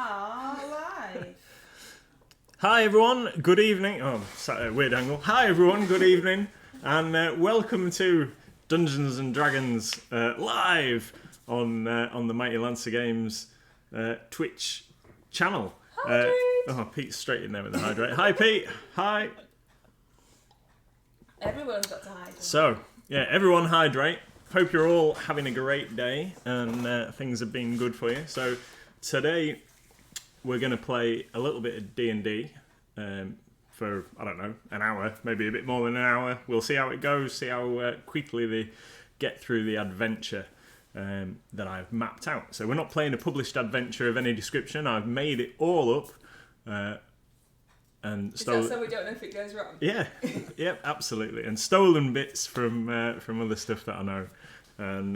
are live. Hi everyone, good evening. Oh, sat at a weird angle. Hi everyone, good evening, and welcome to Dungeons and Dragons live on the Mighty Lancer Games Twitch channel. Pete's straight in there with the hydrate. Hi Pete. Hi. Everyone's got to hydrate. So yeah, everyone hydrate. Hope you're all having a great day and things have been good for you. So today we're going to play a little bit of D&D for, I don't know, an hour, maybe a bit more than an hour. We'll see how it goes, see how quickly they get through the adventure that I've mapped out. So we're not playing a published adventure of any description. I've made it all up. And Is that so we don't know if it goes wrong? Yeah, yep, absolutely. And stolen bits from other stuff that I know. And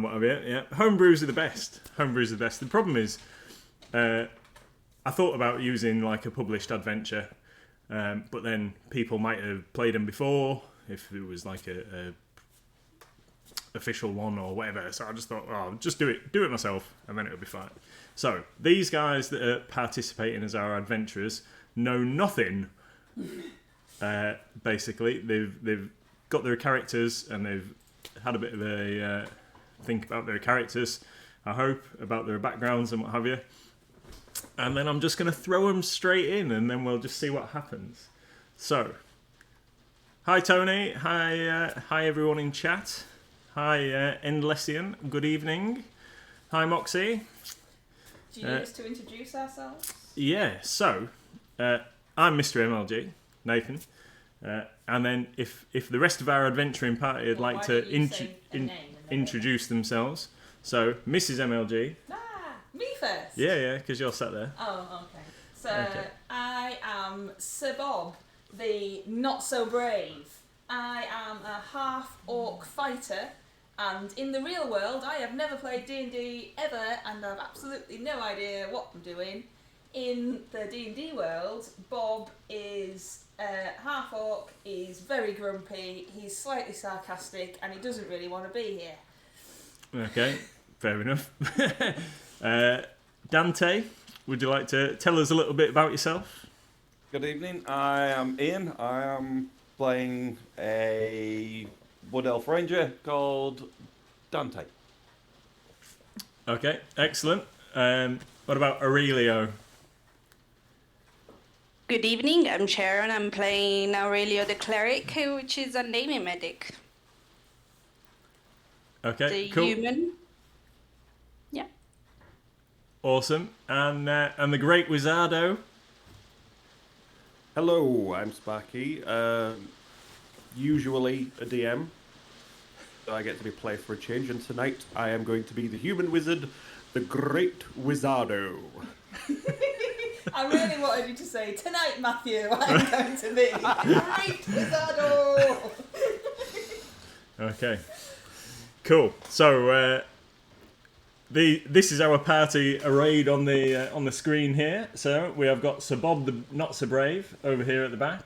what have you. Yeah, homebrews are the best. Homebrews are the best. The problem is, I thought about using like a published adventure, but then people might have played them before if it was like a official one or whatever. So I just thought, oh, just do it myself, and then it'll be fine. So these guys that are participating as our adventurers know nothing. Basically, they've got their characters and they've had a bit of a think about their characters, I hope, about their backgrounds and what have you. And then I'm just going to throw them straight in, and then we'll just see what happens. So, hi Tony, hi everyone in chat, hi Endlessian, good evening, hi Moxie. Do you need us to introduce ourselves? Yeah, so I'm Mr. MLG, Nathan. And then if the rest of our adventuring party would like to introduce themselves. So, Mrs. MLG. Me first? Yeah, because you're sat there. Oh, okay. So, I am Sir Bob, the not-so-brave. I am a half-orc fighter, and in the real world, I have never played D&D ever, and I've absolutely no idea what I'm doing. In the D&D world, Bob is half-orc, he's very grumpy, he's slightly sarcastic, and he doesn't really want to be here. Okay, fair enough. Dante, would you like to tell us a little bit about yourself? Good evening, I am Ian. I am playing a Wood Elf Ranger called Dante. Okay, excellent. What about Aurelio? Good evening, I'm Sharon. I'm playing Aurelio the Cleric, which is a naming medic. Okay, the cool. Human. Yeah. Awesome. And the Great Wizardo? Hello, I'm Sparky. Usually a DM. So I get to be played for a change, and tonight I am going to be the human wizard, the Great Wizardo. I really wanted you to say, tonight, Matthew, I'm going to be Great Wizardo! Okay. Cool. So this is our party arrayed on the screen here. So we have got Sir Bob the Not So Brave over here at the back.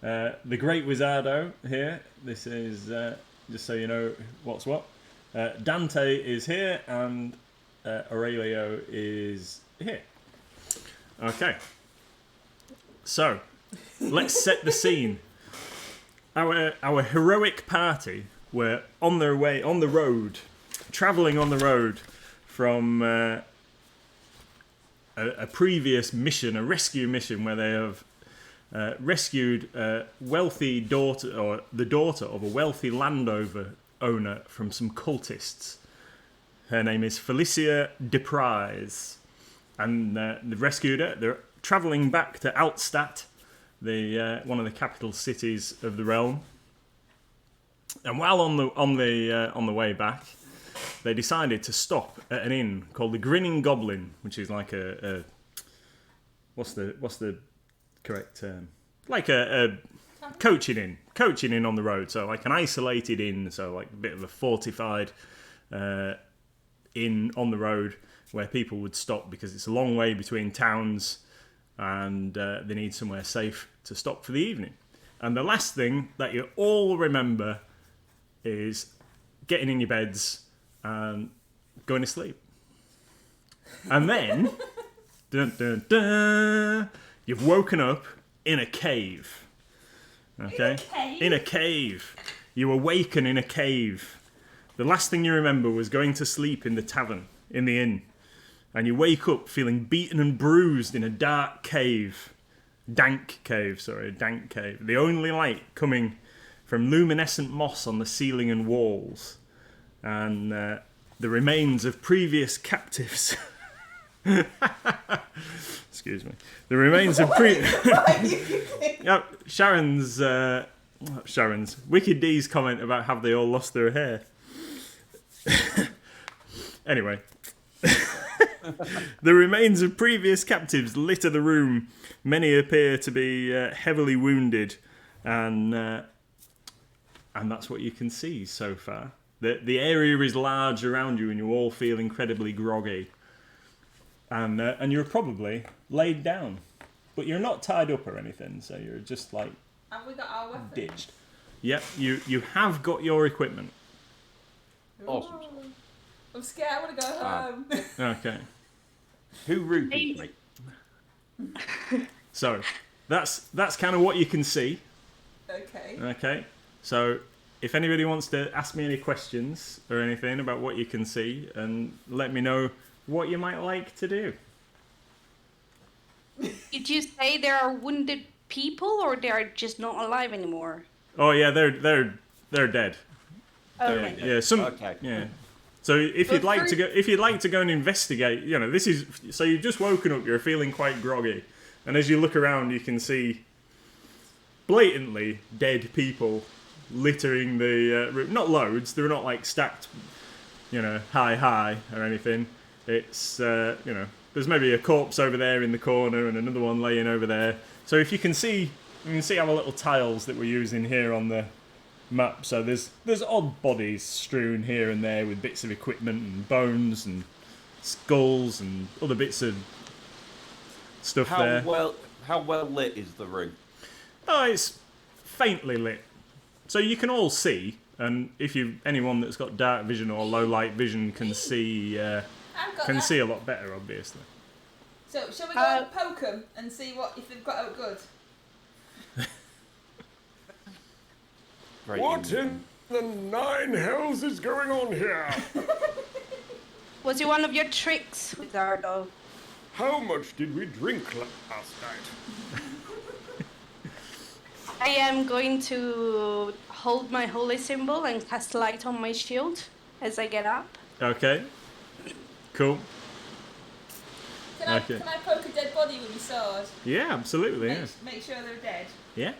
The Great Wizardo here. This is just so you know what's what. Dante is here and Aurelio is here. Okay. So let's set the scene. Our heroic party were on their way on the road, travelling on the road from a previous mission, a rescue mission where they have rescued a wealthy daughter, or the daughter of a wealthy landowner owner from some cultists. Her name is Felicia DePrise, and they've rescued her. They're travelling back to Altstadt, the one of the capital cities of the realm. And while on the way back, they decided to stop at an inn called the Grinning Goblin, which is like a what's the correct term? Like a coaching inn on the road. So like an isolated inn, so like a bit of a fortified inn on the road where people would stop because it's a long way between towns and they need somewhere safe to stop for the evening. And the last thing that you all remember is getting in your beds and going to sleep. And then Dun, dun, dun. You've woken up in a cave. Okay? In a cave. You awaken in a cave. The last thing you remember was going to sleep in the tavern, in the inn. And you wake up feeling beaten and bruised in a dark cave. Dank cave. The only light coming from luminescent moss on the ceiling and walls. And the remains of previous captives. Excuse me. The remains of Sharon's Wicked D's comment about have they all lost their hair. Anyway. The remains of previous captives litter the room. Many appear to be heavily wounded, and that's what you can see so far. The area is large around you, and you all feel incredibly groggy. And you're probably laid down, but you're not tied up or anything, so you're just like have we got our weapons? ditched. Yep, you have got your equipment. Awesome. I'm scared. I want to go home. Okay. Who rooted me? So that's kind of what you can see. Okay. Okay. So if anybody wants to ask me any questions or anything about what you can see, and let me know what you might like to do. Did you say there are wounded people, or they are just not alive anymore? Oh yeah, they're dead. Okay. Yeah. Okay. Yeah. So if you'd like to go and investigate, this is so you've just woken up, you're feeling quite groggy, and as you look around, you can see blatantly dead people littering the room. Not loads. They're not like stacked, high or anything. It's there's maybe a corpse over there in the corner and another one laying over there. So if you can see our little tiles that we're using here on the map. So there's odd bodies strewn here and there with bits of equipment and bones and skulls and other bits of stuff there. How well lit is the room? Oh, it's faintly lit, so you can all see. And anyone that's got dark vision or low light vision can see see a lot better, obviously. So shall we go and poke them and see if they've got out good? What in the nine hells is going on here? Was it one of your tricks, Wizardo? How much did we drink last night? I am going to hold my holy symbol and cast light on my shield as I get up. Okay. Cool. Can I poke a dead body with my sword? Yeah, absolutely. Yeah. Make sure they're dead. Yeah.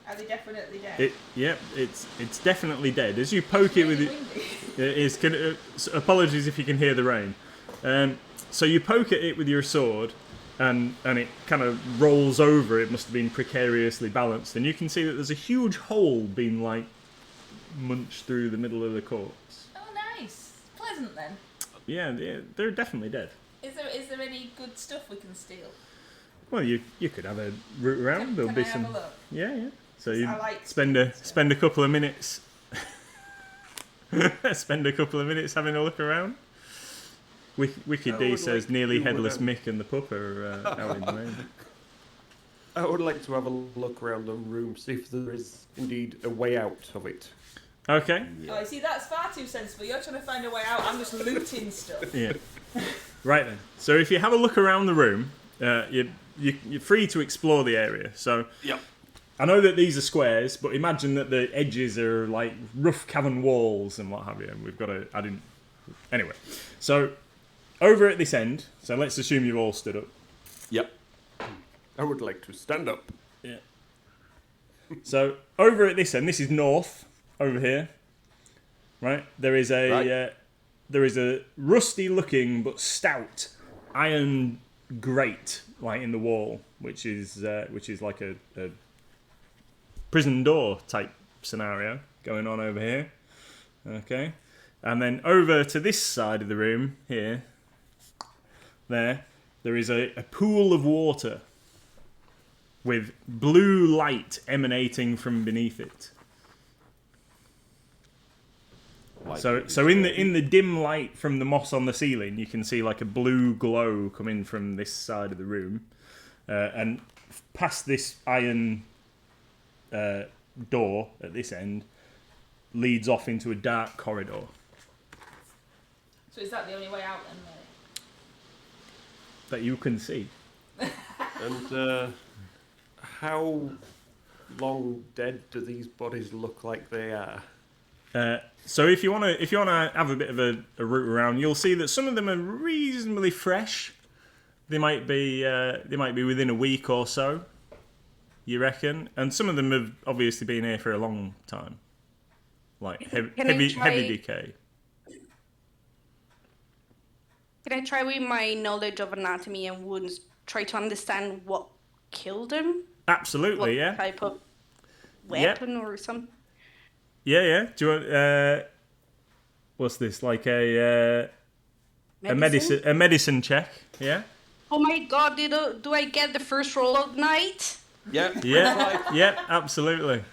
Are they definitely dead? It's definitely dead. As you poke it with it, apologies if you can hear the rain. So you poke at it with your sword, and it kind of rolls over. It must have been precariously balanced, and you can see that there's a huge hole being munched through the middle of the corpse. Oh, nice. Pleasant then. Yeah, they're definitely dead. Is there any good stuff we can steal? Well, you could have a route around. There'll be some. Have a look? Yeah. So you spend a couple of minutes. Spend a couple of minutes having a look around. Wicked D says nearly headless Mick and the pup are out in the rain. I would like to have a look around the room, see if there is indeed a way out of it. Okay. Yeah. Oh, see, that's far too sensible. You're trying to find a way out. I'm just looting stuff. Yeah. Right then. So if you have a look around the room, you're free to explore the area. So. Yep. I know that these are squares, but imagine that the edges are like rough cavern walls and what have you. And we've got to add in. Anyway, so over at this end. So let's assume you've all stood up. Yep. I would like to stand up. Yeah. So over at this end, this is north. Over here, right? There is a rusty-looking but stout iron grate, in the wall, which is like a prison door type scenario going on over here. Okay, and then over to this side of the room here, there is a pool of water with blue light emanating from beneath it. Like So in the dim light from the moss on the ceiling, you can see like a blue glow coming from this side of the room, and past this iron door at this end leads off into a dark corridor. So is that the only way out then? That you can see. And how long dead do these bodies look like they are? So if you wanna have a bit of a route around, you'll see that some of them are reasonably fresh. They might be within a week or so, you reckon, and some of them have obviously been here for a long time, like heavy decay. Can I try with my knowledge of anatomy and wounds, try to understand what killed them? Absolutely, What yeah. type of weapon or something? Yeah. Do you want what's this? Like a medicine check? Yeah. Oh my god! Do I get the first roll of the night? Yeah. Yeah. Absolutely.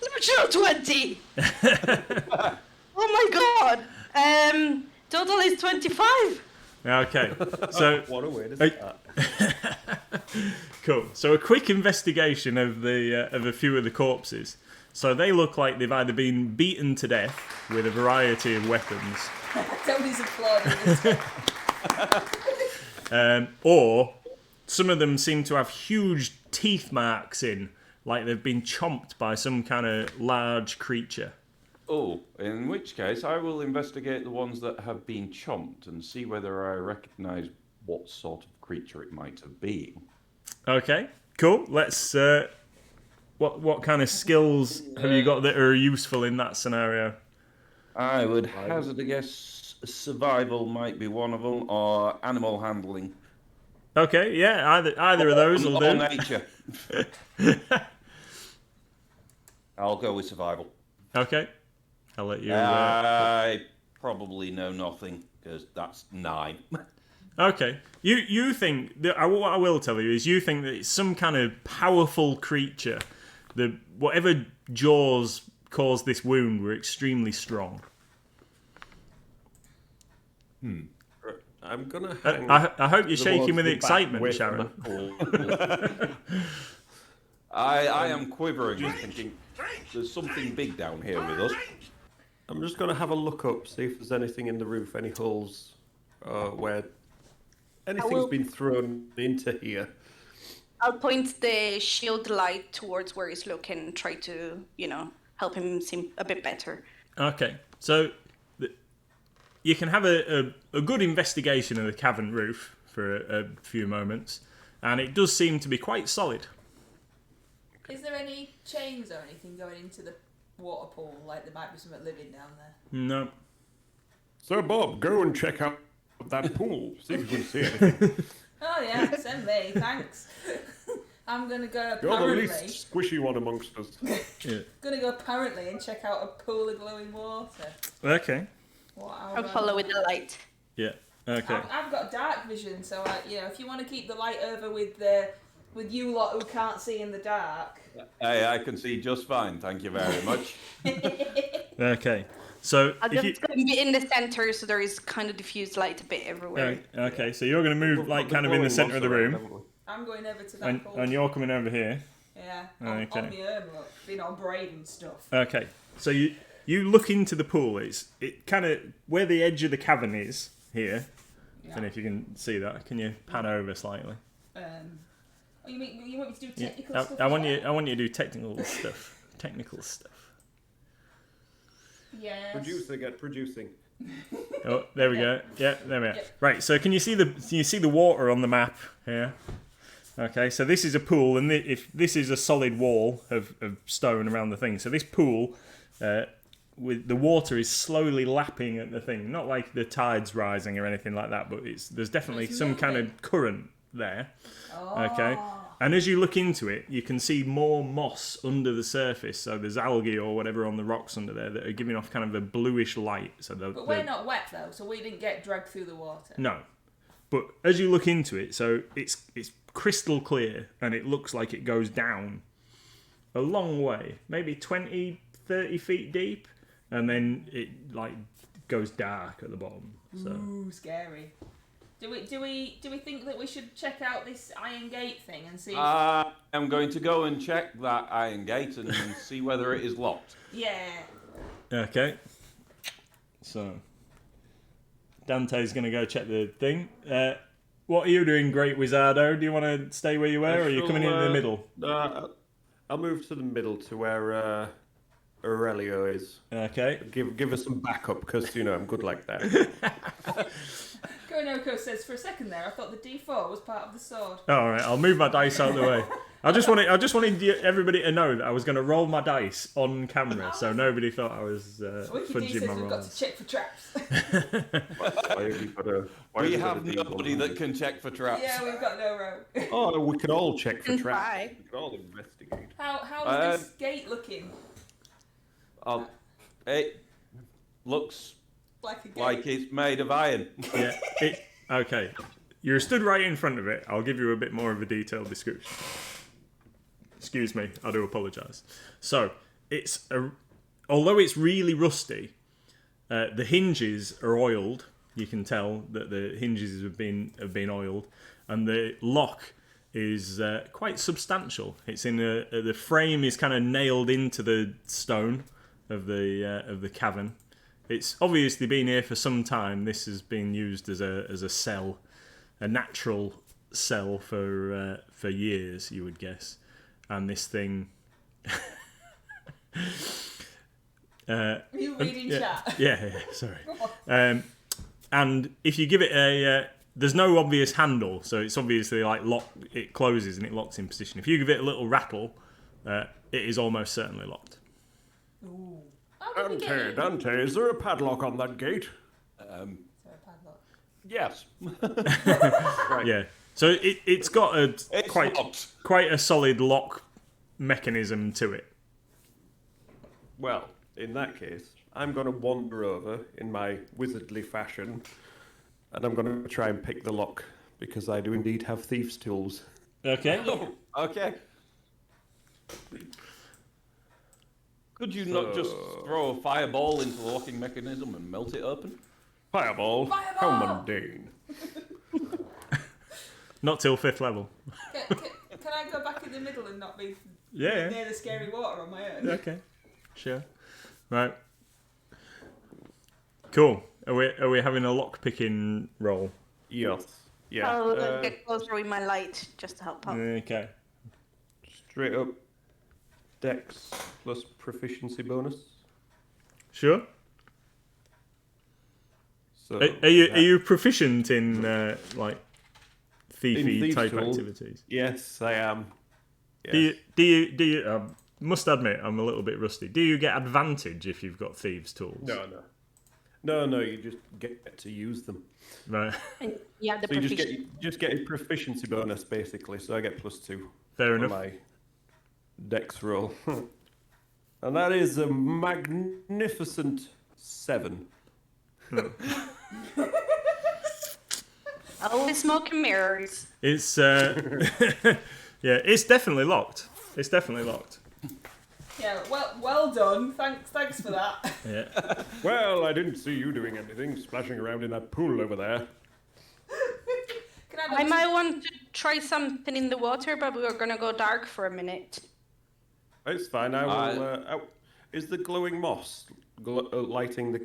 Natural 20. Oh my god! Total is 25. Okay. So What a way to start. cool. So a quick investigation of a few of the corpses. So they look like they've either been beaten to death with a variety of weapons, Tony's applauding this. or some of them seem to have huge teeth marks in, like they've been chomped by some kind of large creature. Oh, in which case I will investigate the ones that have been chomped and see whether I recognise what sort of creature it might have been. Okay, cool. Let's. What kind of skills have you got that are useful in that scenario? I would hazard a guess survival might be one of them, or animal handling. Okay, yeah, either of those will Or do. nature. I'll go with survival. Okay, I'll let you. I probably know nothing, because that's 9. Okay, you think that what I will tell you is you think that it's some kind of powerful creature. Whatever jaws caused this wound were extremely strong. I'm gonna hang. I hope you're shaking towards with the excitement, back Sharon. I am quivering and thinking, there's something big down here with us. I'm just gonna have a look up, see if there's anything in the roof, any holes where anything's been thrown into here. I'll point the shield light towards where he's looking and try to, help him seem a bit better. Okay, so you can have a good investigation of the cavern roof for a few moments, and it does seem to be quite solid. Is there any chains or anything going into the water pool? Like there might be something living down there. No. So Bob, go and check out that pool. See if you can see anything. Oh yeah, send me, thanks. I'm gonna go You're the apparently. least squishy one amongst us. Yeah. Gonna go apparently and check out a pool of glowing water. Okay. I'll follow with the light. Yeah. Okay. I've got dark vision, so if you want to keep the light over with you lot who can't see in the dark. Hey, I can see just fine, thank you very much. Okay. So I'll just go in the center so there is kind of diffused light a bit everywhere. okay, so you're going to move like kind of in the centre of the room, I'm going over to that pool. and you're coming over here. Yeah, Okay. on my own, look, being all brave and stuff. Okay, so you look into the pool. It kind of where the edge of the cavern is here. I don't know if you can see that. Can you pan over slightly? You want me to do technical stuff? I want you to do technical stuff. Technical stuff. Yes. Producer, get producing. Oh, there we go. Yeah, there we are. Yep. Right. So can you see the water on the map here? Okay. So this is a pool, and if this is a solid wall of stone around the thing. So this pool, with the water is slowly lapping at the thing. Not like the tide's rising or anything like that, but there's definitely some kind of current there. Oh. Okay. And as you look into it, you can see more moss under the surface. So there's algae or whatever on the rocks under there that are giving off kind of a bluish light. But we're not wet though, so we didn't get dragged through the water. No. But as you look into it, so it's crystal clear, and it looks like it goes down a long way, maybe 20, 30 feet deep. and then it like goes dark at the bottom. So. Ooh, scary. Do we think that we should check out this iron gate thing and see? I'm going to go and check that iron gate and see whether it is locked. Yeah. Okay. So Dante's going to go check the thing. What are you doing, Great Wizardo? Do you want to stay where you were, or are you coming in the middle? I'll move to the middle to where Aurelio is. Okay. Give us some backup, because, I'm good like that. Koronoko says, for a second there, I thought the D4 was part of the sword. All right, I'll move my dice out of the way. I just wanted everybody to know that I was going to roll my dice on camera, so nobody thought I was fudging my we've got rolls. to check for traps. We have nobody that can check for traps. Yeah, we've got no rope. Oh, we can all check for And traps. try. We can all investigate. How's this gate looking? It looks Like a gate? like it's made of iron. Yeah. Okay. You're stood right in front of it. I'll give you a bit more of a detailed description. Excuse me, I do apologise. So, although it's really rusty, the hinges are oiled. You can tell that the hinges have been oiled, and the lock is quite substantial. It's in the frame is kind of nailed into the stone of the cavern. It's obviously been here for some time. This has been used as a cell, a natural cell for years, you would guess. And this thing. Are you reading chat? Yeah, sorry. And if you give it there's no obvious handle, so it's obviously like it closes and it locks in position. If you give it a little rattle, it is almost certainly locked. Ooh. How did we get in? Dante, is there a padlock on that gate? Is there a padlock? Yes. Right. Yeah. So it's got It's locked. quite a solid lock mechanism to it. Well, in that case, I'm going to wander over in my wizardly fashion, and I'm going to try and pick the lock, because I do indeed have thieves' tools. Okay. Okay. Could you not just throw a fireball into the locking mechanism and melt it open? Fireball? Fireball! How mundane. Not till 5th level. Can I go back in the middle and not be Yeah. near the scary water on my own? Okay. Sure. Right. Cool. Are we having a lock picking roll? Yes. Yeah. I'll get closer with my light just to help out. Okay. Straight up. Dex plus proficiency bonus. Sure. So Are you proficient in like thiefy thieves' type tools? activities? Yes, I am. Yes. Do you must admit I'm a little bit rusty. Do you get advantage if you've got thieves' tools? No. You just get to use them. Right. And yeah, the So you proficiency. just get a proficiency bonus basically. So I get +2 Fair for enough. my Dex roll, and that is a magnificent 7. Always smoke and mirrors. It's yeah, it's definitely locked. It's definitely locked. Yeah, well done. Thanks for that. Yeah. Well, I didn't see you doing anything, splashing around in that pool over there. Can I, I might want to try something in the water, but we were gonna go dark for a minute. It's fine. I will. Is the glowing moss lighting the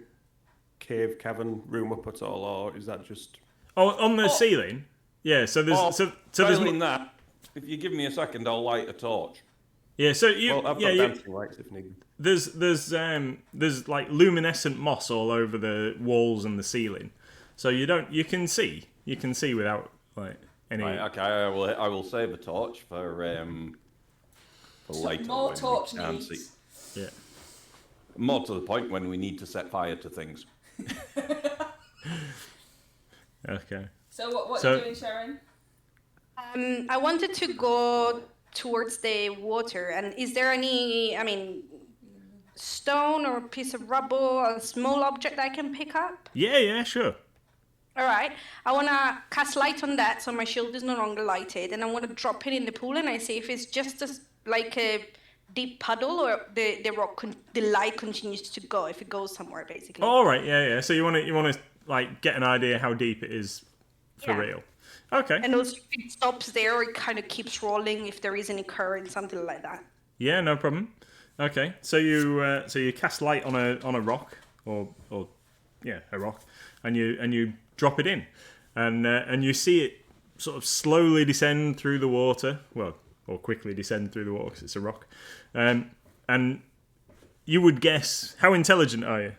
cavern room up at all, or is that just? Oh, on the ceiling. Yeah. So there's so there's Failing that, if you give me a second, I'll light a torch. yeah. So you Well, I've got dancing lights if needed. there's like luminescent moss all over the walls and the ceiling, so you can see without like any. Right, okay, I will save a torch for later. more when we torch can't needs? see. Yeah. More to the point, when we need to set fire to things. Okay. So what So- are you doing, Sharon? I wanted to go towards the water, and is there any, stone or piece of rubble, a small object I can pick up? Yeah. Sure. All right, I want to cast light on that so my shield is no longer lighted, and I want to drop it in the pool, and I see if it's just like a deep puddle, or the rock the light continues to go if it goes somewhere, basically. All right, yeah. So you want to like get an idea how deep it is for real. Okay. And also, if it stops there, or it kind of keeps rolling if there is any current, something like that. Yeah, no problem. Okay, so you cast light on a rock or a rock, and you drop it in, and you see it sort of slowly descend through the water. Well, or quickly descend through the water because it's a rock, and you would guess, how intelligent are you,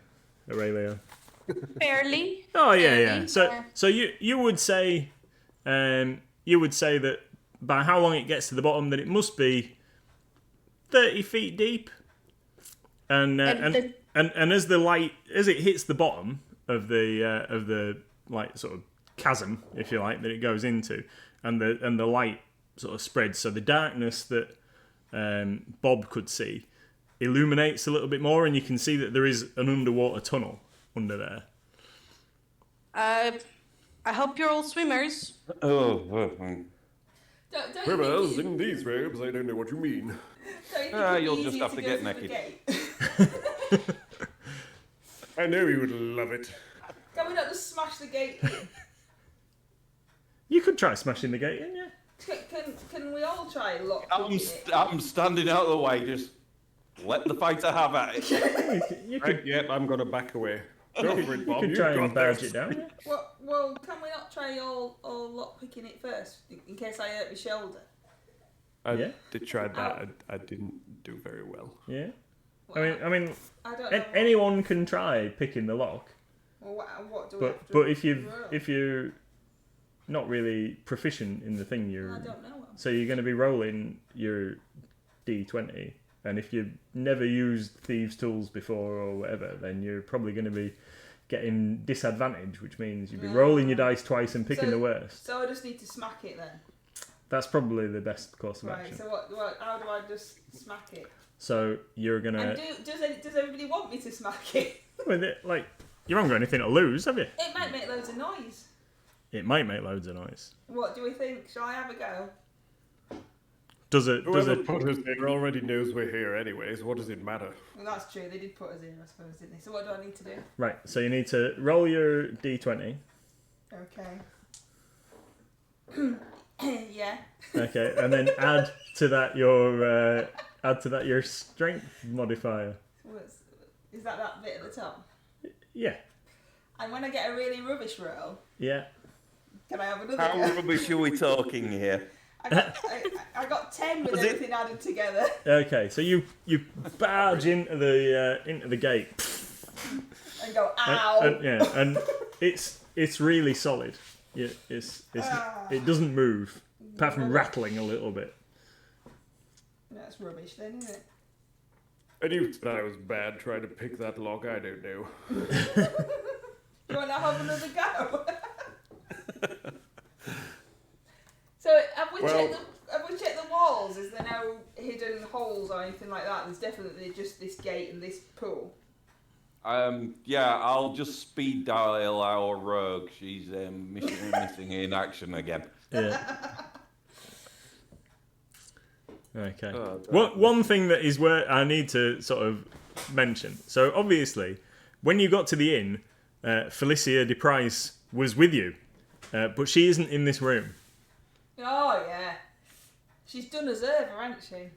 Aurelio? Fairly. Oh yeah. Fairly, So you would say that by how long it gets to the bottom that it must be 30 feet deep, and as the light it hits the bottom of the like sort of chasm, if you like, that it goes into, and the light sort of spreads, so the darkness that Bob could see illuminates a little bit more, and you can see that there is an underwater tunnel under there. I hope you're all swimmers. Don't you Swimmers think in these robes, I don't know what you mean. You'll just have to get naked. I know you would love it. Can we not just smash the gate? You could try smashing the gate in, yeah. Can we all try and lock it? I'm standing out of the way. Just let the fighter have at it. You could, Right, yep, I'm going to back away. Go for it, Bob. you could try and barge it down. Yeah. Well, can we not try all lock picking it first, in case I hurt my shoulder? I did try that. I didn't do very well. Yeah. Well, I mean, I don't know. anyone can try picking the lock, Well, what do we have to but roll? if you're not really proficient in the thing, I don't know. so you're going to be rolling your d20, and if you've never used thieves' tools before or whatever, then you're probably going to be getting disadvantage, which means you'll be rolling your dice twice and picking the worst. So I just need to smack it then. That's probably the best course of Right. action. So how do I just smack it? So you're gonna. And does everybody want me to smack it? With it, like, you haven't got anything to lose, have you? It might make loads of noise. It might make loads of noise. What do we think? Shall I have a go? Does it? Whoever put us there already knows we're here anyways. What does it matter? Well, that's true. They did put us in, I suppose, didn't they? So what do I need to do? Right. So you need to roll your d20. Okay. Yeah. Okay, and then add to that your strength modifier. Is that bit at the top? Yeah. And when I get a really rubbish roll, Yeah. can I have another How go? rubbish are we talking here? I got 10 with everything added together. Okay, so you barge into the gate. And go, ow! And it's really solid. Yeah, it doesn't move apart from rattling a little bit. That's rubbish then, isn't it? And you said I was bad trying to pick that lock. I don't know. You want to have another go? So have we checked the walls? Is there no hidden holes or anything like that? There's definitely just this gate and this pool. Yeah, I'll just speed dial our rogue. She's missing in action again. Yeah. Okay. Oh, One thing that is where I need to sort of mention. So obviously, when you got to the inn, Felicia de Price was with you, but she isn't in this room. Oh yeah, she's done us over, hasn't she?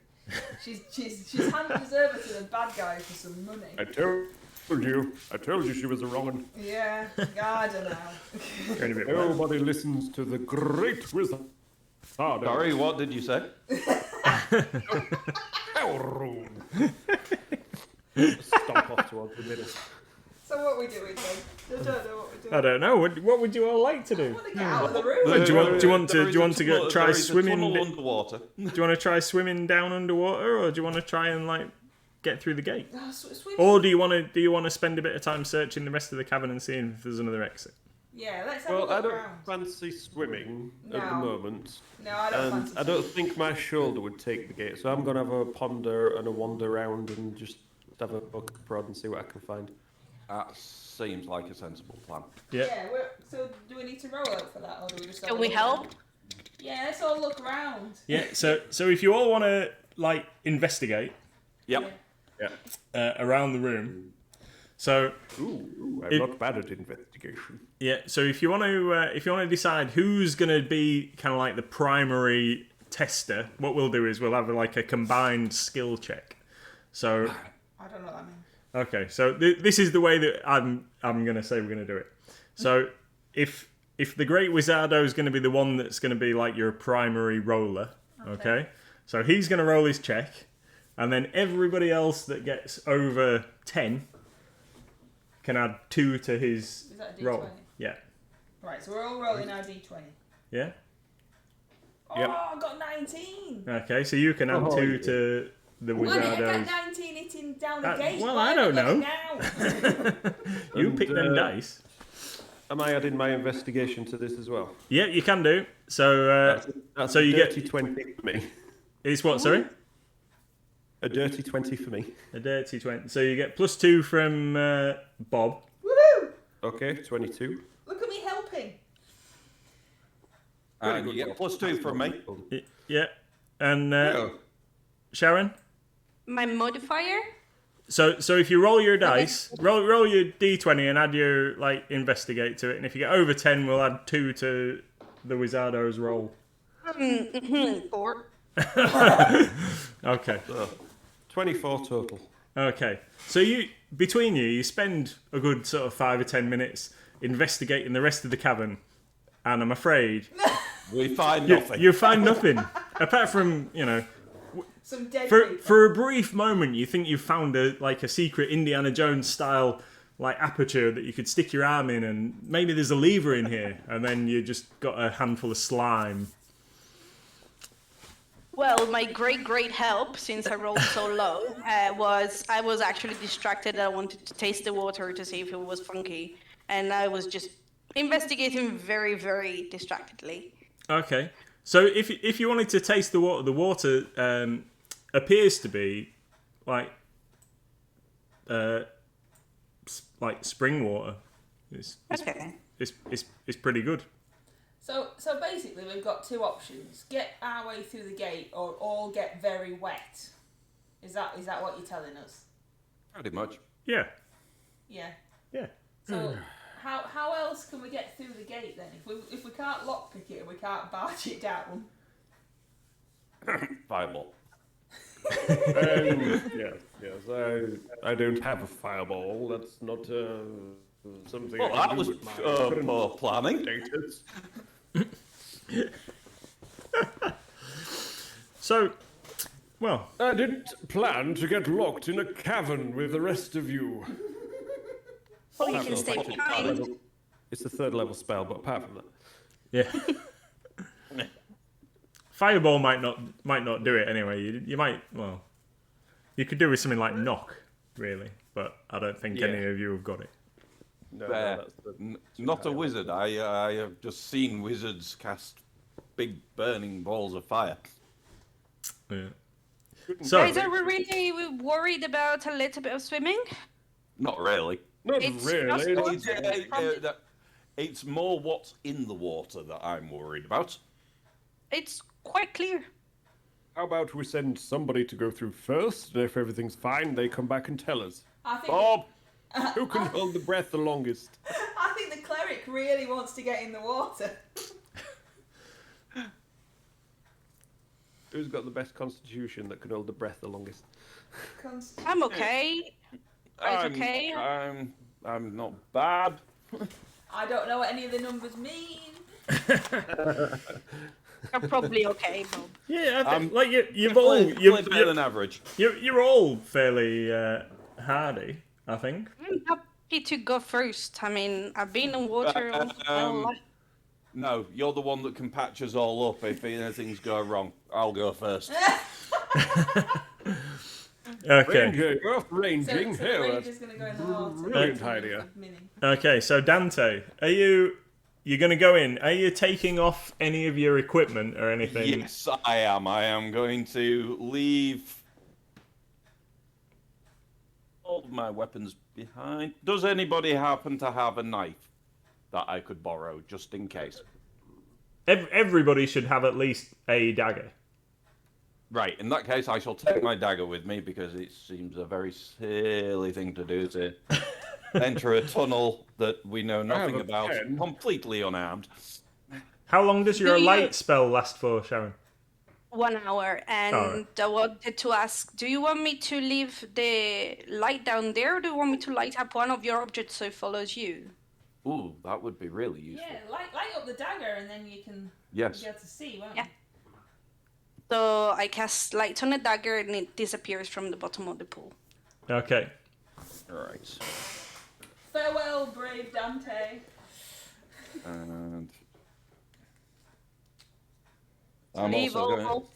She's handed us over to the bad guy for some money. I told you she was a wrong one. Yeah, I don't know. Going a bit Nobody listens to the great wizard. Oh, no. Sorry, what did you say? How rude. Stomp off towards the middle. So what are we doing then? I don't know what we're doing. I don't know. What would you all like to I do? want to get out of the room. Do you want to go try swimming? Underwater. Do you want to try swimming down underwater, or do you want to try and like get through the gate? Oh, swim. Or do you want to spend a bit of time searching the rest of the cavern and seeing if there's another exit? Yeah, let's have Well, a I look don't around. fancy swimming at the No. moment. No, I don't And fancy I don't think my shoulder would take the gate, so I'm going to have a ponder and a wander around and just have a look prod and see what I can find. That seems like a sensible plan. Yeah. Yeah, so do we need to roll out for that, or do we just have Can a we look help? around? Yeah, let's all look around. Yeah. So if you all want to like investigate Yep. Yeah. around the room. So Ooh, I'm not bad at investigation. yeah, so if you want to decide who's going to be kind of like the primary tester, what we'll do is we'll have like a combined skill check. So I don't know what that means. okay, so this is the way that I'm going to say we're going to do it. So if the Great Wizardo is going to be the one that's going to be like your primary roller, okay? So he's going to roll his check, and then everybody else that gets over 10 can add 2 to his Is that a D20? roll. Yeah. Right, so we're all rolling our D20. Yeah? Oh, Yep. I got 19. Okay, so you can add Oh, 2 yeah. to the Why did I Wizardo's. get 19 hitting down the gate? well, Why I don't am know. getting out? You And, pick them dice. Am I adding my investigation to this as well? Yeah, you can do. So That's so a you dirty get 20 for me. it's what? Sorry, A dirty 20 for me. a dirty 20. So you get +2 from Bob. Woohoo! Okay, 22. Look at me helping. And you get +2 from me. Yeah, and Oh. Sharon. My modifier? So if you roll your dice, roll your d20 and add your like investigate to it, and if you get over 10, we'll add 2 to the Wizardo's roll. 4. Okay. 24 total. Okay. So between you spend a good sort of 5 or 10 minutes investigating the rest of the cavern, and I'm afraid We find nothing. you find nothing apart from Some dead people. for a brief moment you think you've found a secret Indiana Jones style like aperture that you could stick your arm in, and maybe there's a lever in here, and then you just got a handful of slime. Well, my great help, since I rolled so low, was I was actually distracted. I wanted to taste the water to see if it was funky, and I was just investigating very, very distractedly. Okay. So if you wanted to taste the water appears to be like spring water. It's Okay. pretty good. So basically, we've got 2 options: get our way through the gate, or all get very wet. Is that what you're telling us? Pretty much. Yeah. Yeah. Yeah. So how else can we get through the gate then? If we can't lockpick it and we can't barge it down. Fireball. Yes. I don't have a fireball. That's not something. Well, I that do was with my poor planning. status. So, well, I didn't plan to get locked in a cavern with the rest of you. Well, you can stay behind. It's the 3rd level spell, but apart from that, yeah. Fireball might not do it anyway. You might you could do with something like knock, really, but I don't think any of you have got it. no, There. that's the Not a wizard. I have just seen wizards cast big burning balls of fire. Yeah. So Guys, are we really worried about a little bit of swimming? Not really. Not It's really. just- It's more what's in the water that I'm worried about. It's quite clear. How about we send somebody to go through first, and if everything's fine, they come back and tell us. I think Bob, who can hold the breath the longest? I think the cleric really wants to get in the water. Who's got the best constitution that can hold the breath the longest? I'm okay. Right, I'm, okay. I'm not bad. I don't know what any of the numbers mean. You're probably okay, Bob. yeah, I think, I'm- like you've all Play better than average. you're all fairly hardy, I think. I'm happy to go first. I mean, I've been in water all my life. No, you're the one that can patch us all up if anything's go wrong. I'll go first. Okay. Ranger, you're off So, ranging. so the Here, ranger's going to go in the water. brilliant idea. Okay. So Dante, you're going to go in? Are you taking off any of your equipment or anything? Yes, I am. I am going to leave all of my weapons behind. Does anybody happen to have a knife that I could borrow, just in case? Everybody should have at least a dagger. Right, in that case, I shall take my dagger with me because it seems a very silly thing to do to enter a tunnel that we know nothing a about, pen. completely unarmed. How long does your Do you- light spell last for, Sharon? 1 hour, and I wanted to ask, do you want me to leave the light down there, or do you want me to light up one of your objects so it follows you? Ooh, that would be really useful. Yeah, light up the dagger and then you can Yes. be able to see, won't Yeah. you? So I cast light on the dagger, and it disappears from the bottom of the pool. Okay. Right. Farewell, brave Dante. And I'm Leave also all. going.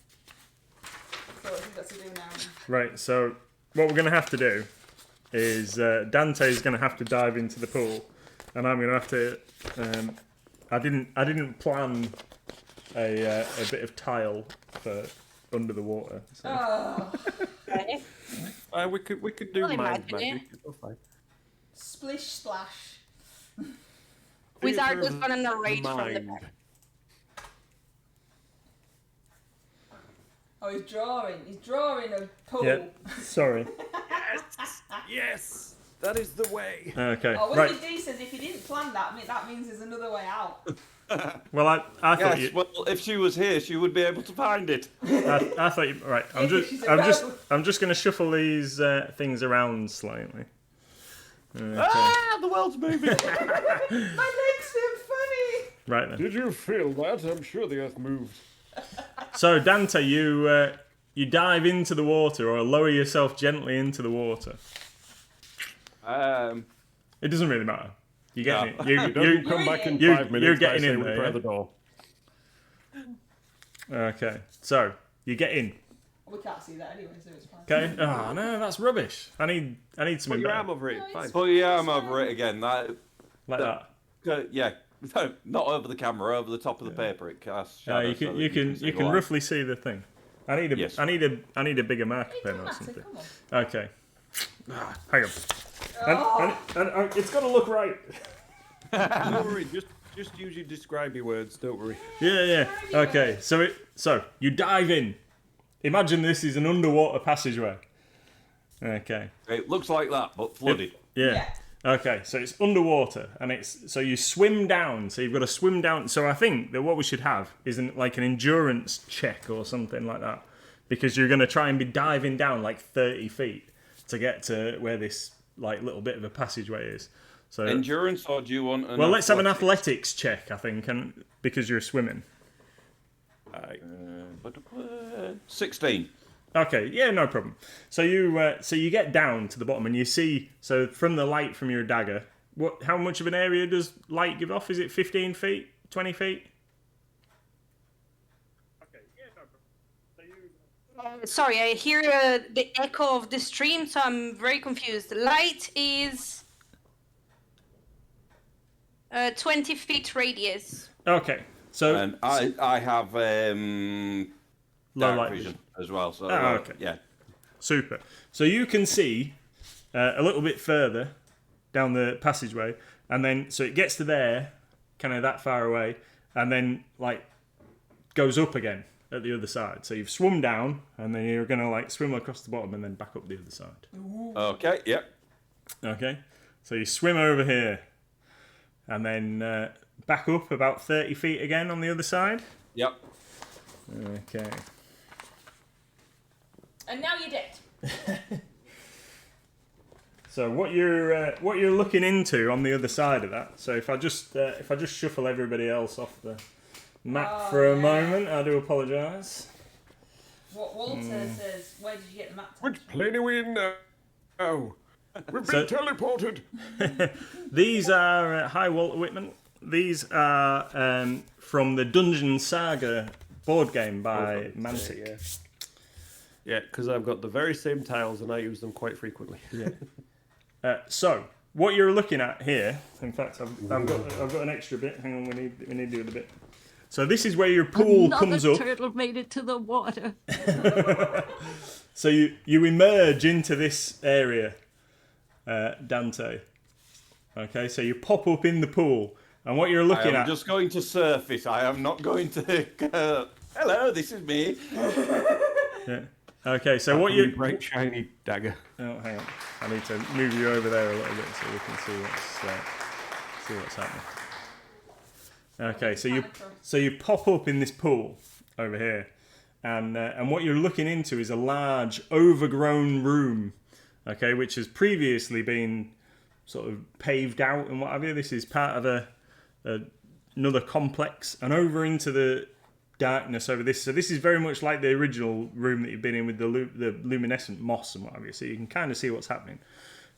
So what have you got to do now? Right, so what we're going to have to do is Dante's going to have to dive into the pool, and I'm going to have to. I didn't plan a bit of tile for under the water. So. Oh, Okay. We could do I'll mind imagine magic. It's all fine. splish splash. Wizard Theatre is of gonna narrate from the mind. back. Oh, he's drawing a pool. Yeah. Sorry. Yes, that is the way. Okay. Oh, when Right. your D says if you didn't plan that, that means there's another way out. Well, I thought Yes, you. well, if she was here, she would be able to find it. I thought you. Right. She's a rebel. I'm just going to shuffle these things around slightly. Okay. Ah, the world's moving. My legs feel funny. Right then. Did you feel that? I'm sure the earth moved. So Dante, you dive into the water or lower yourself gently into the water. It doesn't really matter. You get it. Don't come back in you- 5 minutes. you're getting I say in we there, try yeah? the door. Okay. So you get in. We can't see that anyway, so it's fine. Okay. Oh no, that's rubbish. I need Put something your better. arm over it. Fine. Put your arm over it again. That, Like that. yeah, no, not over the camera, over the top of the paper. It casts shadow. You so can that you see can the roughly see the thing. I need a Yes. I need a bigger marker It pen doesn't or matter, something. come on. Okay. Hang on. And it's got to look right. Don't worry. Just use your describey words. Don't worry. Yeah. Okay. So you dive in. Imagine this is an underwater passageway. Okay. It looks like that, but flooded. Yeah. Okay. So it's underwater, and so you swim down. So you've got to swim down. So I think that what we should have is like an endurance check or something like that, because you're going to try and be diving down like 30 feet to get to where this like little bit of a passageway is. So Endurance, or do you want an well, let's have an athletics? athletics check, I think, and because you're swimming. 16. Okay, yeah, no problem. So you get down to the bottom and you see. So from the light from your dagger, how much of an area does light give off? Is it 15 feet, 20 feet? Okay, yeah, no problem. Sorry, I hear the echo of the stream, so I'm very confused. Light is 20 feet radius. Okay, so And I have low dark light vision as well. So okay. yeah. Super. So you can see a little bit further down the passageway, and then so it gets to there, kind of that far away, and then like goes up again at the other side. So you've swum down, and then you're gonna like swim across the bottom and then back up the other side. Okay. Yep. Okay. So you swim over here, and then back up about 30 feet again on the other side. Yep. Okay. And now you're dead. So what you're looking into on the other side of that. So if I just shuffle everybody else off the map for a moment, I do apologise. What Walter says, where did you get the map Which text from? plane are we in now? Oh, we've So- been teleported. These are hi Walter Whitman. These are from the Dungeon Saga board game by Mantic. Yeah, because I've got the very same tiles and I use them quite frequently. So what you're looking at here, in fact, I've got an extra bit. Hang on, we need the other bit. So this is where your pool comes up. Turtle made it to the water. So you emerge into this area, Dante. Okay, so you pop up in the pool, and what you're I looking am at. just going to surf it. I am not going to. Hello, this is me. Yeah. Okay, so what you... bright shiny dagger. Oh, hang on. I need to move you over there a little bit so we can see what's happening. Okay, so you pop up in this pool over here, and what you're looking into is a large, overgrown room, okay, which has previously been sort of paved out and what have you. This is part of another complex, and over into the darkness over this. So this is very much like the original room that you've been in with the luminescent moss and what have you. So you can kind of see what's happening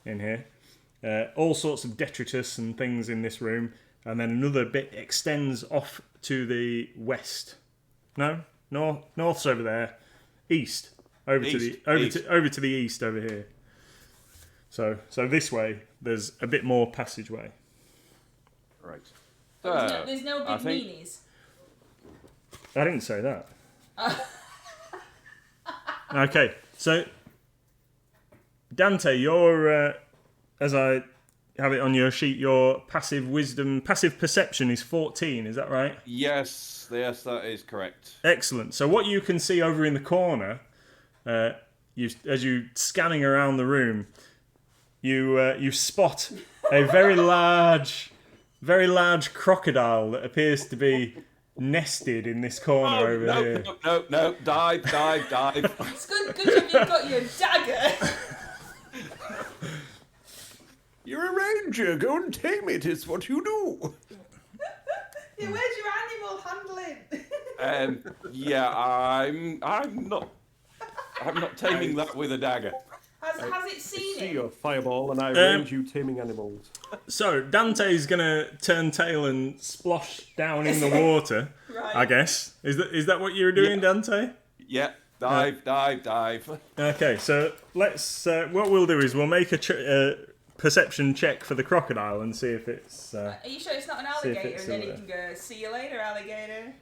in here. All sorts of detritus and things in this room, and then another bit extends off to the west. No, north's over there. East over to the east over here. So this way, there's a bit more passageway. Right. There's no big meanies. I didn't say that. Okay, so Dante, your as I have it on your sheet, your passive perception is 14. Is that right? Yes, that is correct. Excellent. So what you can see over in the corner, as you scanning around the room, you spot a very large crocodile that appears to be nested in this corner over here. No, dive. It's good job you've got your dagger. You're a ranger. Go and tame it. It's what you do. Yeah, where's your animal handling? Yeah, I'm not taming that with a dagger. Has it seen See it? your fireball, and I range you taming animals. So Dante's gonna turn tail and splosh down in the water. Right. I guess is that what you were doing, Dante? Yeah, dive. Okay, so let's. What we'll do is we'll make a perception check for the crocodile and see if it's. Are you sure it's not an see if alligator? it's And then still you can go, see you later, alligator.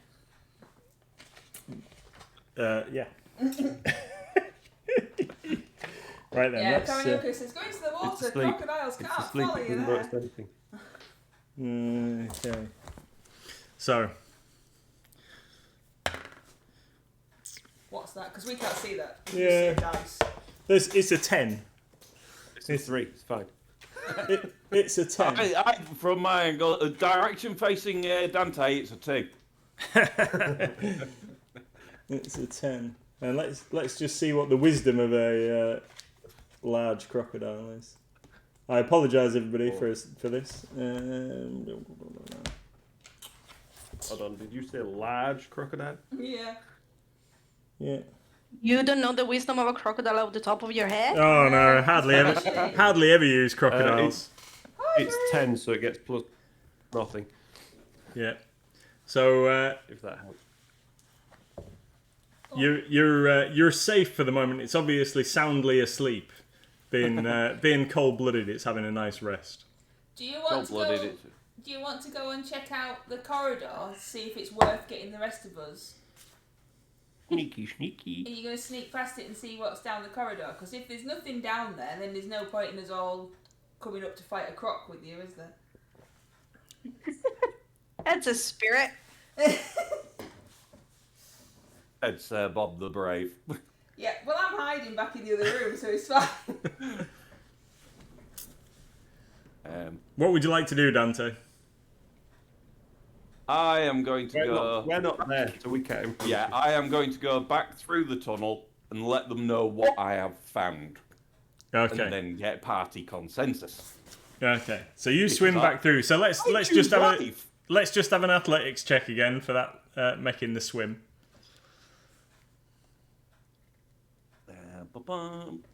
Yeah. Right then. Yeah, Let's. Karanoko says, go into the water, crocodiles can't follow you Doesn't there. notice anything. Okay. So. What's that? Because we can't see that. Yeah. We just see dice. It's a 10. It's a 3. It's fine. It's a 10. I, from my angle, direction facing Dante, it's a 2. It's a 10. And let's just see what the wisdom of a large crocodile is. I apologise, everybody, for this. Hold on. Did you say large crocodile? Yeah. Yeah. You don't know the wisdom of a crocodile off the top of your head? Oh no, hardly ever use crocodiles. It's 10, so it gets plus nothing. Yeah. So If that helps. you're safe for the moment. It's obviously soundly asleep. Being cold-blooded, it's having a nice rest. Do you want to go and check out the corridor, see if it's worth getting the rest of us? Sneaky. Are you going to sneak past it and see what's down the corridor? Because if there's nothing down there, then there's no point in us all coming up to fight a croc with you, is there? That's a spirit. It's Bob the Brave. Yeah, well, I'm hiding back in the other room, so it's fine. What would you like to do, Dante? I am going to go. We're not there, so we can't. Yeah, I am going to go back through the tunnel and let them know what I have found, Okay. and then get party consensus. Okay. So you swim back through. So let's just have an athletics check again for that making the swim.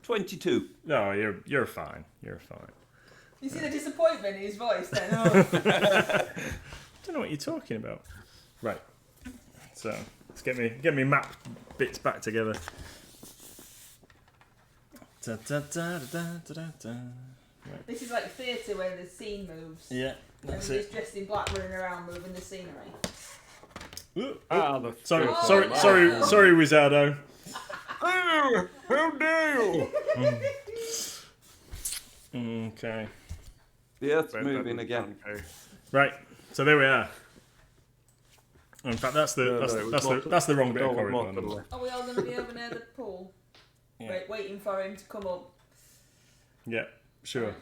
22. No, you're fine. You're fine. You see the disappointment in his voice then? Oh. I don't know what you're talking about. Right. So let's get me map bits back together. Da, da, da, da, da, da, da. Right. This is like theatre where the scene moves. Yeah, that's Everybody's it. dressed in black running around moving the scenery. Sorry, Oh, sorry, no. sorry, Wizardo. Oh, how dare you! Okay. Yeah, it's moving again. Right. So there we are. In fact, that's the No, that's the wrong bit of Door was corridor. more to the number. left. Are we all going to be over near the pool? Yeah. Waiting for him to come up. Yeah, sure.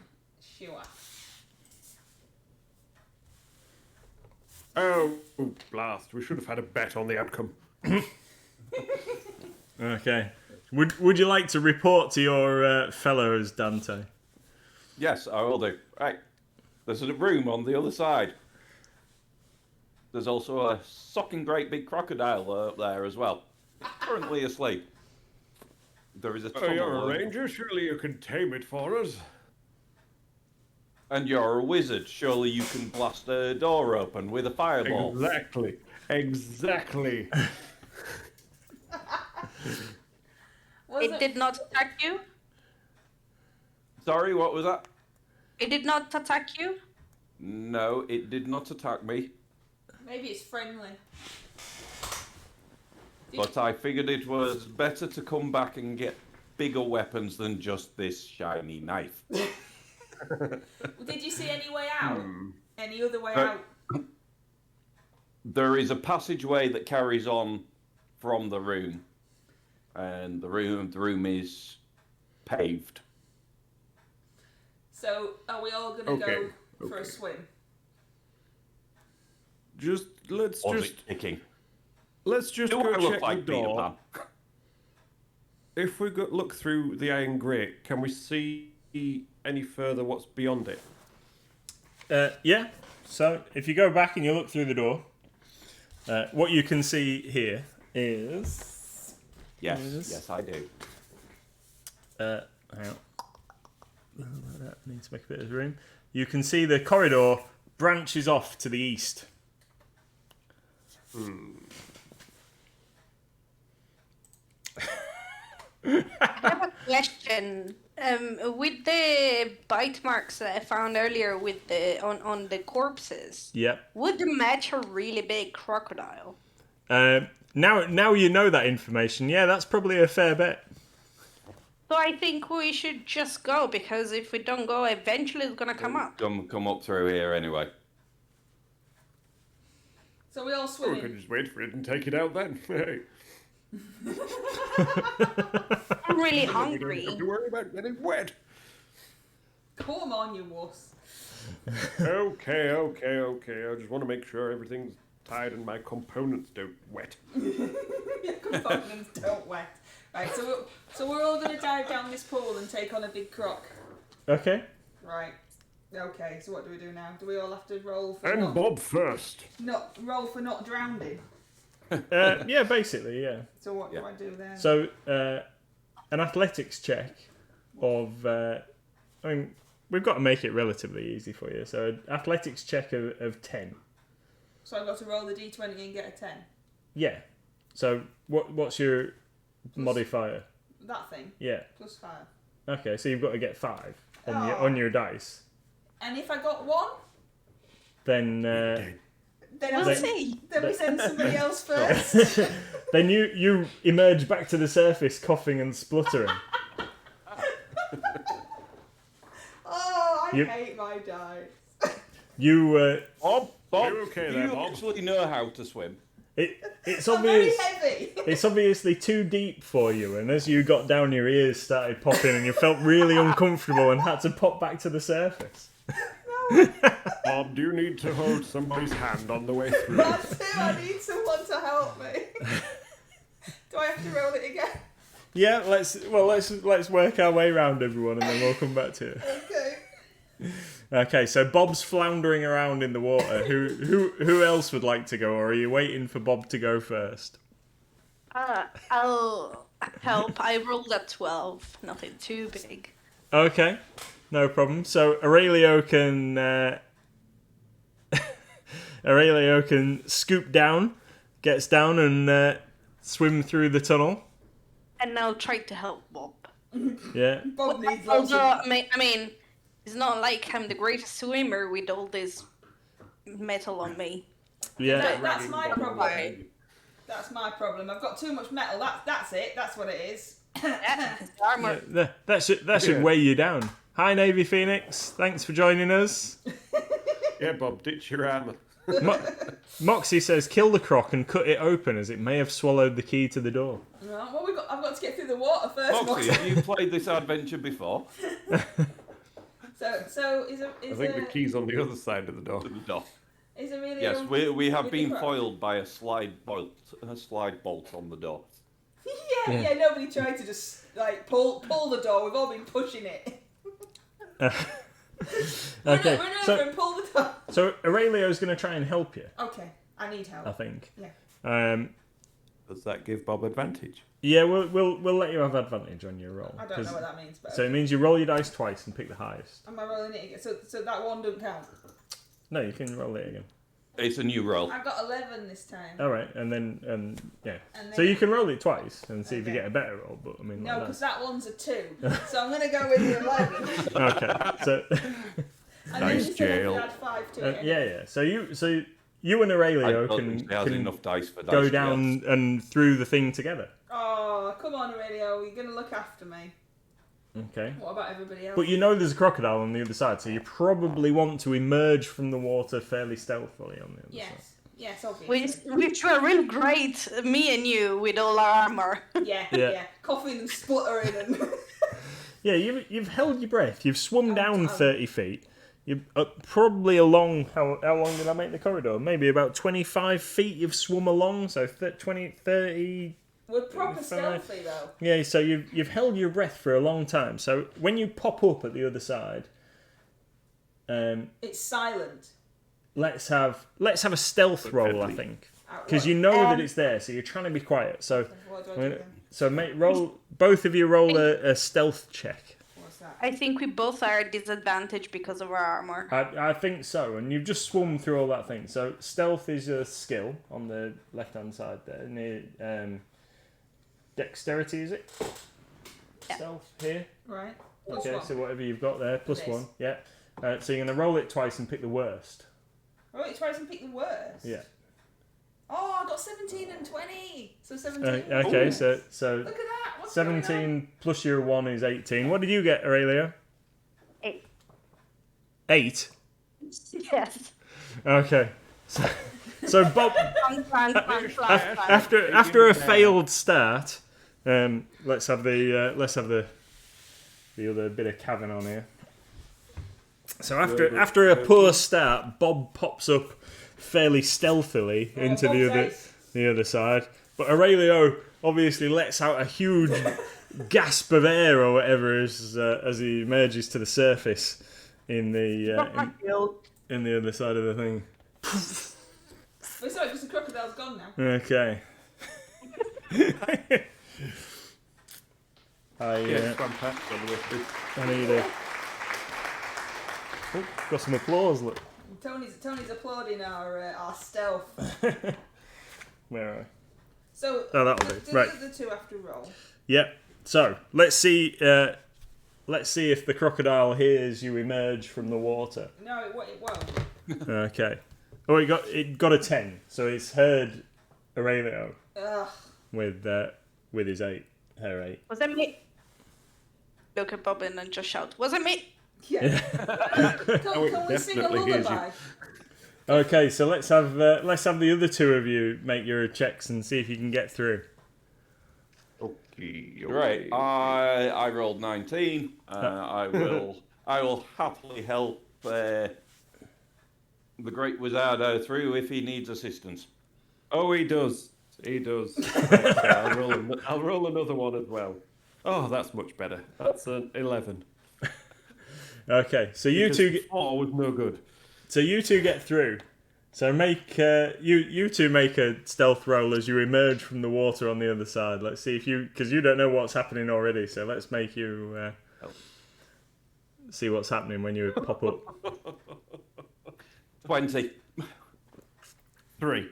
Sure. Oh, blast. We should have had a bet on the outcome. Okay. Would you like to report to your fellows, Dante? Yes, I will do. Right. There's a room on the other side. There's also a socking great big crocodile up there as well. Currently asleep. There is a Oh, you're a tunnel. ranger. Surely you can tame it for us. And you're a wizard. Surely you can blast a door open with a fireball. Exactly. It did not attack you? Sorry, what was that? It did not attack you? No, it did not attack me. Maybe it's friendly. But I figured it was better to come back and get bigger weapons than just this shiny knife. Did you see any way out? Any other way But- out? There is a passageway that carries on from the room. And the room is paved. So, are we all going to go for a swim? Let's Or is just it kicking? go Do I look check like the Peter door. Pan? If we look through the iron grate, can we see any further what's beyond it? Yeah. So if you go back and you look through the door, what you can see here is. Yes, I do. Hang on. I need to make a bit of room. You can see the corridor branches off to the east. I have a question. With the bite marks that I found earlier with the on the corpses, Yep. would they match a really big crocodile? Now you know that information. Yeah, that's probably a fair bet. So I think we should just go, because if we don't go, eventually it's gonna come up. Come up through here anyway. So we all Or swim we could in. just wait for it and take it out then. Hey, I'm really we don't hungry. have to worry about getting wet. Come on, you wuss. Okay. I just want to make sure everything's tied and my components don't wet. Your components don't wet. Right, so we're all going to dive down this pool and take on a big croc. Okay. Right. Okay, so what do we do now? Do we all have to roll for And not, Bob first. not drowning? Yeah, basically, yeah. So what do I do there? So an athletics check of. I mean, we've got to make it relatively easy for you. So an athletics check of 10. So I've got to roll the d20 and get a 10. Yeah. So what's your modifier? That thing. Yeah. Plus 5. Okay, so you've got to get 5 Oh. on your dice. And if I got 1, Then then We'll They- see. then we send somebody else first. then you emerge back to the surface coughing and spluttering. Oh, I You- hate my dice. You Bob, You okay there, you Bob? actually know how to swim. it's I'm very obvious. heavy. It's obviously too deep for you, and as you got down, your ears started popping, and you felt really uncomfortable and had to pop back to the surface. Bob, do you need to hold somebody's hand on the way through? That's it, I need someone to help me. Do I have to roll it again? Yeah, let's work our way around everyone, and then we'll come back to it. Okay. Okay, so Bob's floundering around in the water. Who else would like to go, or are you waiting for Bob to go first? I'll help. I rolled a 12. Nothing too big. Okay, no problem. So Aurelio can scoop down, gets down and swim through the tunnel. And I'll try to help Bob. Yeah. Bob needs lots Although, of... I mean, it's not like I'm the greatest swimmer with all this metal on me. Yeah. That's my problem. Right. That's my problem. I've got too much metal. That's it. That's what it is. Armor. That should weigh you down. Hi, Navy Phoenix. Thanks for joining us. Yeah, Bob, ditch your armor. Moxie says, kill the croc and cut it open as it may have swallowed the key to the door. Right, well, I've got to get through the water first, Moxie, have you played this adventure before? So is I think the key's on the other side of the door. To the door. Is it really? Yes, we have with been the croc? foiled by a slide bolt on the door. yeah, nobody tried to just like pull the door. We've all been pushing it. Okay, Run over and pull the door. so Aurelio's going to try and help you, Okay, I need help. I think. Yeah. Does that give Bob advantage? Yeah, we'll let you have advantage on your roll. I don't know what that means, but So it means you roll your dice twice and pick the highest. am I rolling it again? So that one doesn't count. No, you can roll it again. It's a new roll. I've got 11 this time. All right, and then yeah. And So then- you can roll it twice and see if you Okay. get a better roll. But I mean, No, like because that one's a 2. So I'm going to go with the 11. that. Okay, so And Nice then you said if jail. you add 5 to it. yeah. So you and I Aurelio don't can, think he has can enough dice for dice go jails. down and through the thing together. Oh, come on, Aurelio. You're going to look after me. Okay. What about everybody else? But you know there's a crocodile on the other side, so you probably want to emerge from the water fairly stealthily on the other side. Yes, obviously. Which were real great, me and you, with all our armor. Yeah. Coughing and spluttering and... Yeah, you've held your breath. You've swum down I'm- 30 feet. You're probably along... How long did I make the corridor? Maybe about 25 feet you've swum along, so 20, 30... We're proper stealthy, though. Yeah, so you've held your breath for a long time. So when you pop up at the other side, It's silent. let's have a stealth roll, I think, because you know that it's there. So you're trying to be quiet. So What do I do then? so both of you roll a stealth check. What's that? I think we both are at disadvantage because of our armor. I think so, and you've just swum through all that thing. So stealth is a skill on the left hand side there. Near dexterity, is it? Yeah. Stealth here. Right. Okay, Plus so one. whatever you've got there, plus This. 1. Yeah. So you're gonna roll it twice and pick the worst. Oh, it tries and pick the worst. Yeah. Oh, I got 17 and 20. So 17. Okay, Ooh. so Look at that. What's going on? 17 plus your 1 is 18. What did you get, Aurelio? 8. 8? Yes. Okay. So Bob, Flank. after a failed start, let's have the other bit of cavern on here. So after a poor start, Bob pops up fairly stealthily into the other side, but Aurelio obviously lets out a huge gasp of air or whatever as he emerges to the surface in the other side of the thing. Wait, sorry, because the crocodile's gone now. Okay. I need a. Oh, got some applause. Look, Tony's applauding our stealth. where are I? So Oh, that'll do. do Right. the two after roll. Yep. So let's see. Let's see if the crocodile hears you emerge from the water. No, it won't. Okay. Oh, it got a 10, so it's heard Aurelio Ugh. with his 8, her 8. Was that me? Look at Bobbin and just shout, was it me? Yeah. Can we sing a definitely hears you. lullaby? Okay, so let's have the other two of you make your checks and see if you can get through. Okay. Right, I rolled 19. I will happily help the Great Wizardo through if he needs assistance. Oh, he does. He does. Okay, I'll roll another one as well. Oh, that's much better. That's an 11. Okay, so you Because two get, 4 was no good. so you two get through. So make you two make a stealth roll as you emerge from the water on the other side. Let's see if because you don't know what's happening already. So let's make you see what's happening when you pop up. 20. 3.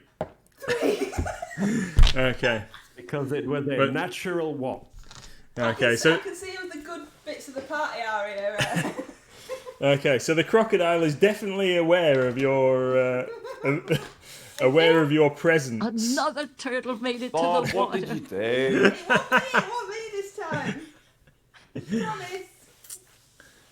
Okay. Because it was a But- natural one. Okay. I So can see what the good bits of the party are here. okay. So the crocodile is definitely aware of your presence. Another turtle made it Bob, to the what water. did you do? It won't be this time. Promise.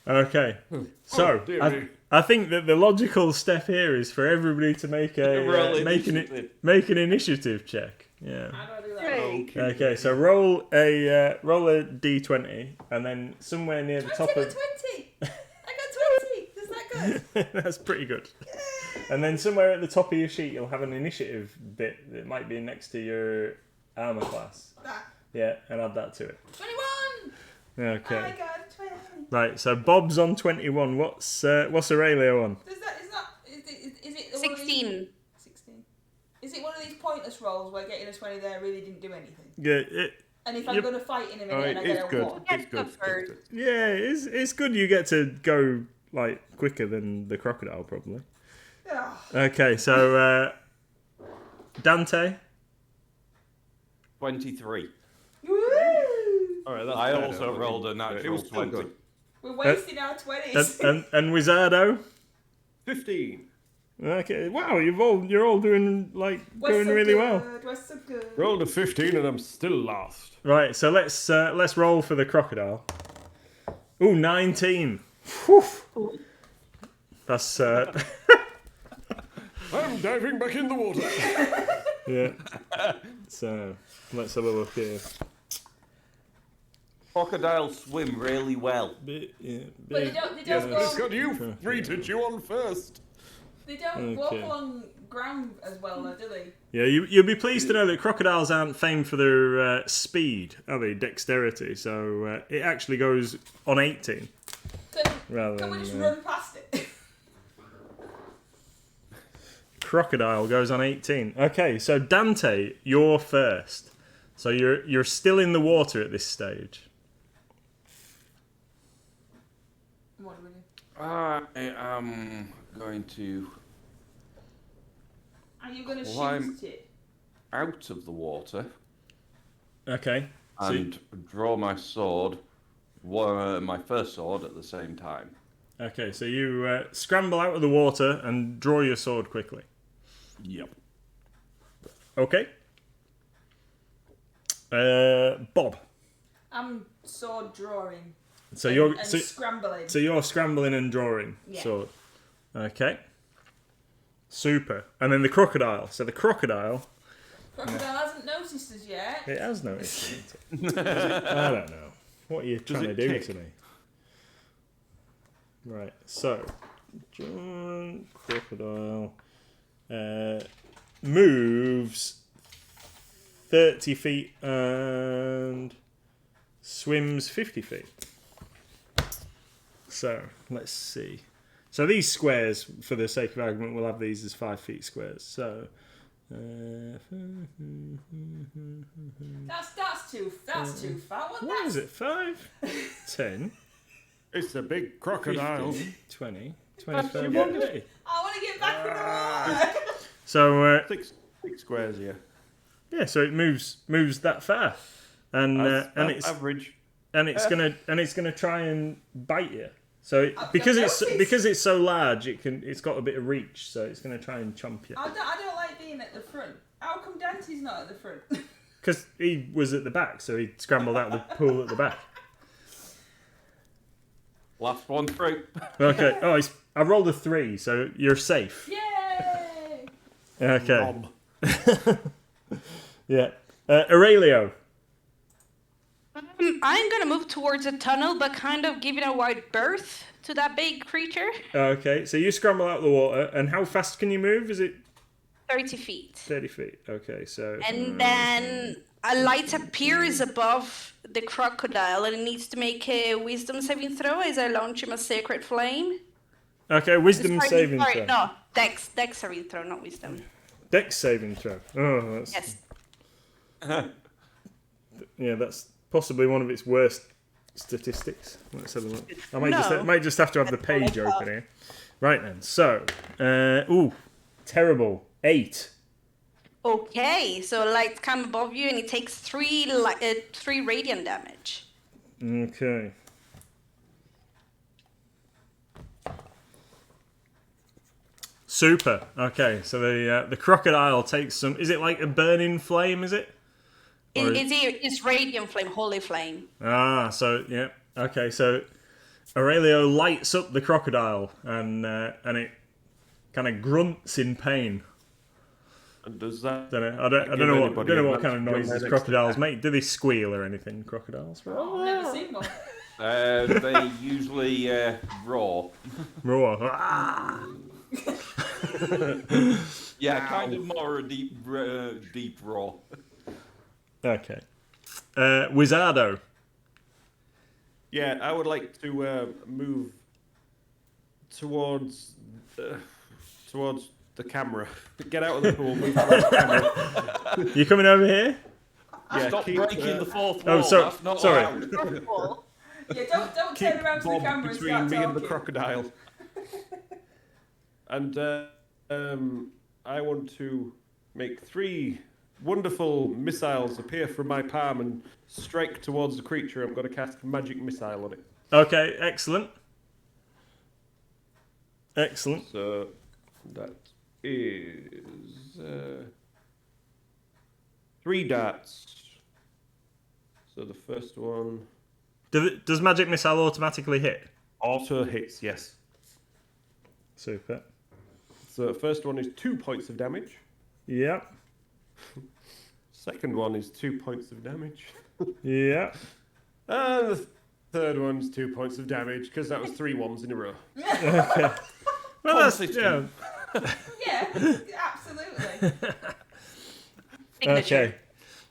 Okay. So dearie. I think that the logical step here is for everybody to make Roll an initiative check. Yeah. How do I do that? Great. Okay, so roll a d20, and then somewhere near the 20, top I of got 20! I got 20! Is that good? that's pretty good. And then somewhere at the top of your sheet, you'll have an initiative bit that might be next to your armor class. That. Yeah, and add that to it. 21! Okay. I got 20. Right, so Bob's on 21. What's Aurelio on? Is it one of these- 16. 16. Is it one of these pointless rolls where getting a 20 there really didn't do anything? Yeah, And if I'm Yep. going to fight in a minute Oh, and I it's get a good. 1. It's good. That's good. It's good. yeah, it's good you get to go like quicker than the crocodile probably. Ugh. Okay, so Dante. 23. Woo! All right, that's I better, also but rolled a it natural was still 20. good. We're wasting our 20s. And Wizardo. 15. Okay, wow, you're all doing doing really well. We're so good. Rolled a 15 and I'm still lost. Right, so let's roll for the crocodile. Ooh, 19. Whew. That's I'm diving back in the water. yeah. So let's have a look here. Crocodiles swim really well. Bit, yeah, But they big. don't It's go. got you three to chew on first. They don't walk Okay. along ground as well, though, do they? Yeah, you'll be pleased to know that crocodiles aren't famed for their speed, are they? Dexterity. So it actually goes on 18 rather Can we just than run past it? crocodile goes on 18. Okay, so Dante, you're first. So you're still in the water at this stage. What do we do? I am going to Are you going to Climb- shoot it? out of the water Okay. So, and draw my sword, my first sword at the same time. okay, so you scramble out of the water and draw your sword quickly. Yep. Okay. Bob. I'm sword drawing. So and, you're and so, scrambling. so you're scrambling and drawing Yeah. sword. Okay. Super. And then the crocodile. So the crocodile, Crocodile hasn't noticed us yet. it has noticed. Hasn't it? I don't know. What are you trying to it do tick? to me? Right. So, John crocodile moves 30 feet and swims 50 feet. So, let's see. So these squares, for the sake of argument, we'll have these as 5 feet squares. So, That's too far. what is it? 5, 10, It's a big crocodile. 20, 25, you 30. I want to get back in the water. So, Six squares, yeah. yeah, so it moves that far. And That's it's average. it's gonna try and bite you. So because noticed. it's so large, it's got a bit of reach. So it's gonna try and chomp you. I don't like being at the front. How come Dante's not at the front? Because he was at the back, so he scrambled out of the pool at the back. Last one through. Okay. Oh, I rolled a 3, so you're safe. Yay! Okay. Nom. Yeah. Aurelio. I'm gonna move towards a tunnel, but kind of giving a wide berth to that big creature. Okay. So you scramble out of the water, and how fast can you move? Is it 30 feet. 30 feet? Okay. So. And then a light appears above the crocodile, and it needs to make a wisdom saving throw as I launch him a sacred flame. Okay. Wisdom Sorry, saving sorry, throw. No, dex saving throw, not wisdom. Dex saving throw. Oh, that's Yes. yeah. That's possibly one of its worst statistics. Let's have a look. I might just have to have the That's all I page got. open here. Right then. So, terrible. 8. Okay, so light come above you, and it takes 3 radiant damage. Okay. Super. Okay, so the crocodile takes some. Is it like a burning flame? Is it? Or- It's radiant flame, holy flame. Ah, so yeah. Okay, so Aurelio lights up the crocodile and it kind of grunts in pain. And does that? I don't know what kind of noises crocodiles make. Do they squeal or anything? Crocodiles? Oh, I've never seen one. They usually roar. Roar. Yeah, kind of more a deep roar. Okay. Wizardo. Yeah, I would like to move towards the camera. Get out of the pool. Move towards the camera. You coming over here? Yeah, Stop breaking the fourth Oh, wall. That's not sorry. allowed. Yeah, don't Keep turn around to the Bob camera and between start me talking. and the crocodile. And I want to make 3 wonderful missiles appear from my palm and strike towards the creature. I'm going to cast a magic missile on it. Okay, excellent. Excellent. So that is 3 darts. So the first one Does magic missile automatically hit? auto hits, yes. Super. So the first one is 2 points of damage. Yep. Second one is 2 points of damage. Yep. And the third one's 2 points of damage because that was 3 ones in a row. Okay. Well, that's Consistent. Yeah, absolutely. Signature. okay.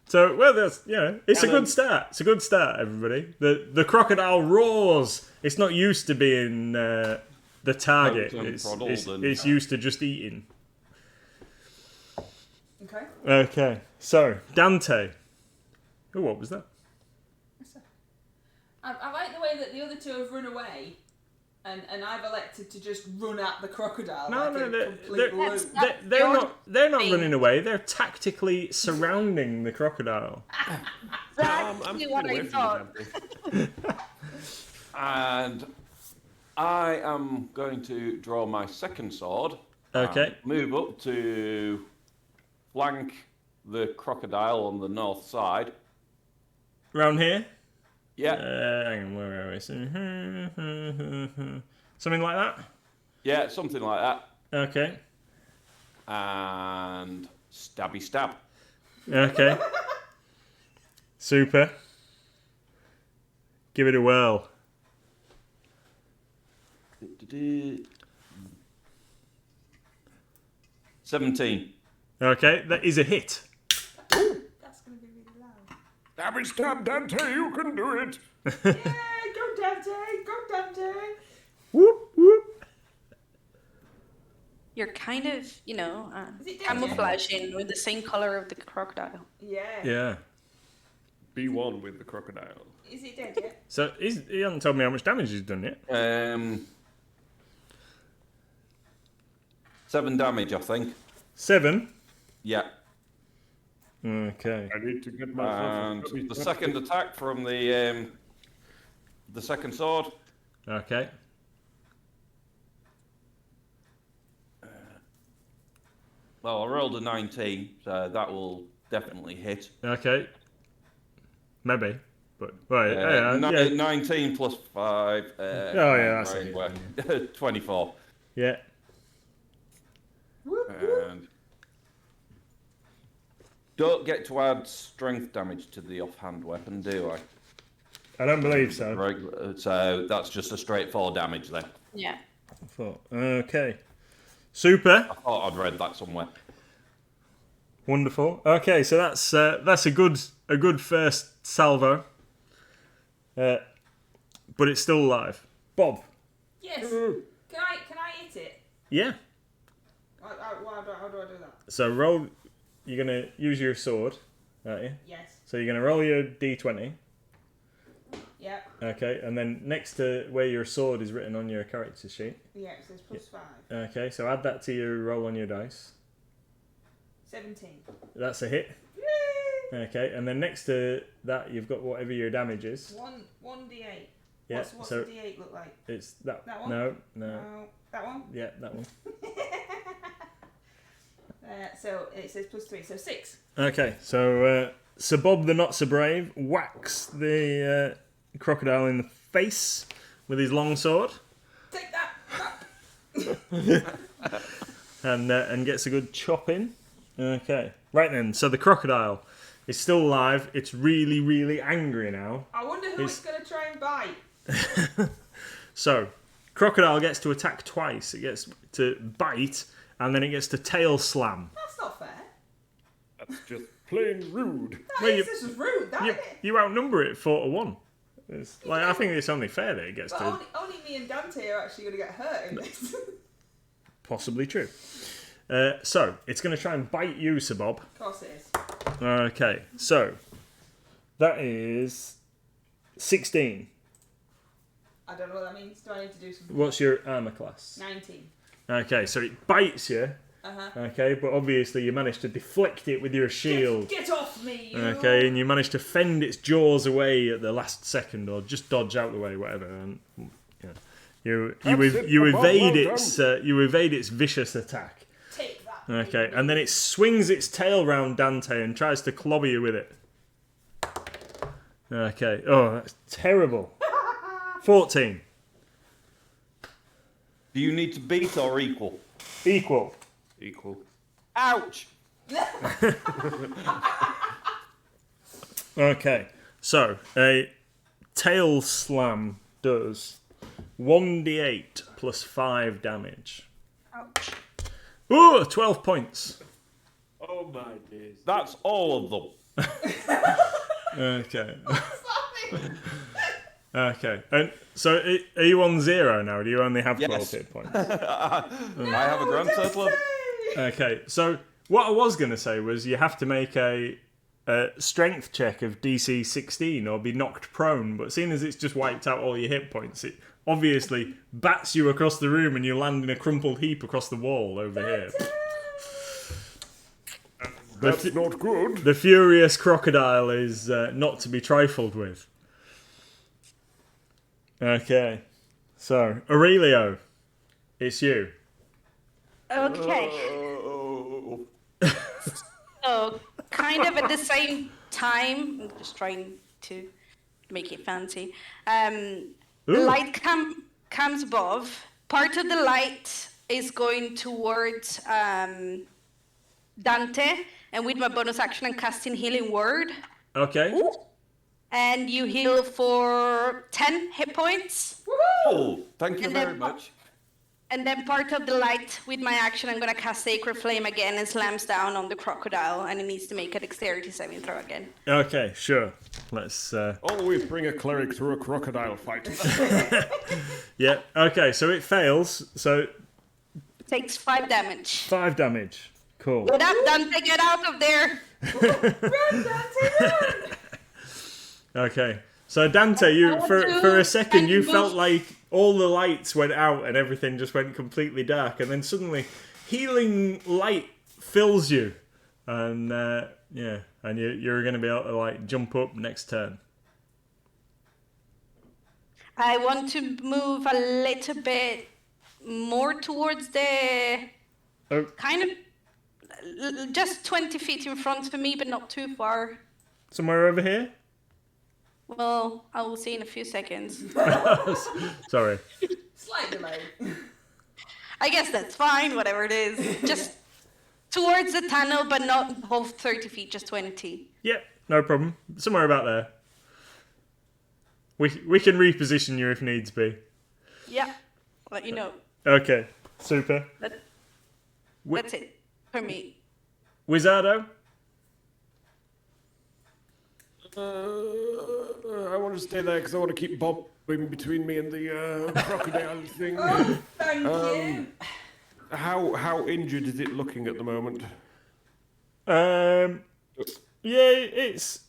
So, well, that's it's a And good then- start. It's a good start, everybody. The crocodile roars. It's not used to being the target. Poked and It's proddled it's used to just eating. Okay. Okay. So Dante. Oh, what was that? I like the way that the other 2 have run away, and I've elected to just run at the crocodile. No, like no, a they're, complete they're, loop. they're not thing. running away. They're tactically surrounding the crocodile. Exactly what I thought. And I am going to draw my second sword. Okay. and move up to flank the crocodile on the north side. Round here. Yeah, Hang on, where are we? Something like that. yeah, something like that. Okay. And stabby stab. Okay. Super. Give it a whirl. 17. Okay, that is a hit. That's going to be really loud. Stabby stab, Dante, you can do it. Yeah, go Dante, go Dante. Whoop whoop. You're kind of, Is it dead yet? camouflaging with the same color of the crocodile. Yeah. Yeah. Be one with the crocodile. Is it dead yet? So he hasn't told me how much damage he's done yet. 7 damage, I think. 7. Yeah. Okay. I need to get myself. And the second attack from the second sword. Okay. Well, I rolled a 19, so that will definitely hit. Okay. Maybe. But right. Yeah. 19 plus 5. Yeah, that's a hit. anyway. 24. Yeah. And don't get to add strength damage to the offhand weapon, do I? I don't believe so. Right, so that's just a straight 4 damage then. Yeah. Okay. Super. I thought I'd read that somewhere. Wonderful. Okay, so that's a good first salvo. But it's still alive. Bob. Yes. Can I hit it? Yeah. How do I do that? So roll. You're gonna use your sword, aren't you? Yes. So you're gonna roll your d20. Yeah. Okay, and then next to where your sword is written on your character sheet. Yeah, it says plus 5. Okay, so add that to your roll on your dice. 17. That's a hit. Yay! Okay, and then next to that you've got whatever your damage is. 1d8. Yeah. What's so a d8 look like? it's that. That one? No. No. That one? Yeah, that one. So it says plus 3, so 6. Okay, so Sir Bob the Not So Brave whacks the crocodile in the face with his long sword. Take that. And gets a good chop in. Okay. Right then, so the crocodile is still alive. It's really, really angry now. I wonder who it's going to try and bite. So, crocodile gets to attack twice. It gets to bite, and then it gets to tail slam. That's not fair. That's just plain rude. This is rude, isn't it? You outnumber it 4-1. I think it's only fair that it gets But to... only me and Dante are actually going to get hurt in this. Possibly true. So, it's going to try and bite you, Sir Bob. Of course it is. Okay, so that is 16. I don't know what that means. Do I need to do something? What's your armor class? 19. Okay, so it bites you. Okay, but obviously you managed to deflect it with your shield. Get off me, you! Okay, and you managed to fend its jaws away at the last second, or just dodge out the way, whatever. And you evade its vicious attack. Take that. Okay, and then it swings its tail round Dante and tries to clobber you with it. Okay, oh, that's terrible. 14. Do you need to beat or equal? Equal. Equal. Ouch! Okay, so a tail slam does 1d8 plus 5 damage. Ouch. Ooh, 12 points. Oh my days. That's all of them. Okay. Okay, and so are you on 0 now? Do you only have 12 Yes. hit points? I have a grand total of... Okay, so what I was going to say was you have to make a strength check of DC 16 or be knocked prone, but seeing as it's just wiped out all your hit points, it obviously bats you across the room and you land in a crumpled heap across the wall over here. That's not good. The furious crocodile is not to be trifled with. Okay, so Aurelio, it's you. Okay. Oh. So, kind of at the same time, I'm just trying to make it fancy. Ooh. Light comes above. Part of the light is going towards Dante, and with my bonus action, I'm casting Healing Word. Okay. And you heal for 10 hit points. Oh, thank you And very then- much. And then part of the light, with my action, I'm going to cast Sacred Flame again and slams down on the crocodile, and it needs to make a dexterity saving throw again. Okay, sure. Let's... Always bring a cleric through a crocodile fight. Yeah, okay, so it fails, so Takes 5 damage. 5 damage. Cool. Get up, Dante, get out of there! Run, Dante, run! Okay. So Dante, you for a second you felt like all the lights went out and everything just went completely dark, and then suddenly healing light fills you, and and you're going to be able to like jump up next turn. I want to move a little bit more towards the Oh, kind of just 20 feet in front of me, but not too far. somewhere over here. Well, I will see in a few seconds. Sorry. Slight delay. I guess that's fine, whatever it is. Just towards the tunnel, but not whole 30 feet, just 20. Yeah, no problem. Somewhere about there. We can reposition you if needs be. Yeah, I'll let you know. Okay, super. That's it for me. Wizardo? I want to stay there because I want to keep Bob in between me and the crocodile thing. Oh, thank you. How injured is it looking at the moment? Yeah, it's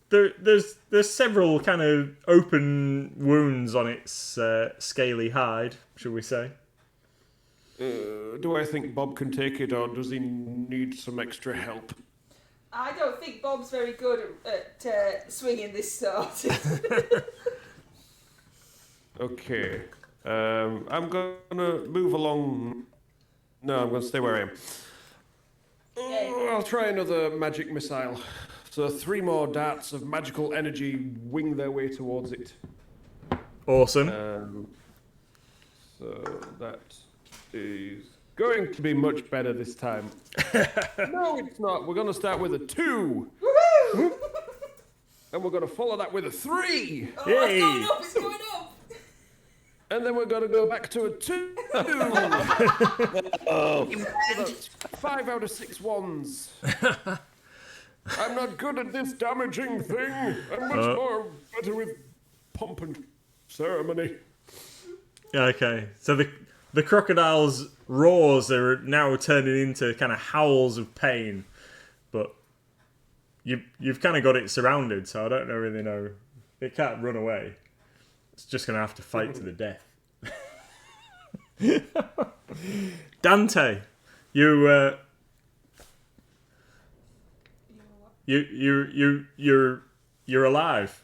there's several kind of open wounds on its scaly hide, should we say? Do I think Bob can take it, or does he need some extra help? I don't think Bob's very good at swinging this sword. Okay. I'm gonna move along. No, I'm gonna stay where I am. I'll try another magic missile. So 3 more darts of magical energy wing their way towards it. Awesome. So that is going to be much better this time. No, it's not. We're going to start with a 2. Woohoo! And we're going to follow that with a 3. Oh, Yay. it's going up, it's going up. And then we're going to go back to a 2. That's 5 out of 6 ones. I'm not good at this damaging thing. I'm much more better with pomp and ceremony. Okay, so the crocodile's roars are now turning into kind of howls of pain, but you've kind of got it surrounded, so I don't really know. It can't run away. It's just going to have to fight to the death. Dante, you're alive.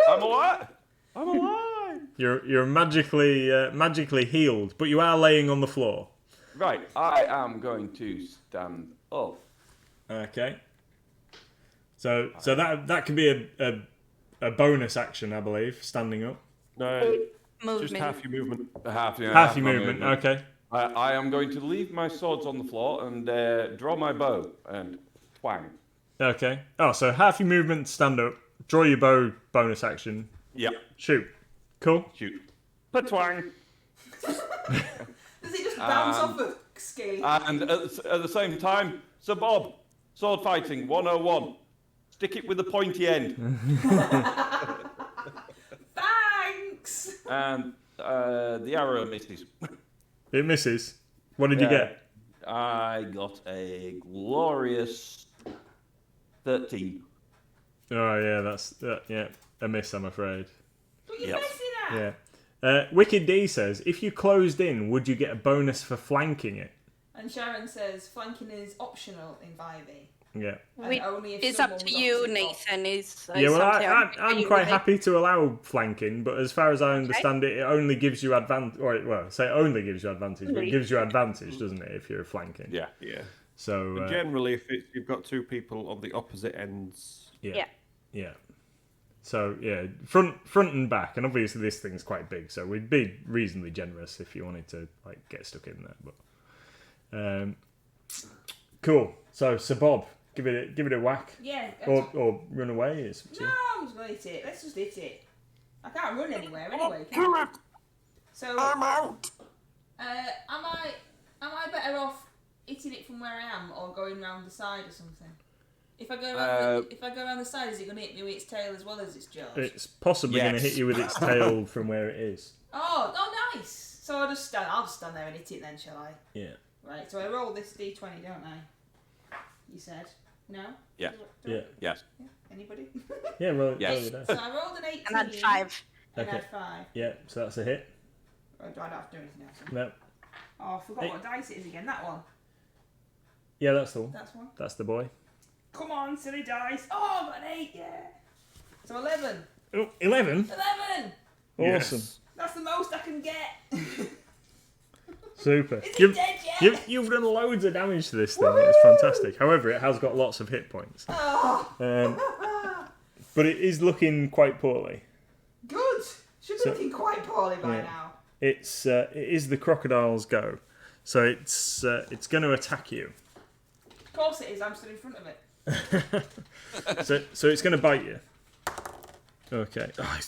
I'm alive. I'm alive. You're magically healed, but you are laying on the floor. Right, I am going to stand up. Okay. So that could be a bonus action, I believe, standing up. No, Movement. just half your movement. Half Half your my movement. Okay. I am going to leave my swords on the floor and draw my bow and twang. Okay. Oh, so half your movement, stand up, draw your bow, bonus action, Yep. shoot. Cool. Shoot. The twang. Does it just bounce off a scaly? And at the same time, Sir Bob, sword fighting 101. Stick it with the pointy end. Thanks! And the arrow misses. It misses. What did you get? I got a glorious 13. Oh yeah, that's a miss, I'm afraid. But you're Yes. messing up! Yeah. Wicked D says, if you closed in, would you get a bonus for flanking it? And Sharon says flanking is optional in 5e. Yeah. And only if It's up someone's to you, opposite Nathan. Is Yeah, well, something I'm quite happy to allow flanking, but as far as I understand it, it only gives you advantage. Well, say it only gives you advantage, but it gives you advantage, doesn't it, if you're flanking? Yeah. Yeah. So But generally, if you've got 2 people on the opposite ends, yeah. So yeah, front and back, and obviously this thing's quite big, so we'd be reasonably generous if you wanted to like get stuck in there. But cool. So Sir Bob, give it a whack, Yeah. or run away. It's up to No, you. I'm just gonna hit it. Let's just hit it. I can't run anywhere anyway. Can I? So I'm out. am I better off hitting it from where I am or going round the side or something? If I go around the side, is it gonna hit me with its tail as well as its jaws? It's possibly going to Yes. hit you with its tail from where it is. Oh, nice. So I'll just stand there and hit it then, shall I? Yeah. Right. So I roll this d20, don't I? You said no. Yeah. Do I? Yeah. Yes. Anybody? Yeah. Roll Yes. it down. So I rolled an 18. And add 5. And Okay. add 5. Yeah. So that's a hit. Or do I not have to do anything else? No. Oh, I forgot what dice it is again. That one. Yeah, that's the one. That's one. That's the boy. Come on, silly dice. Oh, I got an 8, yeah. So 11. Oh, 11. 11! Awesome. Yes. That's the most I can get. Super. Is it dead yet? You've done loads of damage to this thing. It's fantastic. However, it has got lots of hit points. Oh, But it is looking quite poorly. good. Should be looking quite poorly by yeah. now. It is the crocodile's go. So it's going to attack you. Of course it is. I'm stood in front of it. So it's going to bite you. Okay. Oh,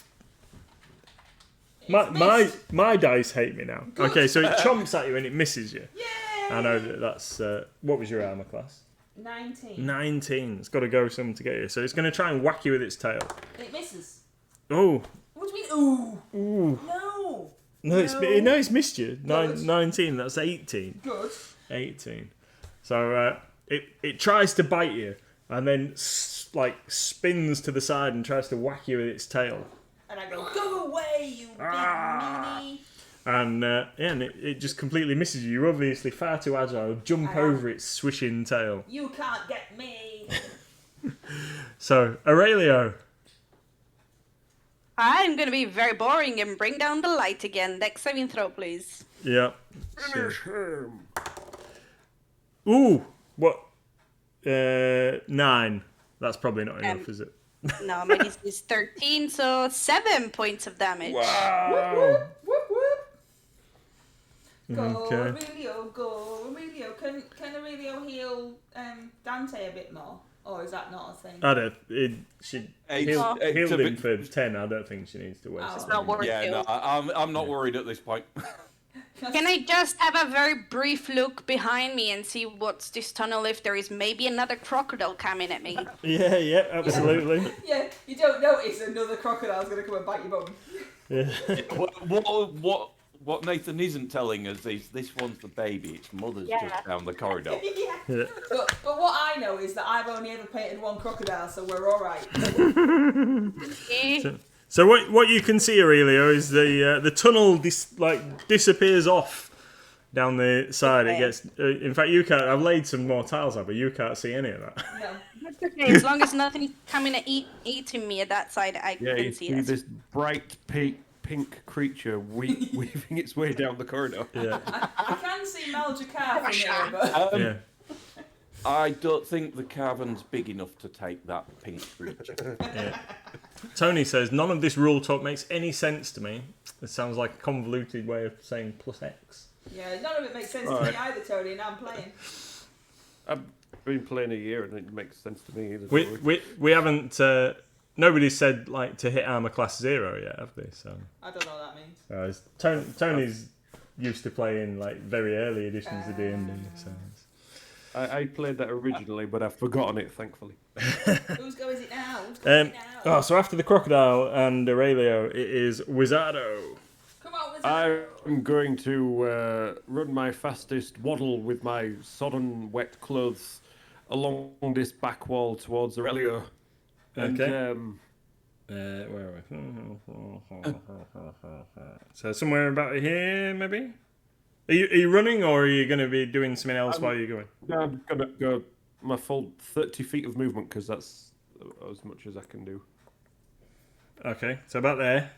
my dice hate me now. Good. Okay, so it chomps at you and it misses you. Yay! I know that's what was your armor class? 19. 19. It's got to go some to get you. So it's going to try and whack you with its tail. It misses. Oh. What do you mean? Ooh. Ooh. No. No, it's missed you. Good. 19. That's 18. Good. 18. So it tries to bite you and then spins to the side and tries to whack you with its tail. And I go away, you big meanie. And it just completely misses you. You're obviously far too agile. Jump over its swishing tail. You can't get me. So Aurelio. I'm going to be very boring and bring down the light again. Next saving throw, please. Yeah. Finish him. Ooh. What? 9. That's probably not enough, is it? No, my DC is 13, so 7 points of damage. Wow. Whoop whoop. Go Okay. Aurelio, go Aurelio. Can Aurelio heal Dante a bit more, or is that not a thing? I don't. She healed to him be- for 10. I don't think she needs to waste Oh. it. It's not worth Yeah, no, I'm not worried at this point. Can I just have a very brief look behind me and see what's this tunnel if there is maybe another crocodile coming at me? Yeah, absolutely. Yeah, you don't notice another crocodile's going to come and bite your bum. Yeah. What Nathan isn't telling us is this one's the baby. Its mother's just down the corridor. Yeah. But what I know is that I've only ever painted one crocodile, so we're all right. So what you can see, Aurelio, is the tunnel disappears off down the side. Okay. It gets. In fact, you can't. I've laid some more tiles out, but you can't see any of that. No. That's okay, as long as nothing's coming and eating me at that side, I Yeah, you can see see it. this bright pink creature weaving its way down the corridor. Yeah. I can see Maljakar from here, but... Yeah. I don't think the cavern's big enough to take that pink creature. Yeah. Tony says, none of this rule talk makes any sense to me. It sounds like a convoluted way of saying +X. Yeah, none of it makes sense to me either, Tony, and I'm playing. I've been playing a year and it makes sense to me either. We haven't... nobody's said to hit armor class 0 yet, have they? So I don't know what that means. Tony's used to playing very early editions of D&D. So I played that originally, but I've forgotten it, thankfully. Whose go is it now? Whose go is it now? so after the crocodile and Aurelio, it is Wizardo. Come on, Wizard. I'm going to run my fastest waddle with my sodden wet clothes along this back wall towards Aurelio. And, Okay. Where are we? So somewhere about here, maybe? Are you running, or are you going to be doing something else while you're going? I'm going to go my full 30 feet of movement because that's as much as I can do. Okay, so about there.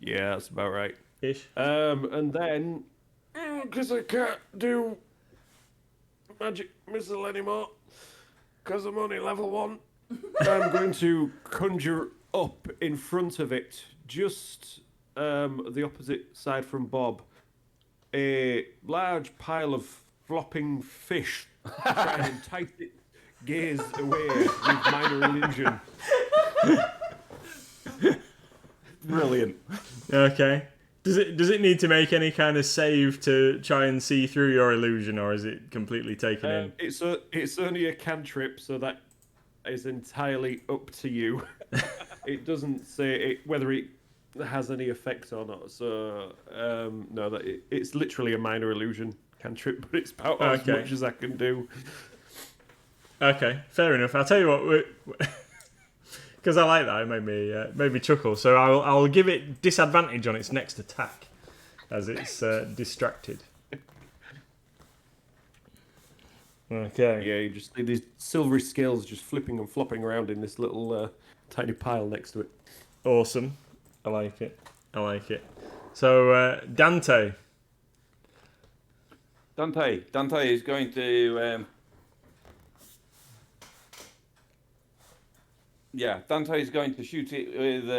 Yeah, that's about right. Ish. And then, because I can't do magic missile anymore, because I'm only level 1, I'm going to conjure up in front of it, just the opposite side from Bob, a large pile of flopping fish. Try and entice it gaze away with minor illusion. Brilliant. Okay. Does it need to make any kind of save to try and see through your illusion, or is it completely taken in? It's only a cantrip, so that is entirely up to you. It doesn't say whether it has any effect or not. So no, it's literally a minor illusion cantrip, but it's about as much as I can do. Okay, fair enough. I'll tell you what, because I like that, it made me chuckle. So I'll give it disadvantage on its next attack, as it's distracted. Okay. Yeah, you just see these silvery scales just flipping and flopping around in this little tiny pile next to it. Awesome. I like it. So Dante. Dante is going to. Dante is going to shoot it with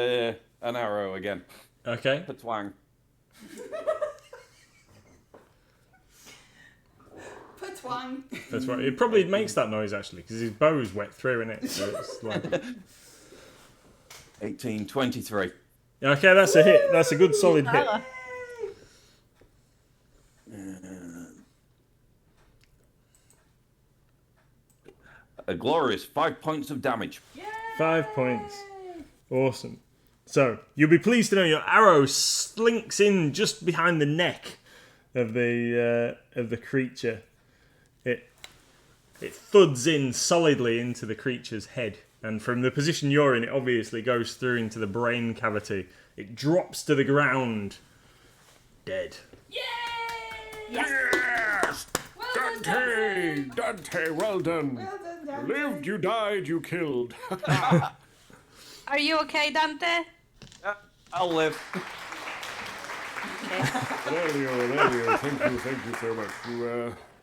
an arrow again. Okay. Patwang. Patwang. That's right. It probably makes that noise actually, because his bow's wet through, innit? So it's like. 1823. Okay, that's a hit. That's a good solid hit. A glorious 5 points of damage. 5 points. Awesome. So you'll be pleased to know your arrow slinks in just behind the neck of the creature. It thuds in solidly into the creature's head, and from the position you're in, it obviously goes through into the brain cavity. It drops to the ground, dead. Yay! Yes! Well done, Dante, well done. Well done, Dante. Lived, you died, you killed. Are you okay, Dante? I'll live. Okay. There you go. Thank you so much.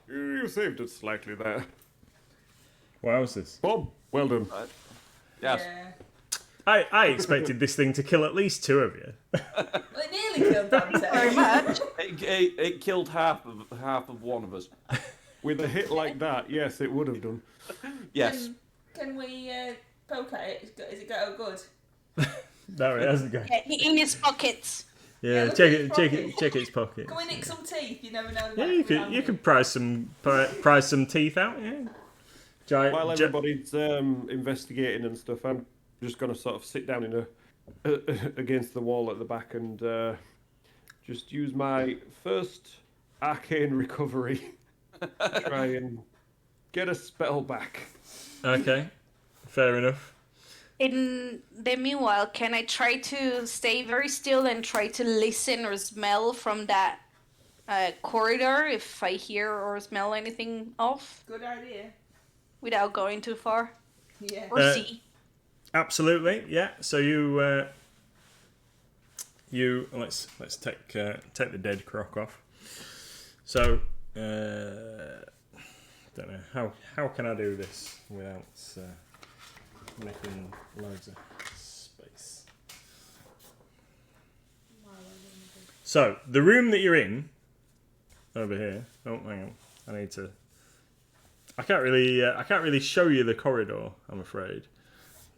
You saved it slightly there. Wowzers. Bob, well done. Yes. Yeah. I expected this thing to kill at least 2 of you. Well, it nearly killed Dante. Very much. It killed half of one of us. With a hit like that, yes, it would have done. Yes. Can we poke at it? Is it go good? No, it hasn't got. Yeah, in his pockets. Yeah, look check at it, his check pocket. it, check its pocket. Can we nick some teeth? You never know. Yeah, you could prise some teeth out. Yeah. Giant. While everybody's investigating and stuff, I'm just going to sort of sit down in against the wall at the back and just use my first arcane recovery to try and get a spell back. Okay, fair enough. In the meanwhile, can I try to stay very still and try to listen or smell from that corridor if I hear or smell anything off Good idea. without going too far? Yeah. Or see? Absolutely, yeah. So you let's take the dead croc off. So don't know how can I do this without making loads of space. So the room that you're in over here. Oh, hang on. I can't really show you the corridor, I'm afraid.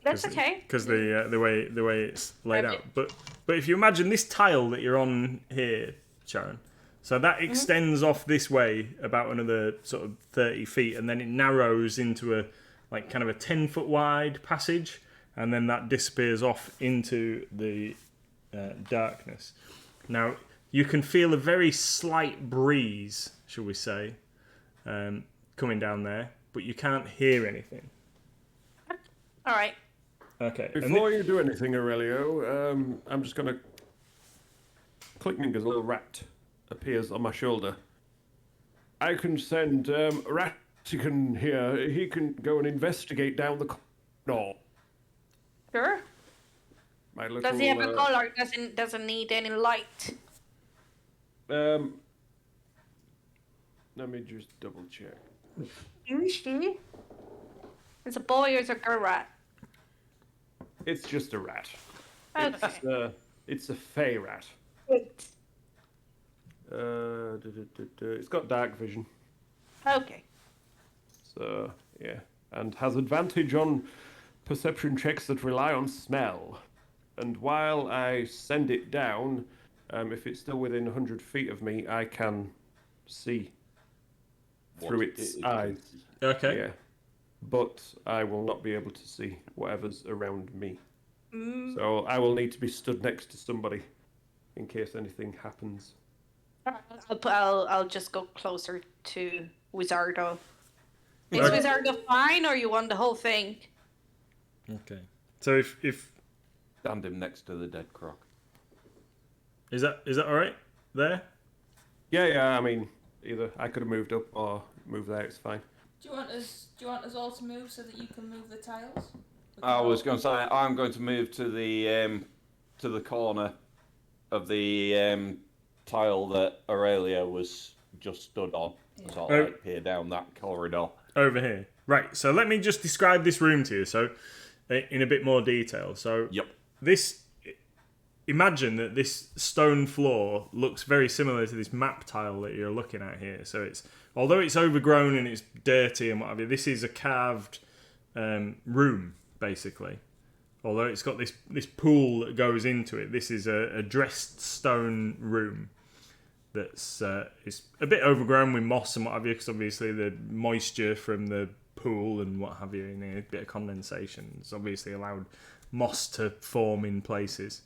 That's okay. Because the way it's laid out. But if you imagine this tile that you're on here, Sharon, so that extends off this way about another sort of 30 feet, and then it narrows into a kind of a 10-foot wide passage, and then that disappears off into the darkness. Now you can feel a very slight breeze, shall we say, coming down there, but you can't hear anything. All right. Okay. Before you do anything, Aurelio, I'm just going to click me as a little rat appears on my shoulder. I can send Ratigan here. He can go and investigate down the corridor. Sure. My little, Does he have a collar? Doesn't need any light. Let me just double check. Usually. It's a boy or it's a girl rat? It's just a rat. Okay. It's a fey rat. Good. It's got dark vision. Okay. So, yeah. And has advantage on perception checks that rely on smell. And while I send it down, if it's still within 100 feet of me, I can see through its eyes. Okay. Yeah. But I will not be able to see whatever's around me. So I will need to be stood next to somebody in case anything happens. I'll just go closer to Wizardo. Is Okay. Wizardo fine, or you want the whole thing? Okay. So if Stand him next to the dead croc. is that all right there? Yeah, I mean, either I could have moved up or moved there, it's fine. Do you want us all to move so that you can move the tiles? I was going to say I'm going to move to the corner of the tile that Aurelia was just stood on. Yeah. Sort of like peer down that corridor. Over here. Right. So let me just describe this room to you. So in a bit more detail. So Yep. Imagine that this stone floor looks very similar to this map tile that you're looking at here. So although it's overgrown and it's dirty and what have you, this is a carved room basically. Although it's got this pool that goes into it, this is a dressed stone room that's it's a bit overgrown with moss and what have you, because obviously the moisture from the pool and what have you, and a bit of condensation has obviously allowed moss to form in places.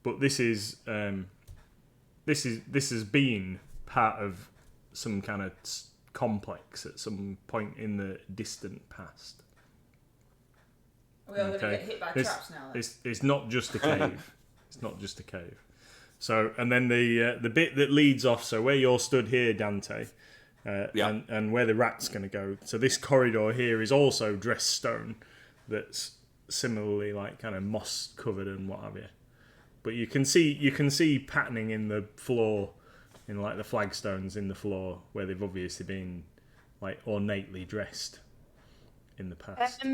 But this has been part of some kind of complex at some point in the distant past. Are we all going to get hit by traps now? Then? It's not just a cave. It's not just a cave. So, and then the bit that leads off. So where you're stood here, Dante, and where the rat's going to go. So this corridor here is also dressed stone. That's similarly like kind of moss covered and what have you. But you can see patterning in the floor, in like the flagstones in the floor where they've obviously been like ornately dressed in the past.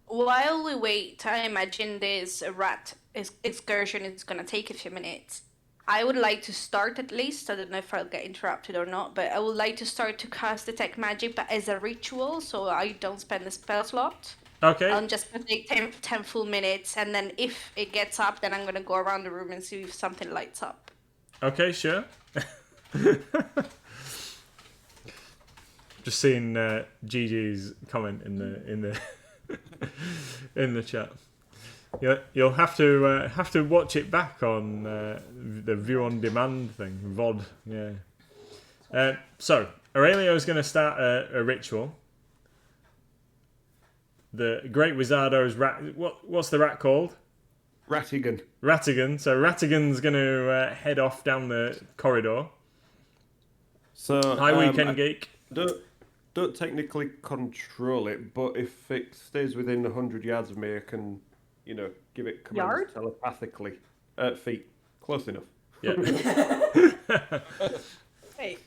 While we wait, I imagine this rat excursion is gonna take a few minutes. I would like to start at least. I don't know if I'll get interrupted or not, but I would like to start to cast detect magic, but as a ritual, so I don't spend the spell slot. Okay. I'm just gonna take 10 full minutes, and then if it gets up, then I'm gonna go around the room and see if something lights up. Okay, sure. Just seeing Gigi's comment in the in the chat. You'll have to watch it back on the view on demand thing, VOD. Yeah. So Aurelio's going to start a ritual. The Great Wizardo's rat. What's the rat called? Rattigan. Rattigan. So Rattigan's going to head off down the corridor. So Hi, Weekend Geek. Don't technically control it, but if it stays within 100 yards of me, I can, give it commands Yard? telepathically. Feet. Close enough. Yeah. Hey.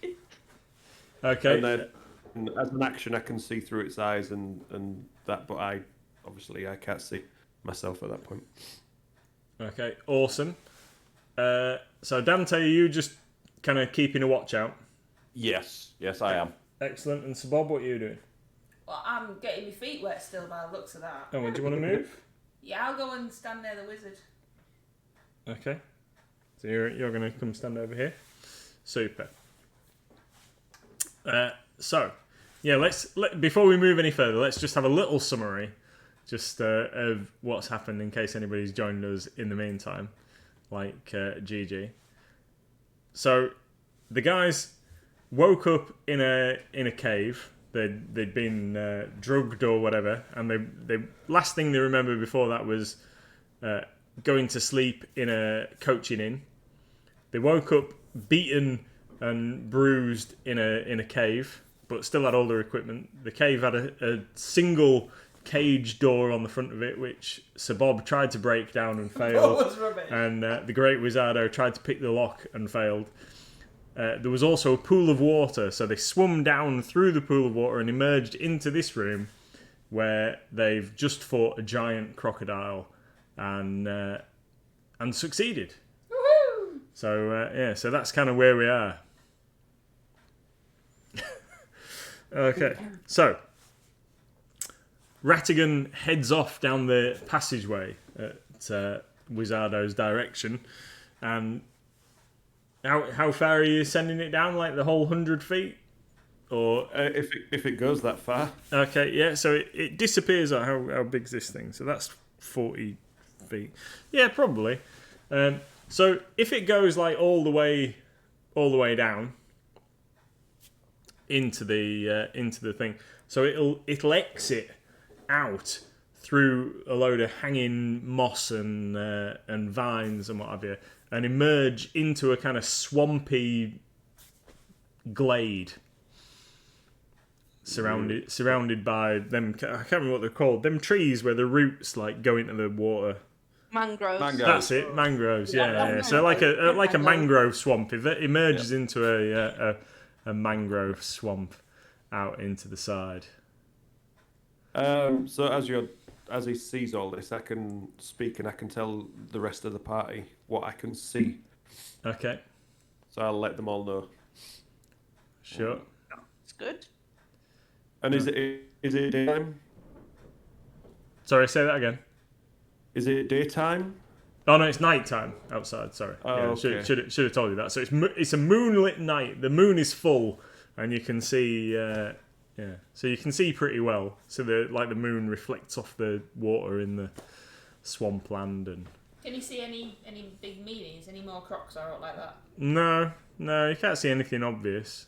Okay. And then, as an action, I can see through its eyes and that, but I can't see myself at that point. Okay. Awesome. So Dante, you just kind of keeping a watch out. Yes, I am. Excellent. And Sabob, what are you doing? Well, I'm getting my feet wet still by the looks of that. Oh, do you want to move? Yeah, I'll go and stand near the wizard. Okay. So you're going to come stand over here. Super. Before we move any further, let's just have a little summary, just of what's happened in case anybody's joined us in the meantime, like GG. So the guys woke up in a cave. They'd been drugged or whatever, and they last thing they remember before that was going to sleep in a coaching inn. They woke up beaten and bruised in a cave, but still had all their equipment. The cave had a single cage door on the front of it, which Sir Bob tried to break down and failed. That was rubbish. And the Great Wizardo tried to pick the lock and failed. There was also a pool of water, so they swum down through the pool of water and emerged into this room where they've just fought a giant crocodile and succeeded. Woohoo! So that's kind of where we are. Okay, so Rattigan heads off down the passageway at Wizardo's direction, and how far are you sending it down? Like the whole 100 feet, or If it goes that far. okay, yeah. So it disappears. How big's this thing? So that's 40 feet. Yeah, probably. So if it goes like all the way down into the thing, so it'll exit out through a load of hanging moss and vines and what have you, and emerge into a kind of swampy glade surrounded by them. I can't remember what they're called. Them trees where the roots like go into the water. Mangroves. That's it, mangroves. Yeah. So like a mangrove swamp. If it emerges into a mangrove swamp out into the side. So as he sees all this, I can speak and I can tell the rest of the party what I can see. Okay. So I'll let them all know. Sure. It's good. And is it daytime? Sorry, say that again. Is it daytime? Oh no, it's nighttime outside. Sorry. Oh, okay. Should have told you that. So it's a moonlit night. The moon is full, and you can see. So you can see pretty well. So the moon reflects off the water in the swampland and. Can you see any big meanies? Any more crocs or out like that? No, you can't see anything obvious.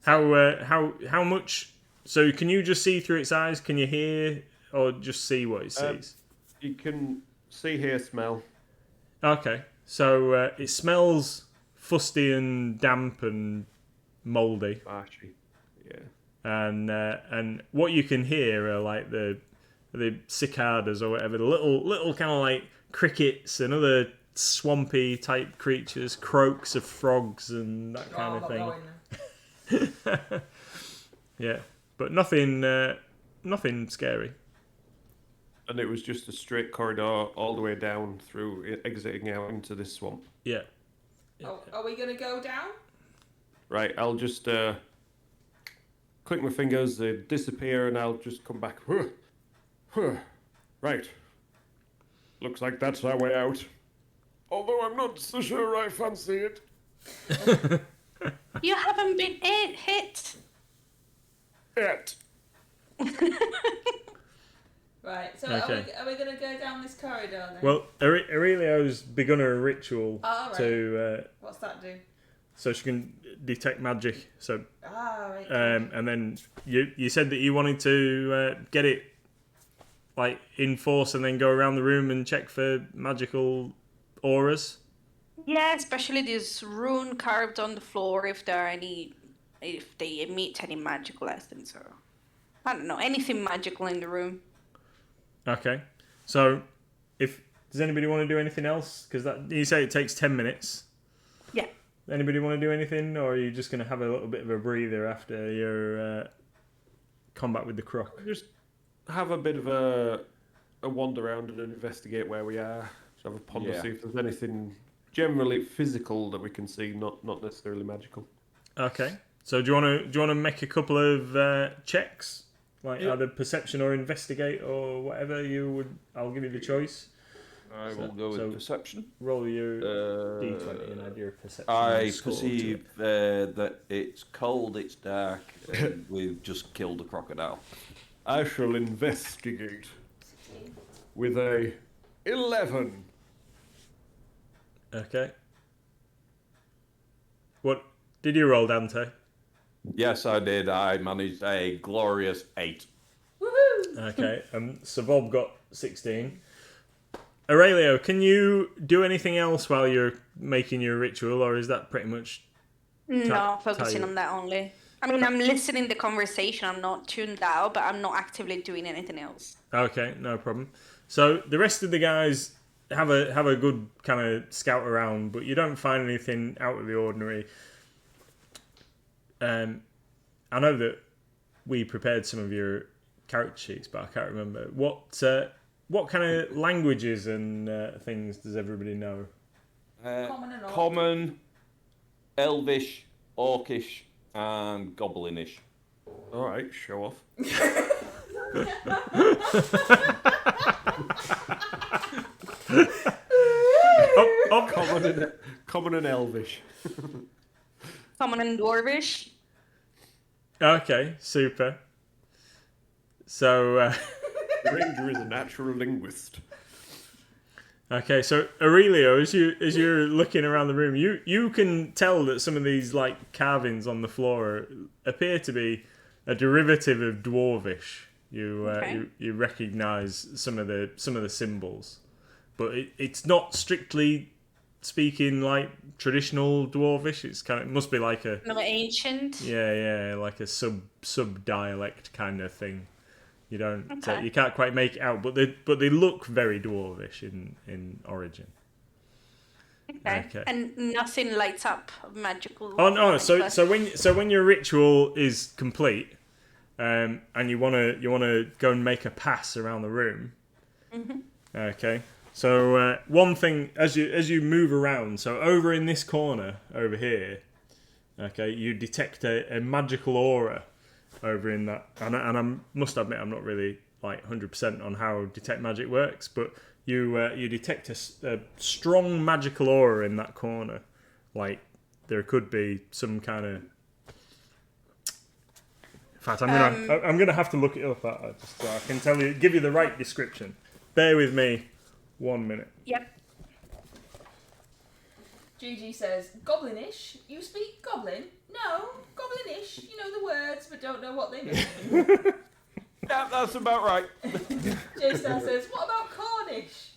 How much? So can you just see through its eyes? Can you hear or just see what it sees? You can see, hear, smell. Okay, so it smells fusty and damp and mouldy. Marshy. Yeah. And what you can hear are like the cicadas or whatever, the little kind of like crickets and other swampy type creatures, croaks of frogs and that kind of thing. Yeah, but nothing nothing scary. And it was just a straight corridor all the way down through, exiting out into this swamp. Yeah. Oh, are we going to go down? Right, I'll just click my fingers, they disappear, and I'll just come back. Right. Looks like that's our way out. Although I'm not so sure I fancy it. You haven't been hit. Yet. Right, so Okay. are we going to go down this corridor then? Well, Aurelio's begun a ritual Oh, right. to What's that do? so she can detect magic. So Right. and then you said that you wanted to get it like in force and then go around the room and check for magical auras. Yeah, especially this rune carved on the floor. If they emit any magical essence, or I don't know, anything magical in the room. Okay. So does anybody want to do anything else? Because you say it takes 10 minutes. Yeah. Anybody want to do anything, or are you just going to have a little bit of a breather after your combat with the croc? Just have a bit of a wander around and investigate where we are. Just have a ponder, Yeah. see if there's anything generally physical that we can see, not necessarily magical. Okay. So do you want to make a couple of checks, like Yeah. either perception or investigate or whatever you would? I'll give you the choice. I will go with perception. Roll your d20 and add your perception. I score to perceive it. that it's cold, it's dark, and we've just killed a crocodile. I shall investigate with a 11. Okay. What did you roll, Dante? Yes, I did. I managed a glorious 8. Woohoo! Okay. So Bob got 16. Aurelio, can you do anything else while you're making your ritual, or is that pretty much? No, focusing tired. on that only. I mean, I'm listening to the conversation. I'm not tuned out, but I'm not actively doing anything else. Okay, no problem. So the rest of the guys have a good kind of scout around, but you don't find anything out of the ordinary. I know that we prepared some of your character sheets, but I can't remember what kind of languages and things does everybody know? Common and orc. Common, Elvish, Orcish, and Goblinish. All right, show off. Common and Elvish. Common and Dwarvish. Okay, super. So, Ranger is a natural linguist. okay, so Aurelio, as you're looking around the room, you can tell that some of these like carvings on the floor appear to be a derivative of Dwarvish. You recognise some of the symbols, but it's not strictly speaking like traditional Dwarvish. It must be like a No, ancient. like a sub dialect kind of thing. You don't Okay. you can't quite make it out, but they look very Dwarvish in origin. Okay. And nothing lights up magical. Oh no! like So when your ritual is complete, and you wanna go and make a pass around the room. Mm-hmm. Okay. So one thing as you move around, so over in this corner over here, okay, you detect a magical aura over in that, and I must admit I'm not really like 100% on how detect magic works, but you detect a strong magical aura in that corner, like there could be some kind of. In fact, I'm gonna have to look it up just so I can give you the right description. Bear with me 1 minute. Yep. Gigi says, Goblinish? You speak Goblin? No, Goblinish. You know the words, but don't know what they mean. Yeah, that's about right. J-Star says, what about Cornish?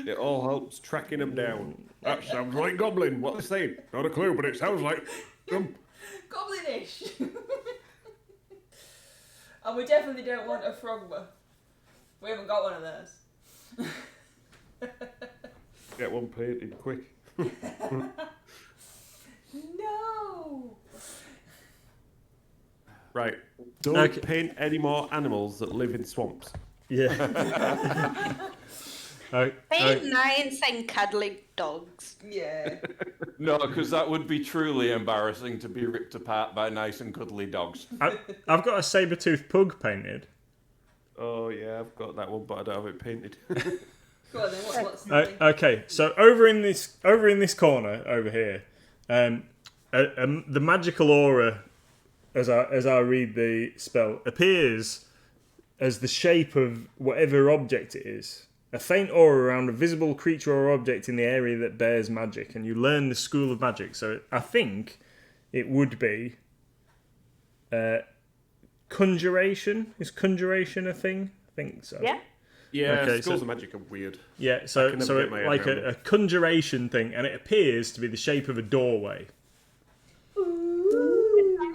It all helps tracking them down. That sounds like Goblin. What they say? Not a clue, but it sounds like them. Goblinish. And we definitely don't want a frogma. We haven't got one of those. Get one painted quick. No. Right. Don't paint any more animals that live in swamps. Yeah. Paint nice and cuddly dogs. Yeah. No, because that would be truly embarrassing to be ripped apart by nice and cuddly dogs. I've got a saber-toothed pug painted. Oh yeah, I've got that one, but I don't have it painted. Go on then. What's the thing? Okay, so over in this corner over here, the magical aura, as I read the spell, appears as the shape of whatever object it is. A faint aura around a visible creature or object in the area that bears magic, and you learn the school of magic. So I think it would be conjuration. Is conjuration a thing? I think so. Yeah. Yeah, Okay, schools so- of magic are weird. Yeah, so can never get my head like around a conjuration thing, and it appears to be the shape of a doorway.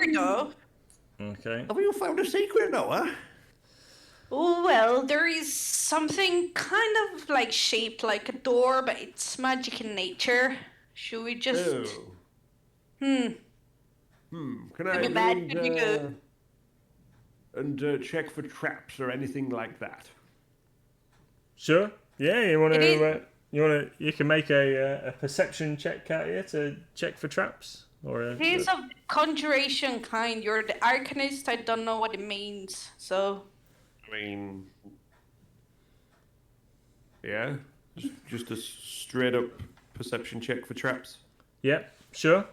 No. Okay. Have you found a secret, Noah? Oh, well, there is something kind of like shaped like a door, but it's magic in nature. Should we just... Can I Pretty go bad, pretty good. and check for traps or anything like that? Sure. Yeah, you want It is- to you can make a perception check out here to check for traps or It is of conjuration kind. You're the arcanist. I don't know what it means. So, I mean, yeah, just a straight up perception check for traps. Yeah, sure.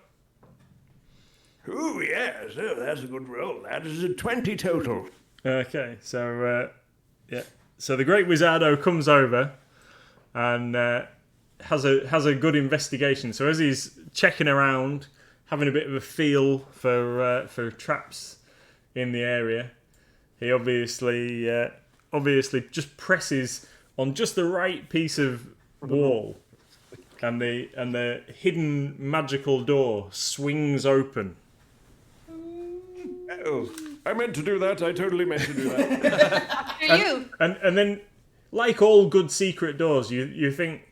Oh, yes. Oh, that's a good roll. That is a 20 total. Okay, so yeah, so the Great Wizardo comes over and has a good investigation. So as he's checking around, having a bit of a feel for traps in the area, he obviously just presses on just the right piece of wall, and the hidden magical door swings open. Oh, I meant to do that. I totally meant to do that. after you. And then, like all good secret doors, you think,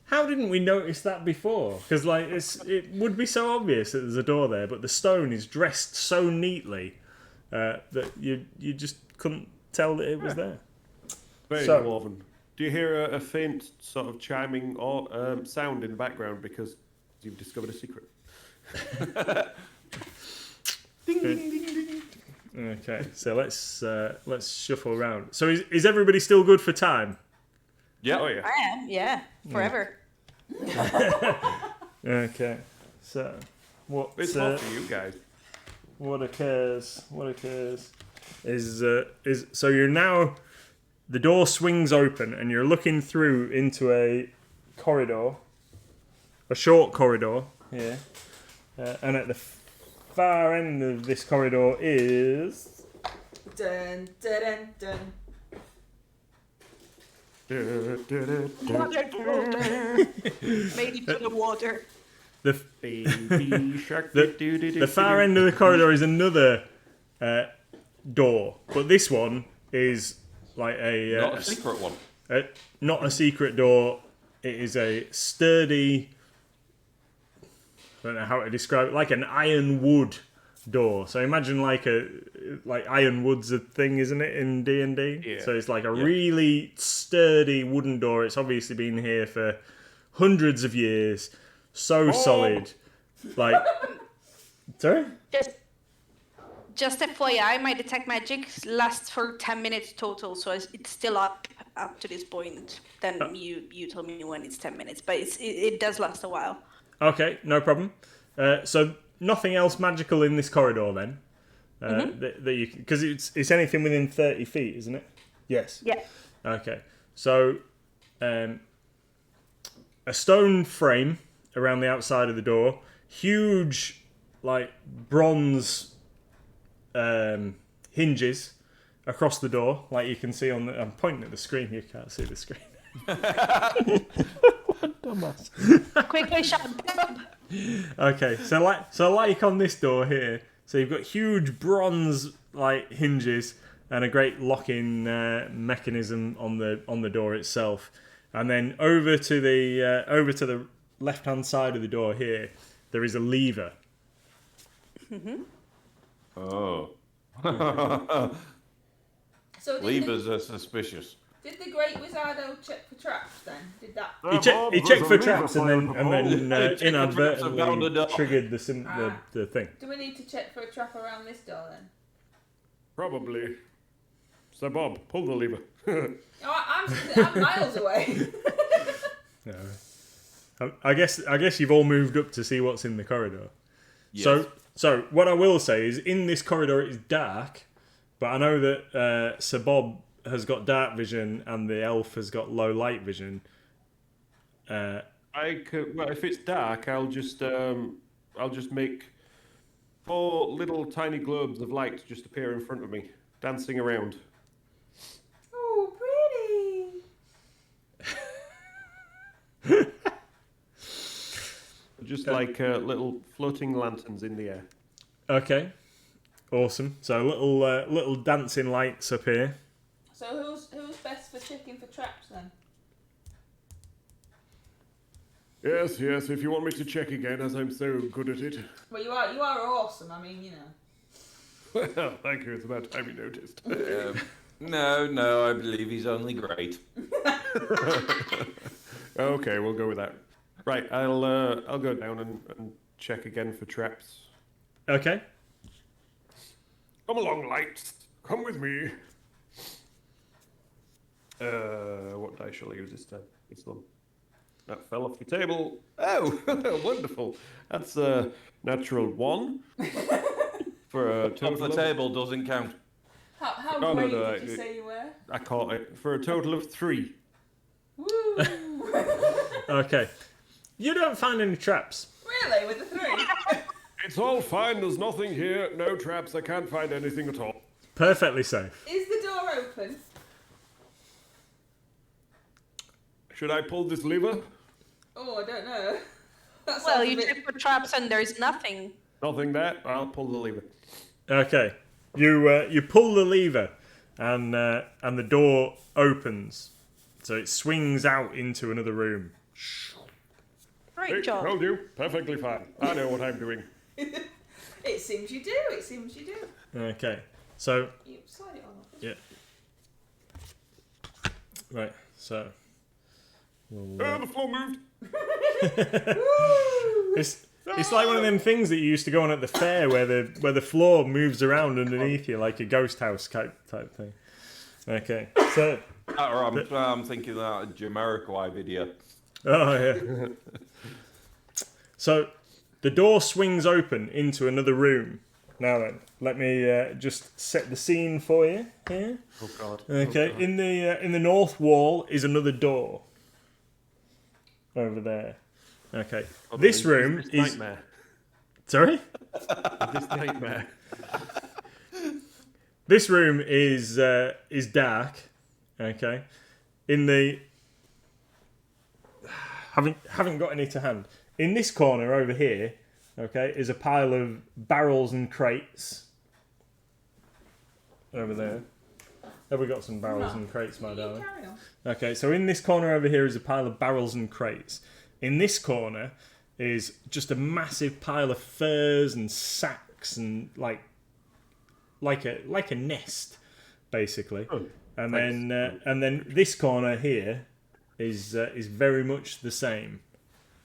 how didn't we notice that before? Because like it would be so obvious that there's a door there, but the stone is dressed so neatly that you just couldn't tell that it was there. Very So- dwarven. Do you hear a faint sort of chiming or sound in the background because you've discovered a secret? Okay, so let's shuffle around. So is everybody still good for time? Yeah. Oh yeah. I am, yeah, forever. Okay, so what It's not for you guys. what occurs is so you're now, the door swings open and you're looking through into a corridor, a short corridor here, and at the far end of this corridor is Dun, dun, dun, dun. Made it to the water. the Baby shark. the far end of the corridor is another door, but this one is like Not a secret one. not a secret door. It is a sturdy, I don't know how to describe it, like an ironwood door. So imagine like ironwood's a thing, isn't it, in D&D? Yeah. So it's like a really sturdy wooden door. It's obviously been here for hundreds of years. So solid. Like, sorry? Just FYI, my detect magic lasts for 10 minutes total, so it's still up to this point. Then you tell me when it's 10 minutes, but it does last a while. Okay, no problem. So nothing else magical in this corridor then? That you, because it's anything within 30 feet, isn't it? Yes. Yeah. Okay. So a stone frame around the outside of the door, huge like bronze hinges across the door, like you can see on the. I'm pointing at the screen. You can't see the screen. Dumbass. Quickly shut up. Okay, so like on this door here, so you've got huge bronze like hinges and a great lock-in mechanism on the door itself, and then over to the left-hand side of the door here, there is a lever. Oh. So Levers are suspicious. did the Great Wizardo check for traps then? Did that? He checked for traps and then He checked for traps and found a inadvertently door. triggered the thing. Do we need to check for a trap around this door then? Probably. Sir Bob, pull the lever. I'm miles away. No. I guess you've all moved up to see what's in the corridor. Yes. So what I will say is, in this corridor it is dark, but I know that Sir Bob has got dark vision and the elf has got low light vision. Well, if it's dark, I'll just make 4 little tiny globes of light just appear in front of me, dancing around. Oh, pretty. Just like little floating lanterns in the air. Okay, awesome. So little dancing lights up here. So who's best for checking for traps then? Yes, if you want me to check again, as I'm so good at it. Well, you are awesome. I mean, you know. Well, thank you. It's about time you noticed. No, I believe he's only great. Okay, we'll go with that. Right, I'll go down and check again for traps. Okay. Come along, lights. Come with me. What die shall I use this time? This one. That fell off the table. Oh, wonderful. That's a natural 1. For a Off total the table doesn't count. How No, great no, did you say you were? I caught it. For a total of 3. Woo! Okay. You don't find any traps. Really, with the 3? It's all fine. There's nothing here. No traps. I can't find anything at all. Perfectly safe. Is the door open? Should I pull this lever? Oh, I don't know. That Well, sounds a you bit- check for traps and there's nothing. Nothing there. I'll pull the lever. Okay. You pull the lever, and the door opens, so it swings out into another room. Great Hey, job. told you. Perfectly fine. I know what I'm doing. It seems you do. It seems you do. Okay. So You slide it on. yeah. Right. So. We'll, The floor moved. It's like one of them things that you used to go on at the fair where the floor moves around underneath you like a ghost house type thing. Okay, so Or I'm thinking that Jamiroquai video. oh yeah. So the door swings open into another room. Now then, let me just set the scene for you here. Oh God. Okay, Oh, God. in the north wall is another door. Over there. Okay, this room This is nightmare. sorry. This nightmare. This room is dark. Okay, in the haven't got any to hand. In this corner over here, okay, is a pile of barrels and crates. Over there. Have we got some barrels and crates, my darling? Carry on. Okay, so in this corner over here is a pile of barrels and crates. In this corner is just a massive pile of furs and sacks and like a nest, basically. Oh, and thanks. then this corner here is very much the same,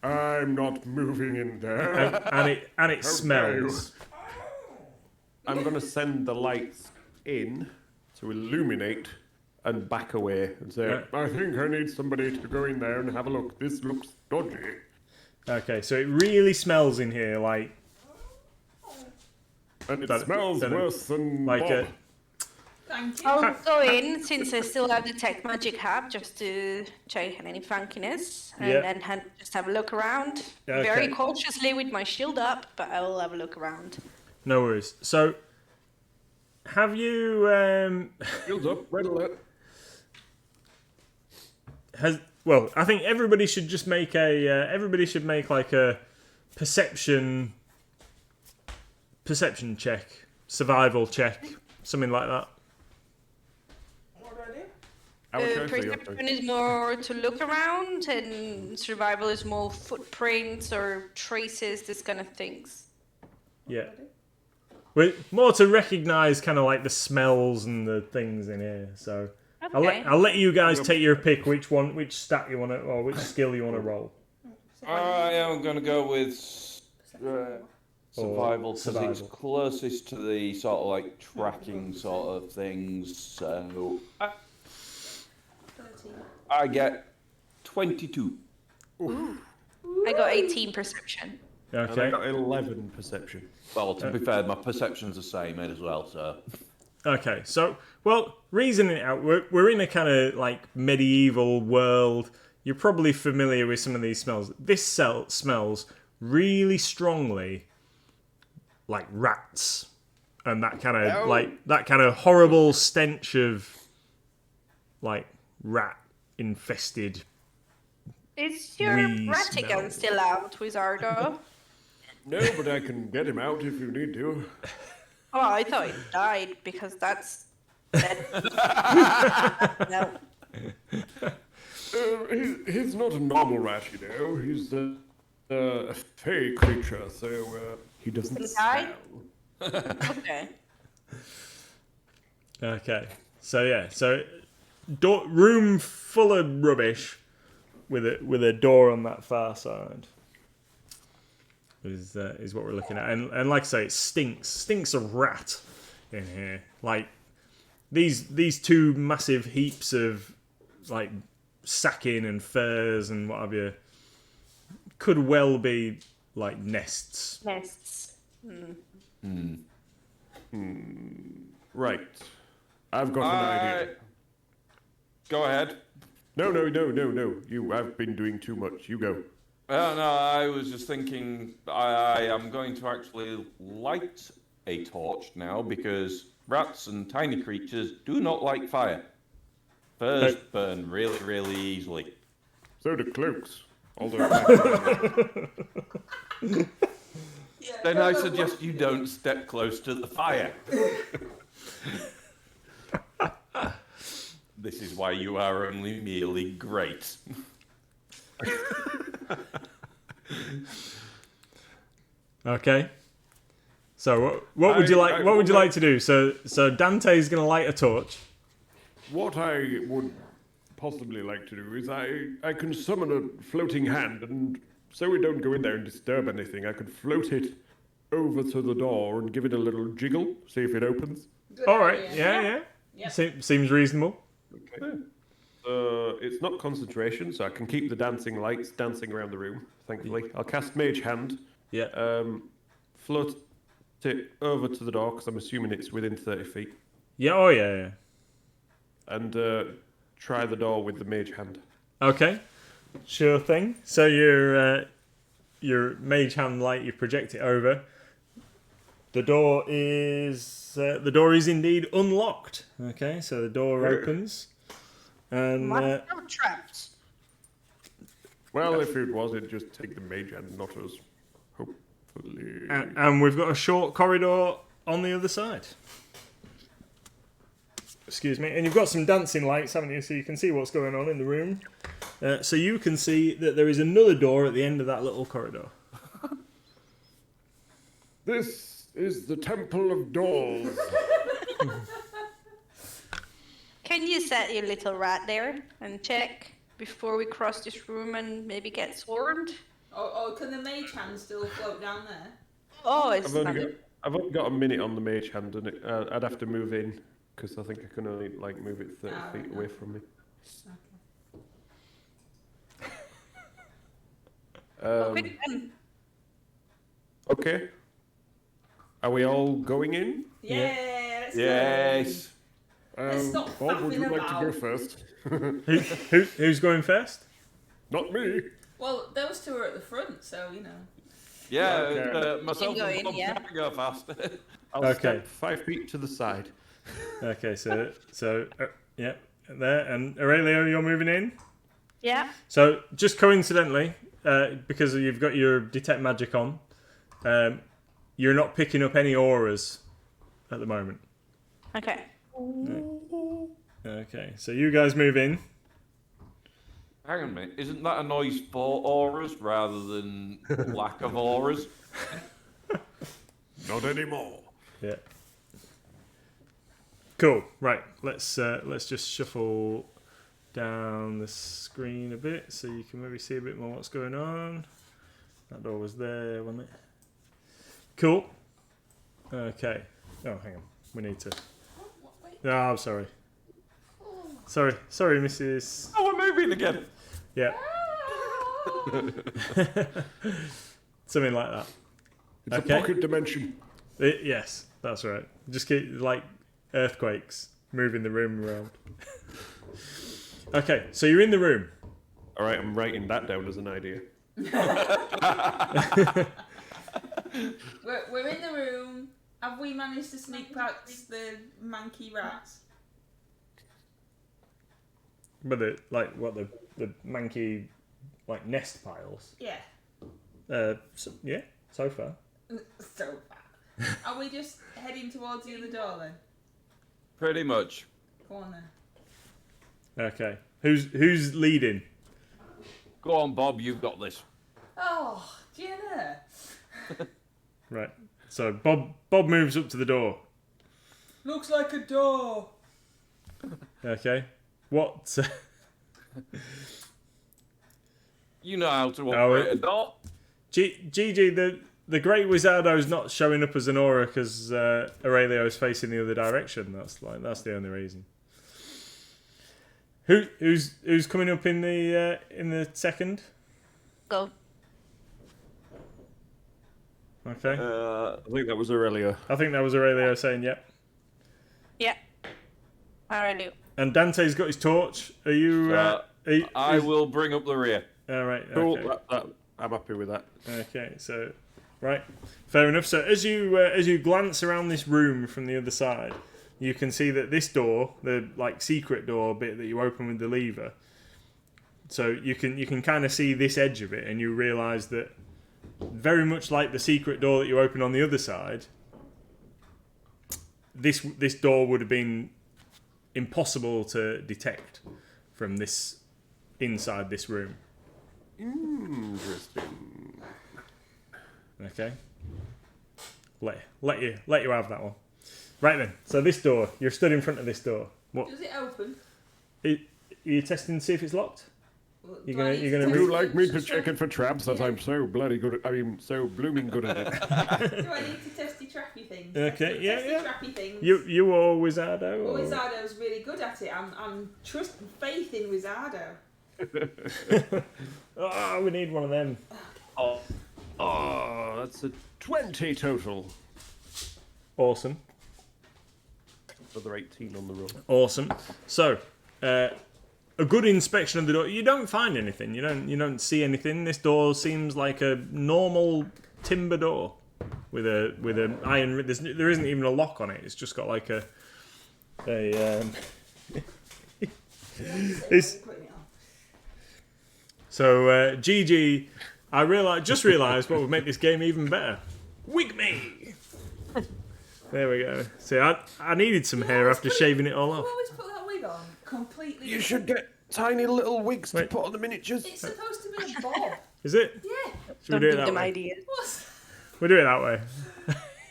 I'm not moving in there. and it smells. I'm gonna send the lights in to illuminate and back away and say, Right. I think I need somebody to go in there and have a look. This looks dodgy. Okay, so it really smells in here like And it That- smells that- worse than like Bob. a Thank you. I'll go in since I still have Detect Magic Hub just to check any funkiness and Yeah. then just have a look around. Okay. Very cautiously with my shield up, but I will have a look around. no worries. So have you Shields up, red alert. I think everybody should just make like a perception check, survival check, something like that. What do I do? Our turn, so your turn. Perception is more to look around, and survival is more footprints or traces, this kind of things. Yeah. more to recognise kind of like the smells and the things in here. So Okay. I'll let you guys take your pick. Which stat you want to, or which skill you want to roll. I am going to go with survival because it's survival. closest to the sort of like tracking sort of things. So 13. I get 22. I got 18 perception. And I Okay. got 11 perception. Well, to be fair, my perception's the same as well. So Okay. So reasoning it out, we're in a kind of like medieval world. You're probably familiar with some of these smells. This smells really strongly like rats, and that kind of horrible stench of like rat infested. Is your We Ratigan smell. still out, Wizardo? No, but I can get him out if you need to. Oh, I thought he died because that's dead. No. He's not a normal rat, you know. He's a fey creature, so he doesn't He died? smell. Okay. Okay. So room full of rubbish with a door on that far side. Is what we're looking at, and like I say, it stinks of rat in here. Like these two massive heaps of like sacking and furs and what have you could well be like nests. Nests. Right. I've got an idea. go ahead. No. I've been doing too much. You go. No, I was just thinking I am going to actually light a torch now because rats and tiny creatures do not like fire. Furs burn really, really easily. So do cloaks. Although Then I suggest you don't step close to the fire. This is why you are only merely great. Okay. So what would you like? What would you like to do? So Dante's going to light a torch. what I would possibly like to do is I can summon a floating hand, and so we don't go in there and disturb anything, I could float it over to the door and give it a little jiggle, see if it opens. Good All right. idea. Yeah. Seems reasonable. Okay. It's not concentration, so I can keep the dancing lights dancing around the room, thankfully. I'll cast Mage Hand, Yeah. float it over to the door, because I'm assuming it's within 30 feet, Yeah. Oh yeah. and try the door with the Mage Hand. Okay. Sure thing. So your mage hand light, you project it over. The door is indeed unlocked. Okay, so the door opens, and No traps. Well, if it was, it'd just take the Mage Hand, not us. Hopefully. and we've got a short corridor on the other side. Excuse me, and you've got some dancing lights, haven't you? So you can see what's going on in the room. So you can see that there is another door at the end of that little corridor. This is the Temple of Doors. Can you set your little rat there and check before we cross this room and maybe get swarmed? Oh, can the mage hand still float down there? Oh, it's I've not. only got a minute on the Mage Hand, and I'd have to move in, because I think I can only move it 30 feet away from me. Quick then. Okay. Are we all going in? Yeah, let's go. Yes. Let's stop Bob, would you faffing like to go about. first? Who's going first? Not me. Well, those two are at the front, so you know. Yeah, Okay. myself You go and in, Bob yeah. can go fast. I'll Okay. step 5 feet to the side. Okay, so yeah, there, and Aurelio, you're moving in. Yeah. So just coincidentally, because you've got your detect magic on, you're not picking up any auras at the moment. Okay. Okay, so you guys move in. Hang on a minute, isn't that a noise for auras rather than lack of auras? Not anymore. Yeah. Cool. Right. Let's just shuffle down the screen a bit so you can maybe see a bit more what's going on. That door was there, wasn't it? Cool. Okay. Oh, hang on. We need to. No, I'm sorry. Sorry, Mrs. Oh, we're moving again. Yeah. Something like that. It's a pocket dimension. Yes, that's right. Just keep like earthquakes moving the room around. Okay, so you're in the room. All right, I'm writing that down as an idea. We're in the room. Have we managed to sneak past the manky rats? But the manky like nest piles. Yeah. So far. So bad. Are we just heading towards the other door then? Pretty much. Go on then. Okay. Who's leading? Go on, Bob. You've got this. Oh, Jenna. Right. So Bob moves up to the door. Looks like a door. Okay. What? You know how to operate a door. Gigi, the Great Wizardo's not showing up as an aura because Aurelio's facing the other direction. That's the only reason. Who's coming up in the second? Go. Okay. I think that was Aurelia. I think that was Aurelio saying yep. Yeah. Aurelio. And Dante's got his torch. Are you? I will bring up the rear. All right. Cool. Okay. I'm happy with that. Okay. So, right. Fair enough. So as you glance around this room from the other side, you can see that this door, the like secret door bit that you open with the lever. So you can kind of see this edge of it, and you realise that very much like the secret door that you open on the other side, this door would have been impossible to detect from this inside this room. Interesting. Okay. Let you have that one. Right then. So this door, you're stood in front of this door. What? Does it open? Are you testing to see if it's locked? You're gonna Would move. you like me to check it for traps that I'm so bloody good at, so blooming good at it? Do I need to testy trappy things? Okay, yeah. Trappy things. You or Wizardo? Well, Or? Wizardo's really good at it. I'm trusting faith in Wizardo. Oh, we need one of them. Oh, that's a 20 total. Awesome. Another 18 on the roll. Awesome. So, a good inspection of the door. You don't find anything. You don't see anything. This door seems like a normal timber door with a iron. There isn't even a lock on it. It's just got like a. So Gigi, I just realised what would make this game even better. Wig me. There we go. See, I needed some hair after shaving it all You off. always put that wig on completely. You should get tiny little wigs to Wait. put on the miniatures. It's supposed to be a bob. Is it? Yeah. Should we do it that them way? ideas. What? We'll do it that way.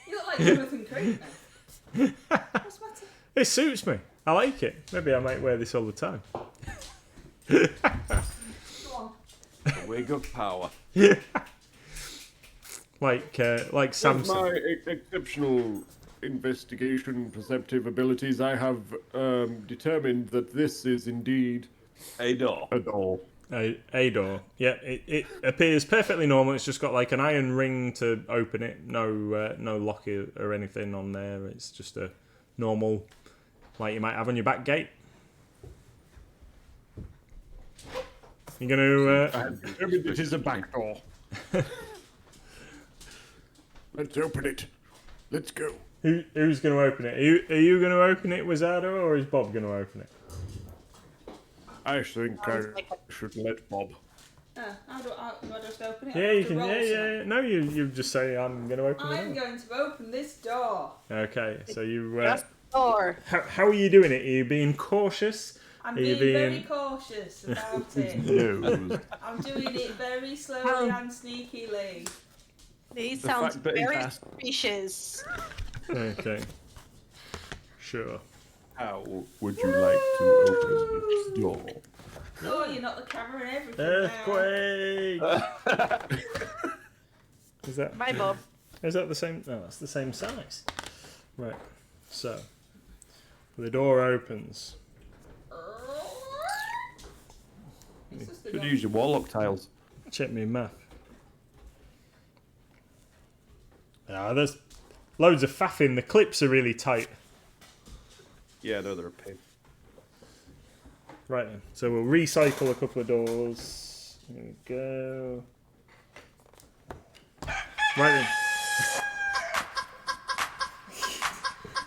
You look like Jonathan Crane now. What's the matter? It suits me. I like it. Maybe I might wear this all the time. Go on. The wig of power. Like With Samson. my exceptional investigation perceptive abilities, I have determined that this is indeed A door. a door. A door. Yeah, it appears perfectly normal. It's just got like an iron ring to open it. No lock or anything on there. It's just a normal, like you might have on your back gate. You're gonna. I have determined it is a back door. Let's open it. Let's go. Who's gonna open it? Are you gonna open it, Wizardo, or is Bob gonna open it? I think I should let Bob. How do I just open it? Yeah, I you have to can. roll Yeah. something. No, you just say I'm gonna open I'm it. going to open this door. Okay, so you. Just door. How are you doing it? Are you being cautious? I'm Are you being very being- cautious about it. No. I'm doing it very slowly and sneakily. These The sounds fact that he very has- suspicious. Okay. Sure. How would you like to open this door? Oh, you're not the camera and everything now. Earthquake! Is that? Bye, Bob. Is that the same? No, that's the same size. Right. So the door opens. It's just the Should dog. use your warlock tiles. Check me map. Ah, there's loads of faffing. The clips are really tight. Yeah, no, they're a pain. Right then. So we'll recycle a couple of doors. Here we go. Right then.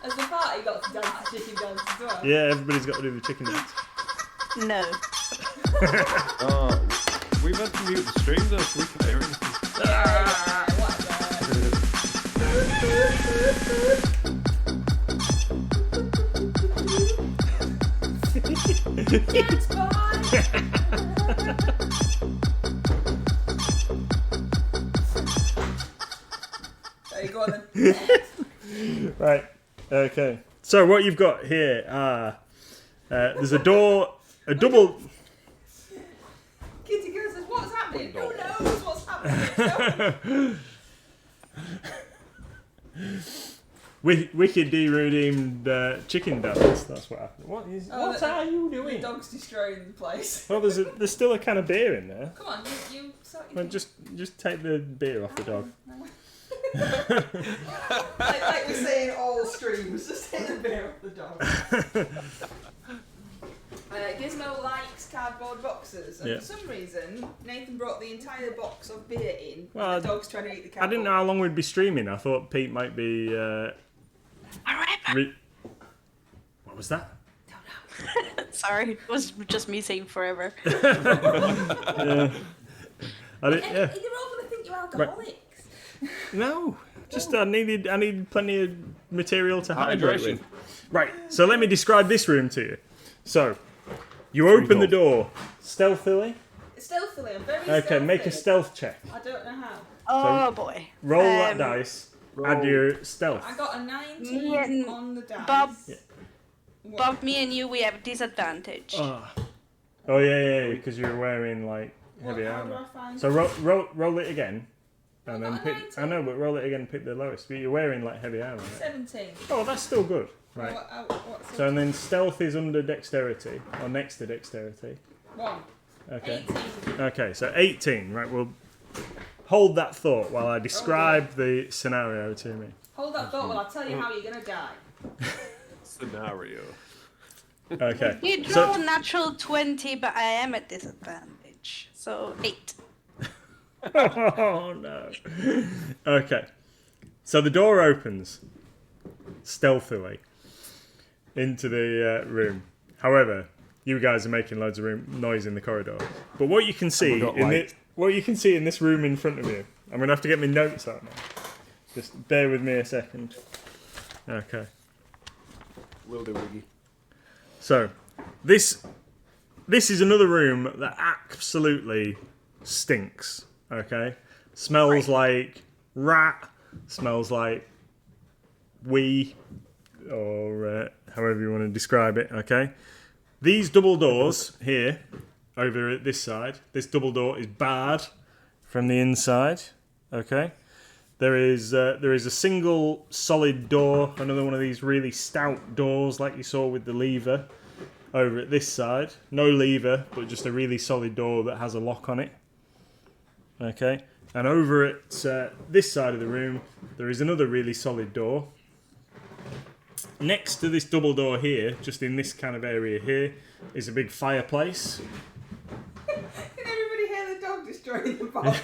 Has the party got to dance the chicken dance as well? Yeah, everybody's got to do the chicken dance. No. We meant to mute the stream though, so we can hear anything. Yeah, whatever. Yes, bye. There you go then. Right. Okay. So what you've got here are there's a door, a double. Kitty girl says, "What's happening? Who knows what's happening?" Wicked de-redeemed chicken dance. That's what happened. What Oh, are you The doing? dog's destroying the place. Well, there's still a can of beer in there. Come on, you sort your Well, just take the beer off the dog. like we say in all streams, just take the beer off the dog. Gizmo likes cardboard boxes, and Yeah. for some reason, Nathan brought the entire box of beer in. Well, and the dog's trying to eat the I cardboard. didn't know how long we'd be streaming. I thought Pete might be. What was that? Sorry, it was just me saying forever. Yeah. I didn't, yeah. They're all going to think you're alcoholics. No, just I needed plenty of material to hydrate Hydration. with. Right, so let me describe this room to you. So, you open the door stealthily. Stealthily, I'm very Okay, stealthy. make a stealth check. I don't know how. Oh boy. Roll that dice. Add your stealth. I got a 19 Me and on the dice. Bob, What? Bob, me and you, we have disadvantage. Oh yeah, because you're wearing like heavy How do armor. I find So roll it again, and then got a pick. 19. I know, but roll it again. And pick the lowest. But you're wearing like heavy armor. Right? 17. Oh, that's still good. Right. What's So and then stealth is under dexterity or next to dexterity. 1. Okay. 18. Okay, so 18. Right, we'll hold that thought while I describe the scenario to me. Hold that thought while I tell you how you're going to die. Scenario. Okay. You draw a natural 20, but I am at disadvantage. So 8. Oh no. Okay. So the door opens stealthily into the room. However, you guys are making loads of noise in the corridor. But what you can see in this room in front of you, I'm going to have to get my notes out now. Just bear with me a second. Okay. Will do, Wiggy. So, this is another room that absolutely stinks. Okay, smells like rat, smells like wee, or however you want to describe it. Okay, these double doors here, over at this side, this double door is barred from the inside. Okay. There is a single solid door, another one of these really stout doors like you saw with the lever over at this side. No lever, but just a really solid door that has a lock on it. Okay, and over at this side of the room, there is another really solid door. Next to this double door here, just in this kind of area here, is a big fireplace. Can everybody hear the dog destroying the box?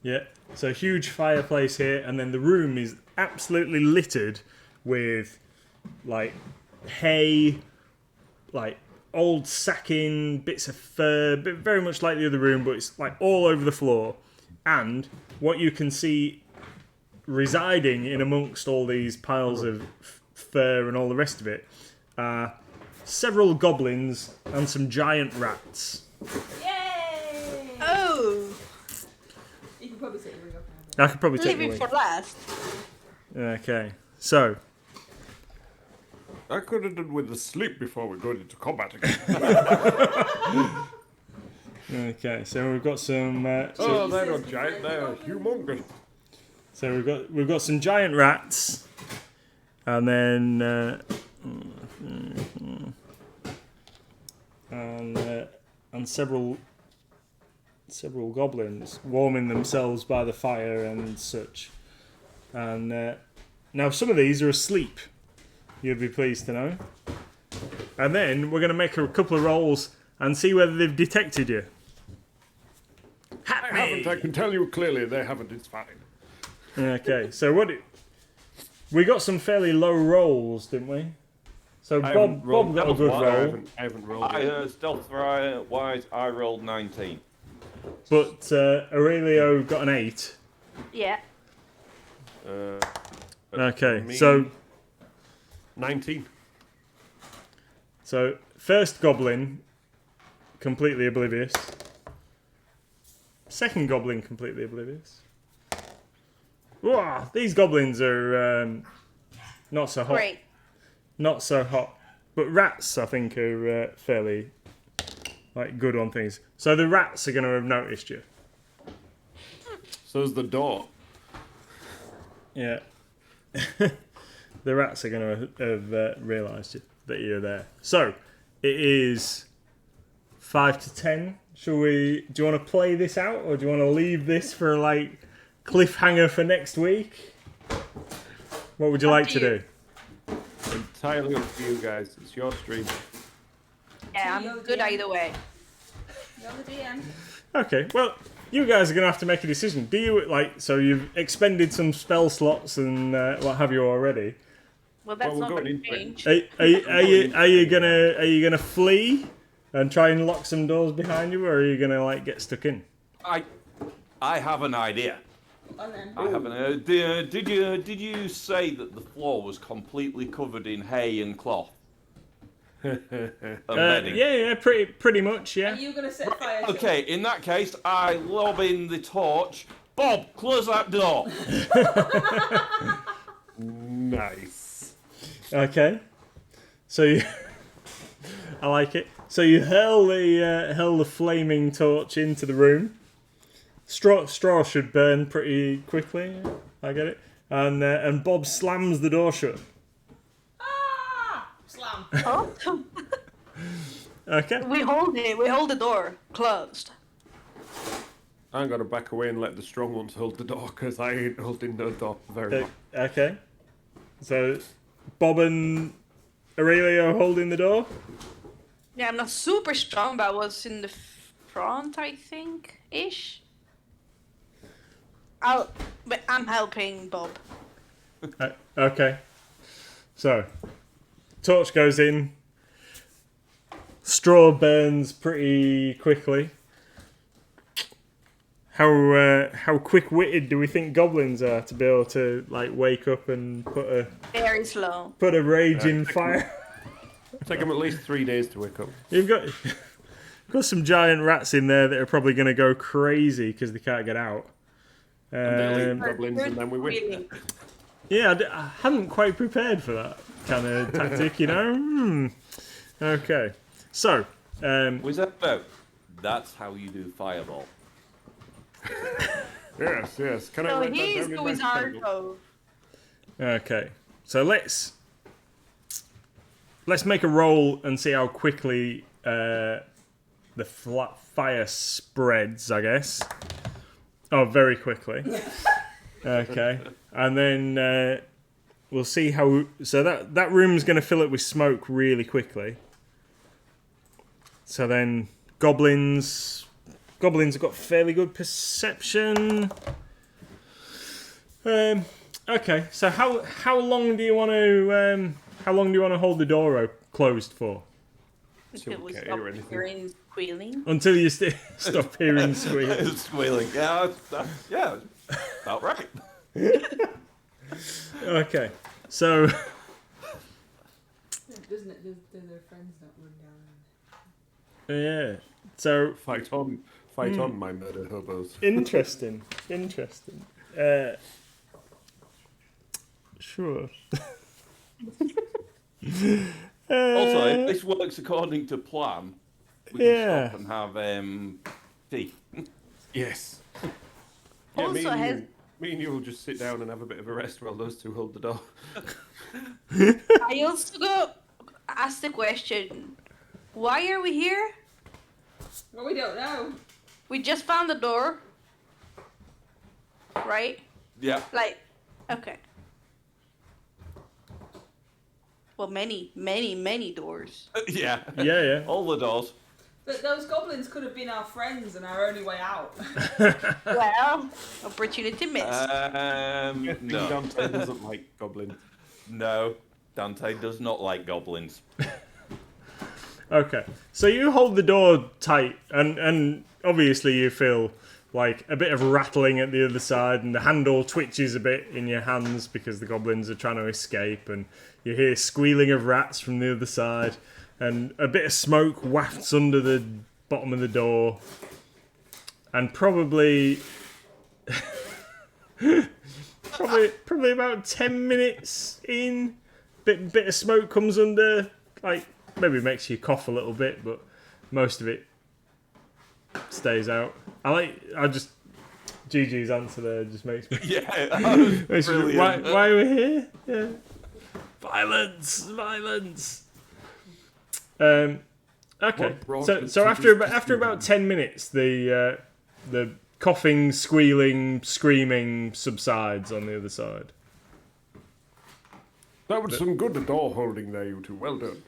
Yeah, so huge fireplace here, and then the room is absolutely littered with like hay, like old sacking, bits of fur, very much like the other room, but it's like all over the floor. And what you can see residing in amongst all these piles of fur and all the rest of it are several goblins and some giant rats. Yay! Oh! You can probably see it. I could probably take the Leave it wing. for last. Okay, so I could have done with the sleep before we go into combat again. okay, so we've got some. Oh, they're not giant. They're humongous. So we've got some giant rats, and then and several goblins warming themselves by the fire and such. And now some of these are asleep. You'd be pleased to know. And then we're going to make a couple of rolls and see whether they've detected you. I haven't. I can tell you clearly they haven't. It's fine. Okay, so we got some fairly low rolls, didn't we? So Bob got a good roll, I haven't rolled. Stealth wise, I rolled 19. but Aurelio got an 8. Yeah. Okay, me- so 19. first goblin, completely oblivious. Second goblin, completely oblivious. Whoa, these goblins are not so hot. Great. Not so hot. But rats, I think, are fairly good on things. So the rats are going to have noticed you. So's the door. Yeah. The rats are going to have realised that you're there. So it is 5 to 10. Do you want to play this out, or do you want to leave this for cliffhanger for next week? What would you like to do? Entirely up to you guys. It's your stream. Yeah, I'm good either way. You're the DM. Okay, well, you guys are going to have to make a decision. Do you, so you've expended some spell slots and what have you already. Well, that's Well, we're not going going to into change. Are you gonna flee and try and lock some doors behind you, or are you gonna get stuck in? I have an idea. And then. I have an did you say that the floor was completely covered in hay and cloth? And bedding? Yeah, pretty much, Are yeah. you going to set fire to it? Okay, in that case, I lob in the torch. Bob, close that door. Nice. Okay, so you, I like it. So you hurl the flaming torch into the room. Straw should burn pretty quickly. I get it. And Bob slams the door shut. Ah! Slam. Oh, Okay. we hold it. We hold the door closed. I'm gonna back away and let the strong ones hold the door, because I ain't holding the door very long. Okay. So Bob and Aurelio holding the door. Yeah, I'm not super strong, but I was in the front, I think, ish. But I'm helping Bob. Okay. So, torch goes in. Straw burns pretty quickly. How quick-witted do we think goblins are to be able to wake up and put Very slow. a raging fire? Take them at least 3 days to wake up. You've got some giant rats in there that are probably going to go crazy because they can't get out. And they'll eat goblins, and then we win. Really. Yeah, I hadn't quite prepared for that kind of tactic, you know. Okay, so Was that no? That's how you do fireball. Yes. Can I So write that he's down in the my wizard. spell? okay, so let's make a roll and see how quickly the fire spreads, I guess. Oh, very quickly. Okay, and then we'll see how. So that room's going to fill up with smoke really quickly. So then goblins have got fairly good perception. Okay, so how long do you want to hold the door closed for? Until we okay stop or anything. hearing squealing. Until you stop hearing squealing. Squealing. Yeah, yeah, about right. Okay, so Doesn't it? Do their friends not run down? yeah, so Fight on, my murder hobos. interesting. Sure. Also, if this works according to plan, we can Yeah. stop and have tea. Yes. Yeah, Also has- me and you will just sit down and have a bit of a rest while those two hold the door. I also go ask the question, why are we here? Well, we don't know. We just found the door. Right? Yeah. Like, okay. Well, many, many, many doors. Yeah. Yeah. All the doors. But those goblins could have been our friends and our only way out. Well, opportunity missed. No. Dante doesn't like goblins. No. Dante does not like goblins. Okay, so you hold the door tight, and obviously you feel like a bit of rattling at the other side, and the handle twitches a bit in your hands because the goblins are trying to escape, and you hear squealing of rats from the other side, and a bit of smoke wafts under the bottom of the door, and probably about 10 minutes in, bit of smoke comes under, like. Maybe makes you cough a little bit, but most of it stays out. Gigi's answer there just makes me. Yeah. Makes me Brilliant. why are we here? Yeah. Violence. Okay. What brought So us so to after this about 10 minutes, the coughing, squealing, screaming subsides on the other side. That was some good door holding there, you two. Well done.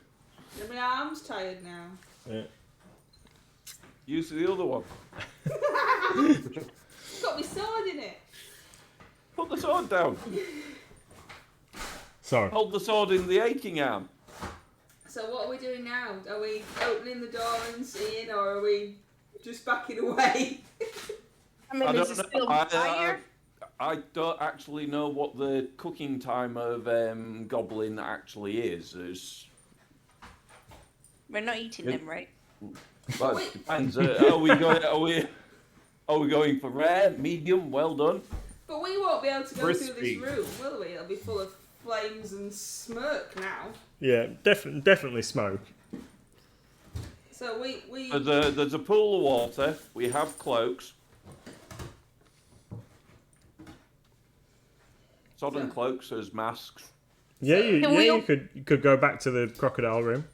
And my arm's tired now. Yeah. Use the other one. It's got my sword in it. Put the sword down. Sorry. Hold the sword in the aching arm. So what are we doing now? Are we opening the door and seeing, or are we just backing away? I mean, is it still fire? I don't actually know what the cooking time of goblin actually is. We're not eating them, right? Well, it depends. Are we going for rare, medium, well done? But we won't be able to go through Crispy. this room, will we? It'll be full of flames and smoke now. Yeah, definitely smoke. So we There's a pool of water. We have cloaks. Sodden cloaks as masks. Yeah, Can we you could go back to the crocodile room.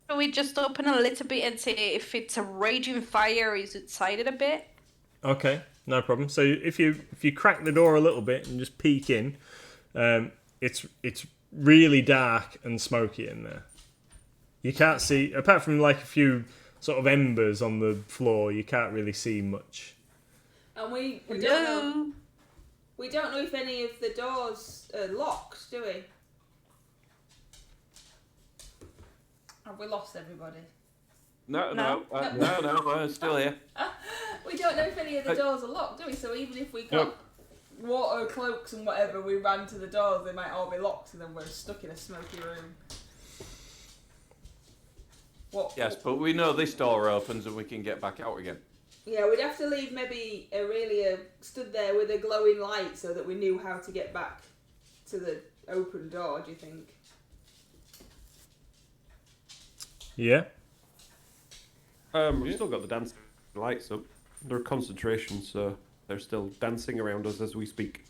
Can we just open a little bit and see if it's a raging fire or is it sided a bit? Okay, no problem. So if you crack the door a little bit and just peek in, it's really dark and smoky in there. You can't see, apart from like a few sort of embers on the floor, you can't really see much. and we don't Hello? know. We don't know if any of the doors are locked, do we? Have we lost everybody? No, still here. We don't know if any of the doors are locked, do we? So even if we got water, cloaks and whatever, we ran to the doors, they might all be locked and then we're stuck in a smoky room. What? Yes, but we know this door opens and we can get back out again. Yeah, we'd have to leave maybe Aurelia stood there with a glowing light so that we knew how to get back to the open door, do you think? Yeah. We've still got the dancing lights up. They're concentration, so they're still dancing around us as we speak.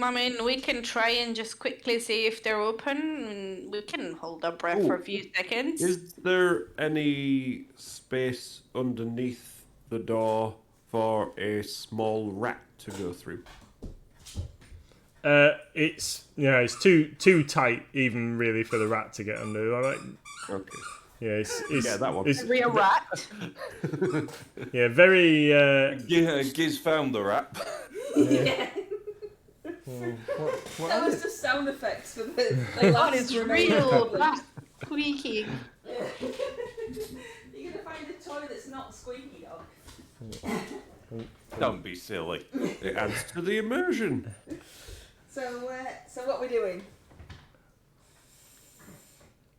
I mean, we can try and just quickly see if they're open. And we can hold our breath for a few seconds. Is there any space underneath the door for a small rat to go through? It's too tight even really for the rat to get under. Like, Okay. yeah, it's Yeah, that one. It's, Real rat. yeah, very. Giz found the rat. Yeah. What That was just sound effects for the last It's remaining real goblin. rat squeaking. You're gonna find a toy that's not squeaky dog. Don't be silly. It adds to the immersion. So what are we doing?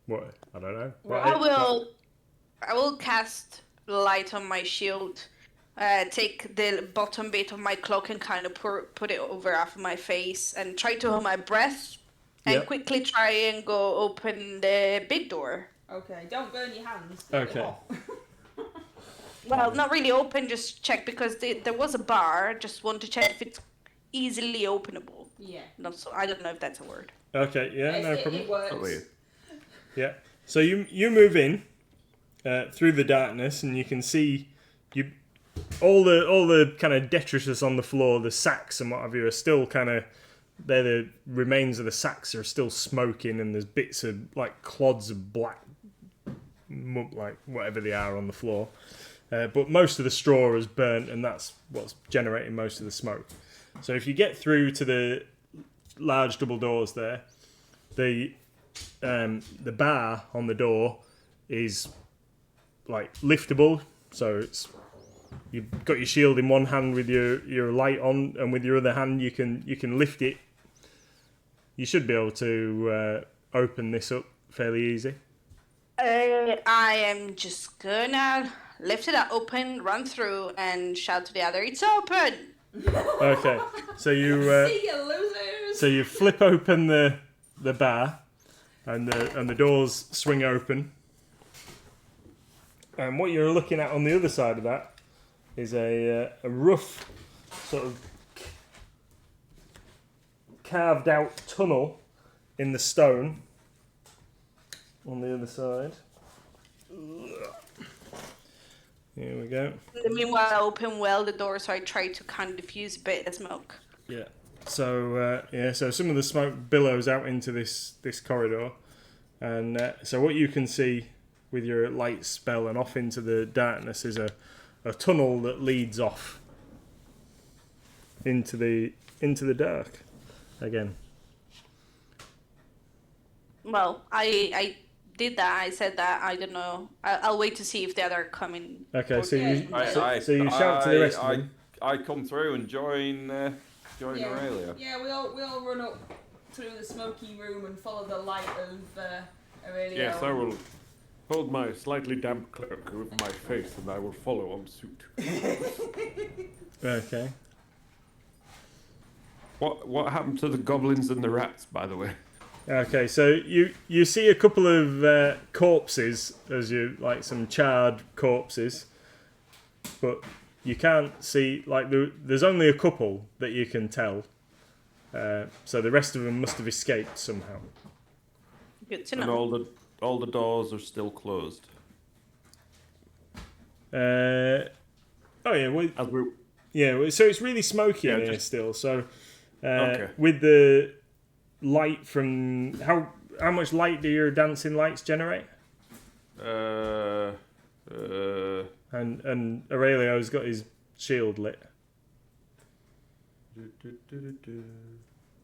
What? I don't know. I will cast light on my shield. Take the bottom bit of my cloak and kind of put it over half of my face and try to hold my breath and quickly try and go open the big door. Okay, don't burn your hands. Okay. Well, not really open, just check because there was a bar. Just want to check if it's easily openable. Yeah. I don't know if that's a word. Okay, yeah, no problem. It works. Oh, weird. Yeah. So you move in through the darkness, and you can see all the kind of detritus on the floor, the sacks and what have you, are still kind of the remains of the sacks are still smoking, and there's bits of like clods of black, like whatever they are on the floor. But most of the straw is burnt, and that's what's generating most of the smoke. So if you get through to the large double doors there, the bar on the door is like liftable, so you've got your shield in one hand with your light on, and with your other hand you can lift it. You should be able to open this up fairly easy. I am just gonna lift it up, open, run through, and shout to the other, "It's open!" Okay, so you See you losers. so you flip open the bar, and the doors swing open. And what you're looking at on the other side of that is a rough sort of carved out tunnel in the stone on the other side. Here we go. Meanwhile, I open well the door, so I try to kind of diffuse a bit of smoke. Yeah. So so some of the smoke billows out into this corridor, and so what you can see with your light spell and off into the darkness is a tunnel that leads off into the dark again. Well, I did that. I said that. I don't know. I'll wait to see if the other coming. Okay, so you Yeah. so you shout to the rest of them. I come through and join Aurelia. Yeah, we all run up through the smoky room and follow the light of Aurelia. Yes, I will hold my slightly damp cloak over my face, and I will follow on suit. Okay. What happened to the goblins and the rats, by the way? Okay, so you see a couple of corpses, as you like some charred corpses, but you can't see there's only a couple that you can tell. So the rest of them must have escaped somehow. Good to And know. all the doors are still closed. Oh yeah, As we so it's really smoky in Yeah, here just- still. So Okay. with the light from how much light do your dancing lights generate? And Aurelio's got his shield lit.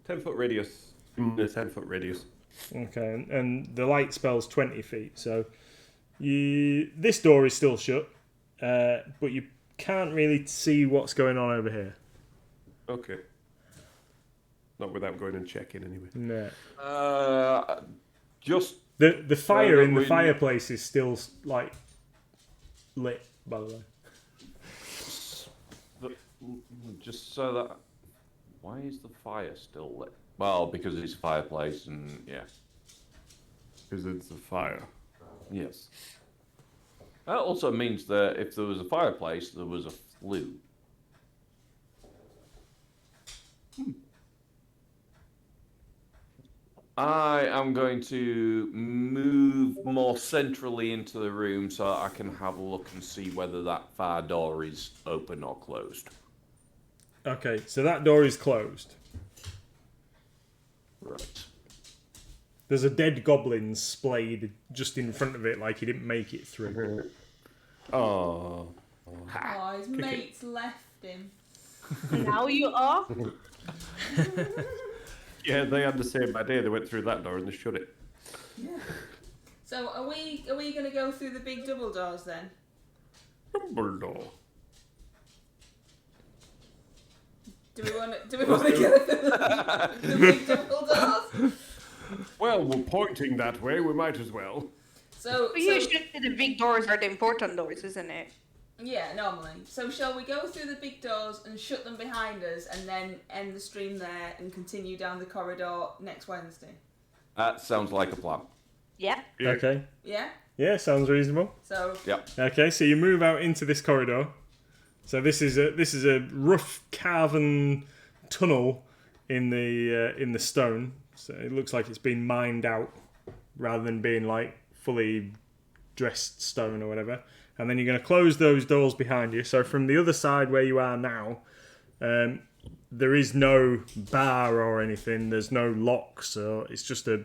10-foot radius. The 10-foot radius. Okay, and the light spell's 20 feet. So this door is still shut, but you can't really see what's going on over here. Okay. Not without going and checking anyway. No. Just The fire that in the we- fireplace is still like lit, by the way. just so that. Why is the fire still lit? Well, because it's a fireplace, and yeah, Because it's a fire. yes. That also means that if there was a fireplace, there was a flue. I am going to move more centrally into the room so I can have a look and see whether that far door is open or closed. Okay, so that door is closed. Right. There's a dead goblin splayed just in front of it, like he didn't make it through. Oh. Oh, his mates left him. Now you are. Yeah, they had the same idea. They went through that door and they shut it. So are we gonna go through the big double doors then? Dumbledore. Do we want to go through the big double doors? Well, we're pointing that way. We might as well. So, Usually the big doors are the important doors, isn't it? yeah, normally. So shall we go through the big doors and shut them behind us and then end the stream there and continue down the corridor next Wednesday? That sounds like a plan. Yeah. Yeah. Okay. Yeah? Yeah, sounds reasonable. So, Yep. Okay, so you move out into this corridor. So this is a rough carven tunnel in the stone. So it looks like it's been mined out rather than being like fully dressed stone or whatever. And then you're going to close those doors behind you. So from the other side where you are now, there is no bar or anything. There's no locks. So it's just a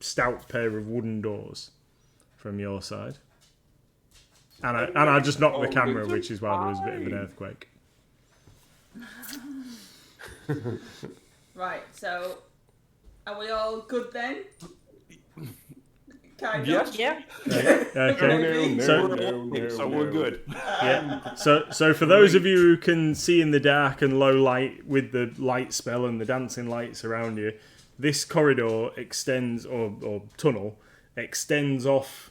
stout pair of wooden doors from your side. And I just knocked the camera, which is why there was a bit of an earthquake. right, so are we all good then? Kind Yes. of. Yeah. Okay. So we're good. Yeah. So for those of you who can see in the dark and low light with the light spell and the dancing lights around you, this corridor extends or tunnel extends off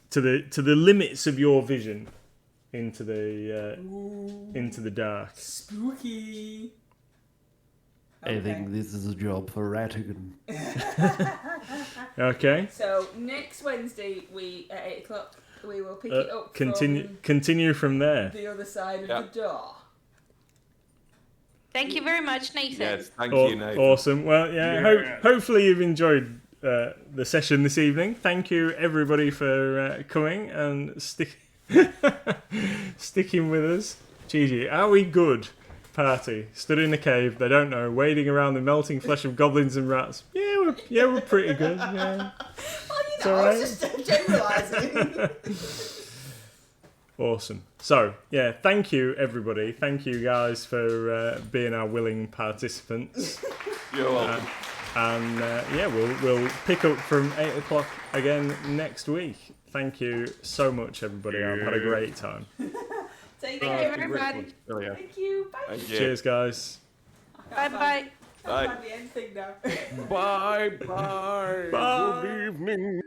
to the limits of your vision into the dark. Spooky. I think this is a job for Rattigan. Okay. So next Wednesday at 8:00 we will pick it up Continue from there. from the other side of Yep. the door. Thank you very much, Nathan. Yes, thank you, Nathan. Awesome. Well, yeah. Hopefully you've enjoyed the session this evening. Thank you everybody for coming and sticking with us. Gigi, are we good? Party stood in a cave. They don't know, wading around the melting flesh of goblins and rats. Yeah, we're pretty good. Yeah. Well, I alright. was just generalising. Awesome. So, yeah, thank you, everybody. Thank you, guys, for being our willing participants. You're welcome. And, yeah, we'll pick up from 8 o'clock again next week. Thank you so much, everybody. I've had a great time. Take Thank care. you very much. Thank you. Bye. Thank you. Cheers, guys. I can't Bye-bye. find the end thing now. Bye. Bye. Good evening.